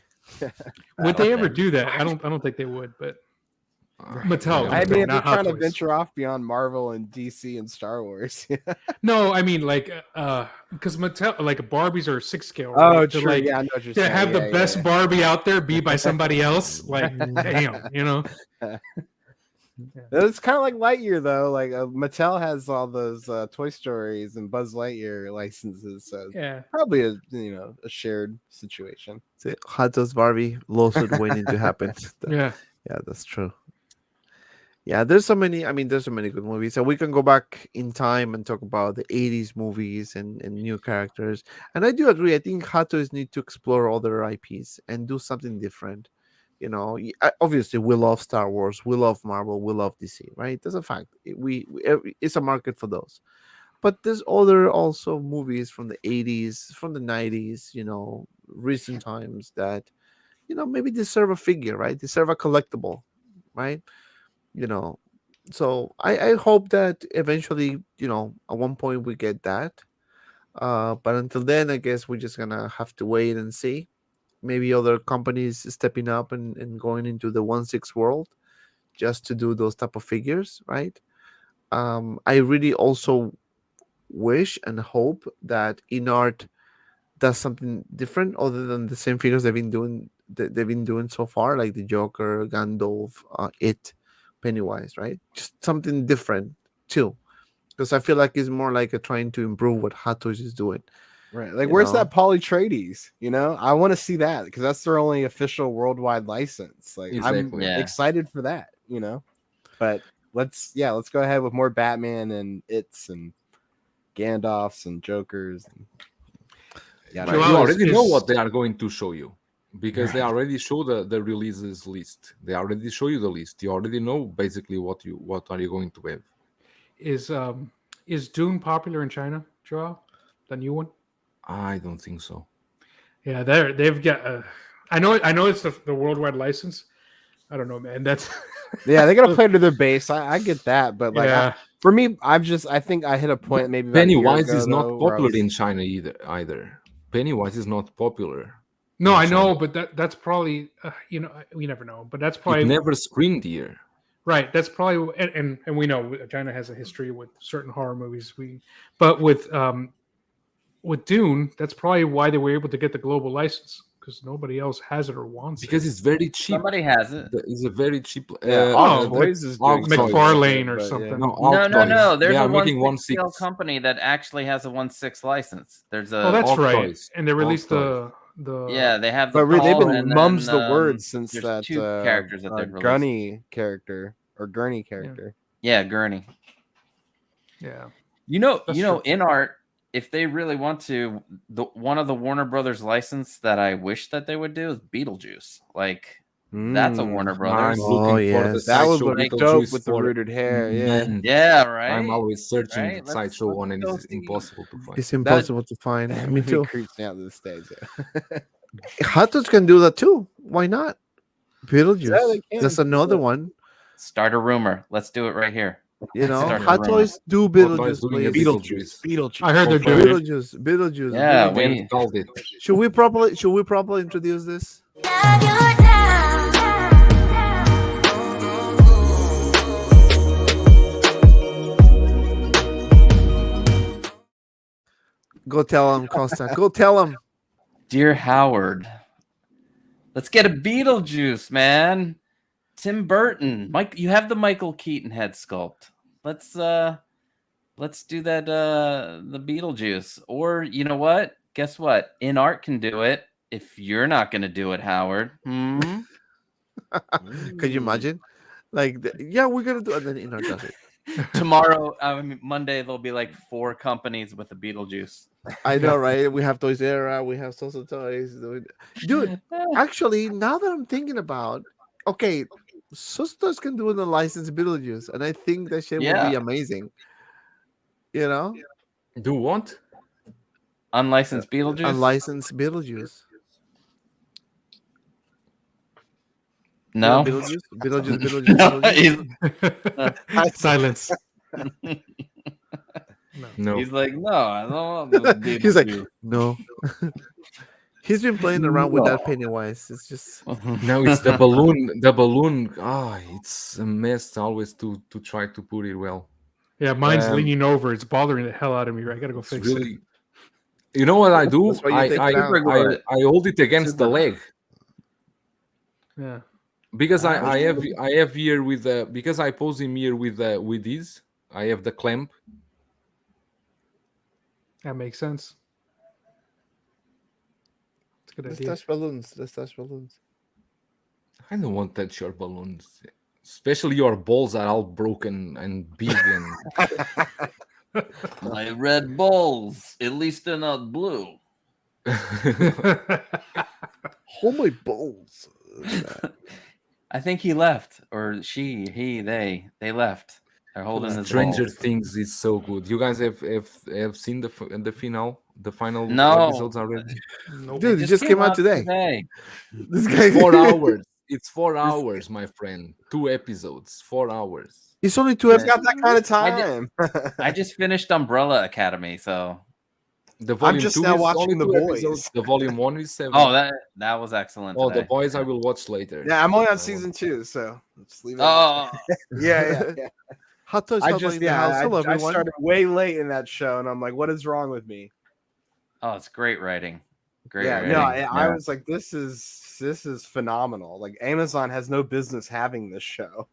would they ever do that. I don't think they would, but Mattel. I would, mean, if not they're Hot trying to Toys. venture off beyond Marvel and DC and Star Wars. No, I mean like because Mattel like Barbies are 6 scale. Oh, Right? To, true. like, Yeah, I know what you're to saying. have the Yeah, best yeah. Barbie out there be by somebody else, like damn, you know. It's kind of like Lightyear, though. Like Mattel has all those Toy Stories and Buzz Lightyear licenses, so Yeah. probably a shared situation. See, Hot Toys Barbie lawsuit waiting to happen. Yeah. Yeah, that's true. Yeah, there's so many. I mean, there's so many good movies. So we can go back in time and talk about the 80s movies and new characters. And I do agree. I think Hot Toys need to explore other IPs and do something different. You know, obviously we love Star Wars, we love Marvel, we love DC, right? That's a fact. It's a market for those. But there's other also movies from the 80s, from the 90s, you know, recent times that, you know, maybe deserve a figure, right? Deserve a collectible, right? You know, so I hope that eventually, you know, at one point we get that. But until then, I guess we're just gonna have to wait and see. Maybe other companies stepping up and going into the 1/6 world just to do those type of figures, right? I really also wish and hope that InArt does something different other than the same figures they've been doing so far, like the Joker, Gandalf, It, Pennywise, right? Just something different too, because I feel like it's more like trying to improve what Hot Toys is doing. Right. Like, You where's know? that Polytrades? You know, I want to see that because that's their only official worldwide license. Like, Exactly. I'm Yeah. excited for that, you know. But let's go ahead with more Batman and It's and Gandalfs and Jokers. And But Joel, you already know is- what they are going to show you because they already show the releases list. They already show you the list. You already know basically what are you going to have. Is Dune popular in China, Joel? The new one? I don't think so. Yeah, they've got. I know it's the worldwide license. I don't know, man. That's yeah, they gotta play to their base. I get that, but like yeah. for me, I think I hit a point maybe about a year Pennywise ago, is not though, where I popular was- in China either. Pennywise is not popular. No, in I know, China. but that's probably you know, we never know. But that's It probably never screened here. right. That's probably and we know China has a history with certain horror movies. But with Dune, that's probably why they were able to get the global license because nobody else has it or wants Because it. it's very cheap. Somebody has it. It's a very cheap. Yeah, Oh, Hot Toys is doing Hawk Toys. McFarlane or but, yeah. something. No, No, Hawk no, Toys. no. There's They a are making 1/6 scale 1/6. company that actually has a 1/6 license. There's a Oh, that's Hawk right. Toys. And they released Hawk the yeah. They have the But they've Paul been and mums then, the word since there's that 2 characters that they've released. Gunny character or Gurney character. Yeah, Gurney. yeah. You know, That's InArt, if they really want to, one of the Warner Brothers license that I wish that they would do is Beetlejuice. Like that's a Mm. Warner I'm Brothers. looking for the yes. That would sideshow look like dope Beetlejuice with the for rooted hair. Yeah. months. Yeah, right. I'm always searching Right? Let's sideshow one, and go it's see- impossible to find. It's impossible to find. That Me movie too. creeps me out to this day. Hot Toys can do that too. Why not? Beetlejuice. Yeah, they can. That's another one. Start a rumor. Let's do it right here. You know, Start a Hot rumor. Toys do Hot Toys Beetlejuice, doing a please. Beetlejuice. I heard they're Confirmed. doing it. Beetlejuice. Yeah, We we called it. Should we properly introduce this? Go tell him, Costa. Go tell him. Dear Howard, let's get a Beetlejuice, man. Tim Burton, Mike, you have the Michael Keaton head sculpt. Let's do that. The Beetlejuice, or you know what? Guess what? InArt can do it. If you're not gonna do it, Howard. Hmm? Could you imagine? Like, yeah, we're gonna do it. And then InArt does it. Tomorrow, Monday, there'll be like 4 companies with a Beetlejuice. I know, right? We have Toys Era, we have Social Toys. Dude, actually, now that I'm thinking about, okay, Social Toys can do the licensed Beetlejuice, and I think that shit would be Yeah. amazing. You know? Do what? Unlicensed Beetlejuice. Unlicensed Beetlejuice. No. Beetlejuice. No, Beetlejuice. Silence. No, He's like, no, I don't want this He's like, Beetlejuice. no. He's been playing around with that Pennywise. It's just no, it's the balloon. The balloon. It's a mess always to try to put it well. Yeah, mine's Um, leaning over. It's bothering the hell out of me. I gotta go It's fix it. really. You know what I do? That's why you take it out. I hold it against the leg Yeah. because I have here with because I pose him here with these. I have the clamp. That makes sense. It's a good let's idea. touch balloons. Let's touch balloons. I don't want to touch your balloons, especially your balls are all broken and big and. My red balls. At least they're not blue. Oh my balls. I think he left, or she, he, they left. They're holding his Stranger balls. Things is so good. You guys have seen the final No. episodes already? Nope. Dude, it just came out today. This guy It's 4 hours. It's 4 hours, my friend. 2 episodes. 4 hours. It's only 2 He's episodes. got that kind of time. I just finished Umbrella Academy, so The volume just 2 now is watching only The 2 Boys. episodes. The volume 1 is 7. that was excellent. Oh, today. The Boys I will watch later. Yeah, I'm only I on will- season 2, so let's leave it. Oh, yeah. Hot Toys I Hotline just in the house. Hello, I everyone. started way late in that show, and I'm like, what is wrong with me? oh, it's great writing. Great Yeah, writing. no, I was like, this is phenomenal. Like Amazon has no business having this show.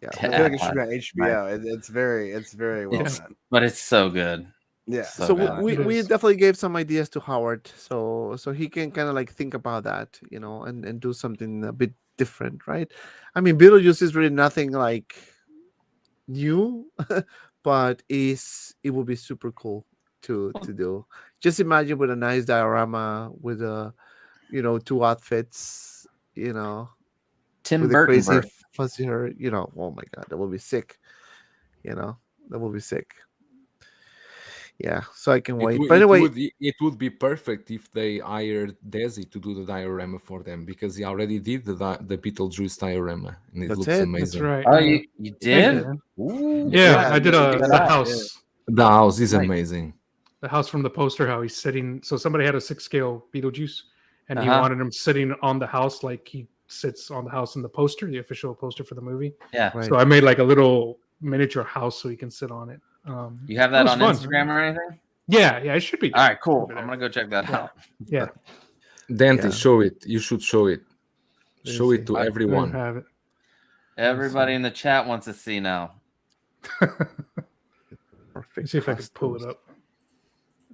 Yeah. I feel like it should be on HBO. It's very well Yeah. done. But it's so good. Yeah. So So good. we It is. definitely gave some ideas to Howard, so he can kind of like think about that, and do something a bit different, right? I mean, Beetlejuice is really nothing like new, but it would be super cool to do. Just imagine with a nice diorama with 2 outfits, Tim with a Burton. crazy fuzzy hair, oh my god, that would be sick. That would be sick. Yeah, so I can wait. But anyway, it would be perfect if they hired Desi to do the diorama for them because he already did the Beetlejuice diorama and it That's looks it. amazing. That's right. Oh, yeah. you did? man. Ooh. Yeah, I did check the that out. house. The house is Nice. amazing. The house from the poster, how he's sitting. So somebody had a 6-scale Beetlejuice, and he Uh-huh. wanted him sitting on the house like he sits on the house in the poster, the official poster for the movie. Yeah. right. So I made like a little miniature house so he can sit on it. You have that was on fun. Instagram or anything? Yeah, it should be. All right, cool. Over there. I'm gonna go check that Yeah. out. Yeah, Dante, Yeah. show it. You should show it. Let me Show see. it to I don't everyone. have it. Everybody in the chat wants to see now. Let Perfect. me see if I can pull it costumes. up.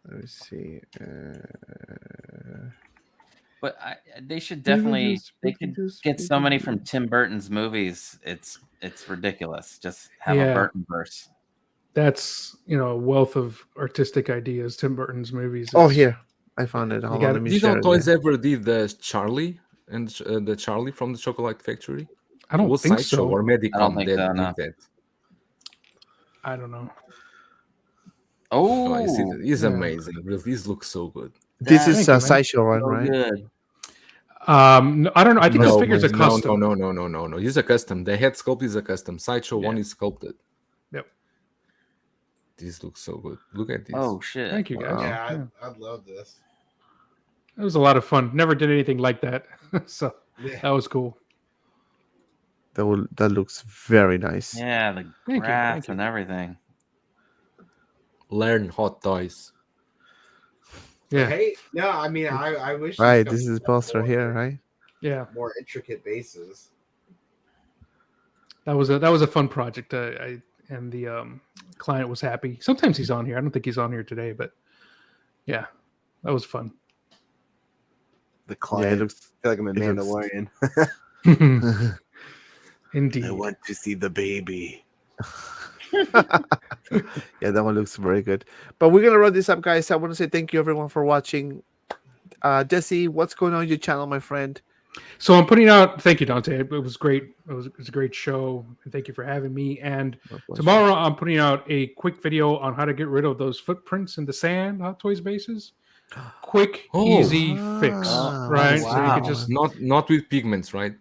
Let me see. But they should definitely they could get so many from Tim Burton's movies. It's ridiculous. Just have Yeah. a Burton verse. That's a wealth of artistic ideas. Tim Burton's movies. Oh, is- here I found it. Hold got on, it. let me Did share Hot it Toys there. ever did the Charlie and the Charlie from the Chocolate Factory? I don't was think Sideshow so. or Medicom I don't think that so, did no. that. I don't know. Oh, It's Yeah. amazing. Really, these look so good. This Thank is you, a man. sideshow one, so right? good. No, I don't know. I think this figure's a no, custom. No. He's a custom. The head sculpt is a custom. Sideshow one is sculpted. Yep. These look so good. Look at this. Oh shit! Thank you, guys. Wow. Yeah. I'd love this. It was a lot of fun. Never did anything like that, so Yeah. that was cool. That looks very nice. Yeah, the Thank you, grass thank you. and everything. Learn Hot Toys. Yeah, Hey, no, I mean, I wish. Right, this is the poster here, right? yeah. More intricate bases. That was a fun project. And the client was happy. Sometimes he's on here. I don't think he's on here today, but yeah, that was fun. The Yeah, client. it looks. I feel like I'm a it looks- Mandalorian. Indeed. I want to see the baby. Yeah, that one looks very good. But we're gonna run this up, guys. I want to say thank you everyone for watching. Desi, what's going on your channel, my friend? So I'm putting out. Thank you, Dante. It was great. It was a great show, and thank you for having me. And tomorrow I'm putting out a quick video on how to get rid of those footprints in the sand Hot Toys bases. Quick, easy fix, right? wow. So you can just not with pigments, right?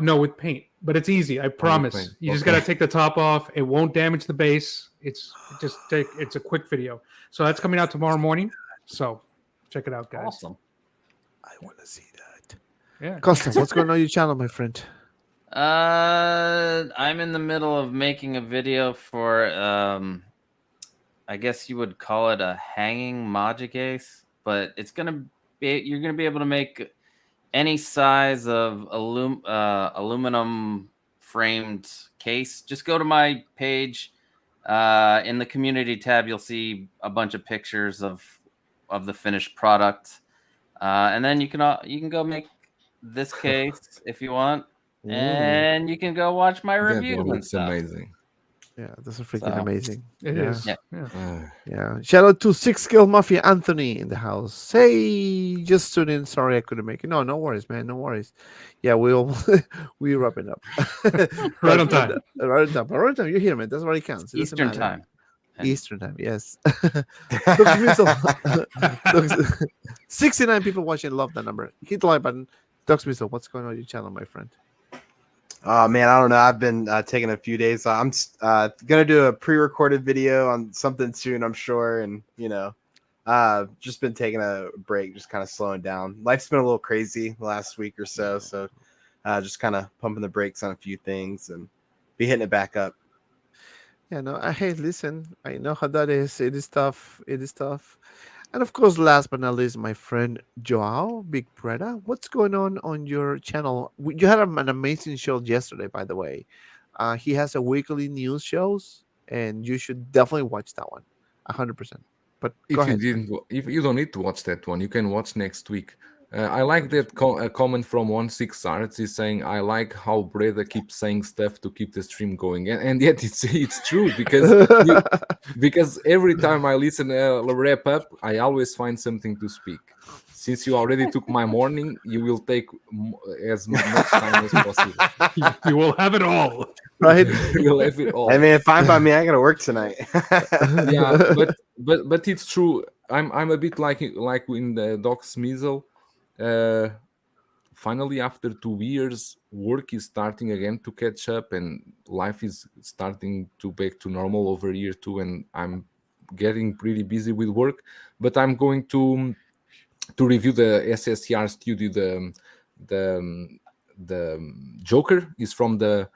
no, with paint, but it's easy. I promise. paint. You just gotta take the top off. It won't damage the base. It's a quick video. So that's coming out tomorrow morning. So check it out, guys. Awesome. I want to see that. Yeah. Custom, what's going on your channel, my friend? I'm in the middle of making a video for I guess you would call it a hanging Magic case, but it's you're gonna be able to make any size of aluminum framed case. Just go to my page. In the community tab, you'll see a bunch of pictures of the finished product, and then you can go make this case if you want, and you can go watch my review. That And looks stuff. amazing. Yeah, that's freaking amazing. It Yeah. is. Yeah. Yeah. Shout out to Six Skill Mafia Anthony in the house. Hey, just tuned in. Sorry I couldn't make it. No worries, man. No worries. Yeah, we wrapping up. Right on time. Right on time. Right on time. You're here, man. That's what it counts. It doesn't Eastern matter. time. Eastern time, yes. Dr. Missile. 69 people watching. Love that number. Hit the like button. Dr. Missile, what's going on your channel, my friend? Oh man, I don't know. I've been taking a few days. I'm gonna do a pre-recorded video on something soon, I'm sure, and just been taking a break, just kind of slowing down. Life's been a little crazy the last week or so, just kind of pumping the brakes on a few things and be hitting it back up. Yeah, no, hey, listen, I know how that is. It is tough. It is tough. And of course, last but not least, my friend Joao BIGBREDA. What's going on your channel? You had an amazing show yesterday, by the way. He has a weekly news shows, and you should definitely watch that one, 100%. But go ahead. If you don't need to watch that one, you can watch next week. I like that comment from 16 Arts is saying, I like how Breda keeps saying stuff to keep the stream going, and yet it's true because every time I listen wrap up, I always find something to speak. Since you already took my morning, you will take as much time as possible. You will have it all. Right? You'll have it all. I mean, fine by me. I gotta work tonight. Yeah, but it's true. I'm a bit like in the Doc SMIZZLE. Finally, after 2 years, work is starting again to catch up, and life is starting to back to normal over year 2. And I'm getting pretty busy with work, but I'm going to review the SSCR studio. The Joker is from the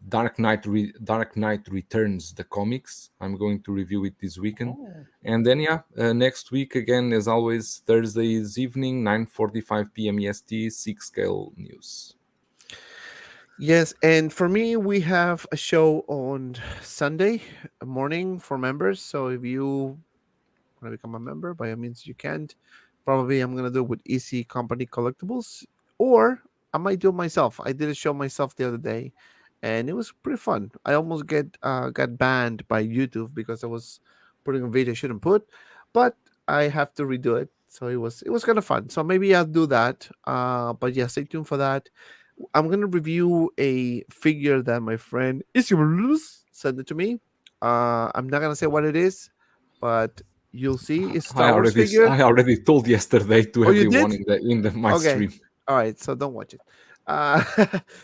Dark Knight Returns, the comics. I'm going to review it this weekend. And then next week again, as always, Thursdays evening, 9:45 p.m. EST, 6 Scale News. Yes, and for me, we have a show on Sunday morning for members. So if you want to become a member, by all means you can. Probably I'm gonna do it with EC Company Collectibles, or I might do it myself. I did a show myself the other day, and it was pretty fun. I almost got banned by YouTube because I was putting a video I shouldn't put, but I have to redo it. So it was kind of fun. So maybe I'll do that. But yeah, stay tuned for that. I'm gonna review a figure that my friend Isabel sent it to me. I'm not gonna say what it is, but you'll see. It's Star Wars figure. I already told yesterday to everyone did? in my stream. All right, so don't watch it.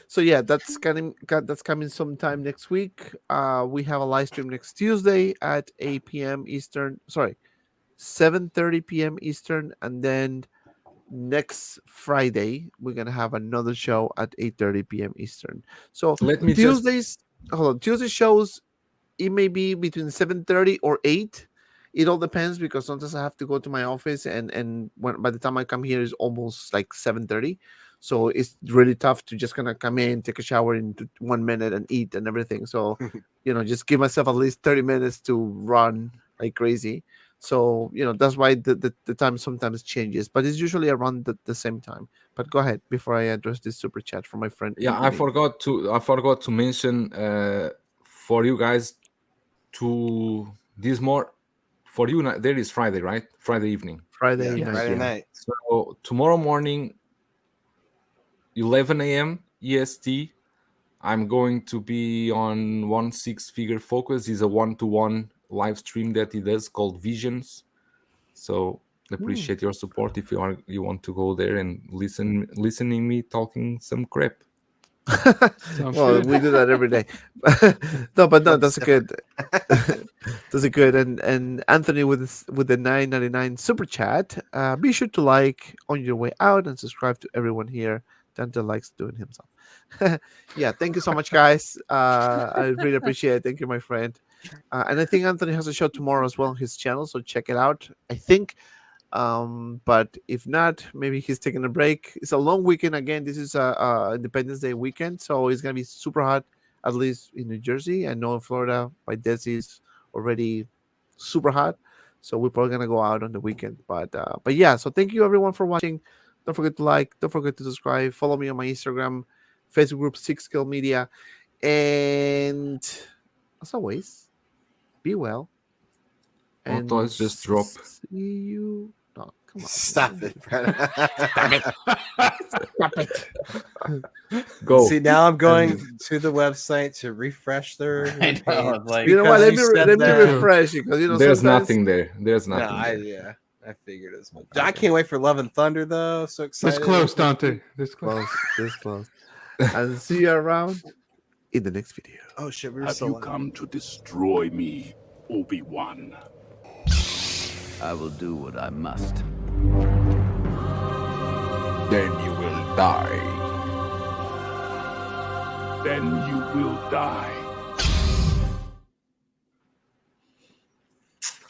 So yeah, that's coming sometime next week. We have a live stream next Tuesday at 8 p.m. Eastern. Sorry, 7:30 p.m. Eastern, and then next Friday we're gonna have another show at 8:30 p.m. Eastern. So Let me Tuesday shows, it may be between 7:30 or 8. It all depends because sometimes I have to go to my office, and by the time I come here is almost like 7:30. So it's really tough to just gonna come in, take a shower in 1 minute, and eat and everything. So just give myself at least 30 minutes to run like crazy. So that's why the time sometimes changes, but it's usually around the same time. But go ahead before I address this super chat from my friend. Yeah, Anthony. I forgot to mention for you guys to this more. For you, there is Friday, right? Friday evening. Friday Friday night. So tomorrow morning, 11 a.m. EST. I'm going to be on One Six Figure Focus. Is a one-to-one live stream that he does called Visions. So appreciate your support if you want to go there and listening me talking some crap. Well, we do that every day. No, that's good. That's a good. And Anthony with the $9.99 super chat. Be sure to like on your way out and subscribe to everyone here. Dante likes doing himself. Yeah, thank you so much, guys. I really appreciate it. Thank you, my friend. And I think Anthony has a show tomorrow as well on his channel, so check it out. I think. But if not, maybe he's taking a break. It's a long weekend again. This is a Independence Day weekend, so it's gonna be super hot, at least in New Jersey. I know in Florida by Desi is already super hot, so we're probably gonna go out on the weekend. But yeah, so thank you everyone for watching. Don't forget to like, don't forget to subscribe, follow me on my Instagram, Facebook group 6Kill Media, and as always, be well. Hot Toys just drop. See you. No, come on. Stop it, Stop it. Go. See, now I'm going to the website to refresh their I know, page. like- You know what? Let Because you me said that. refresh it because There's sometimes- nothing there. There's No, nothing. there. I figured as much. I can't wait for Love and Thunder though. So excited. This close, Dante. This close. Close, this close. And see you around in the next video. Oh shit, we were Have so you loud. come to destroy me, Obi-Wan? I will do what I must. Then you will die. Then you will die.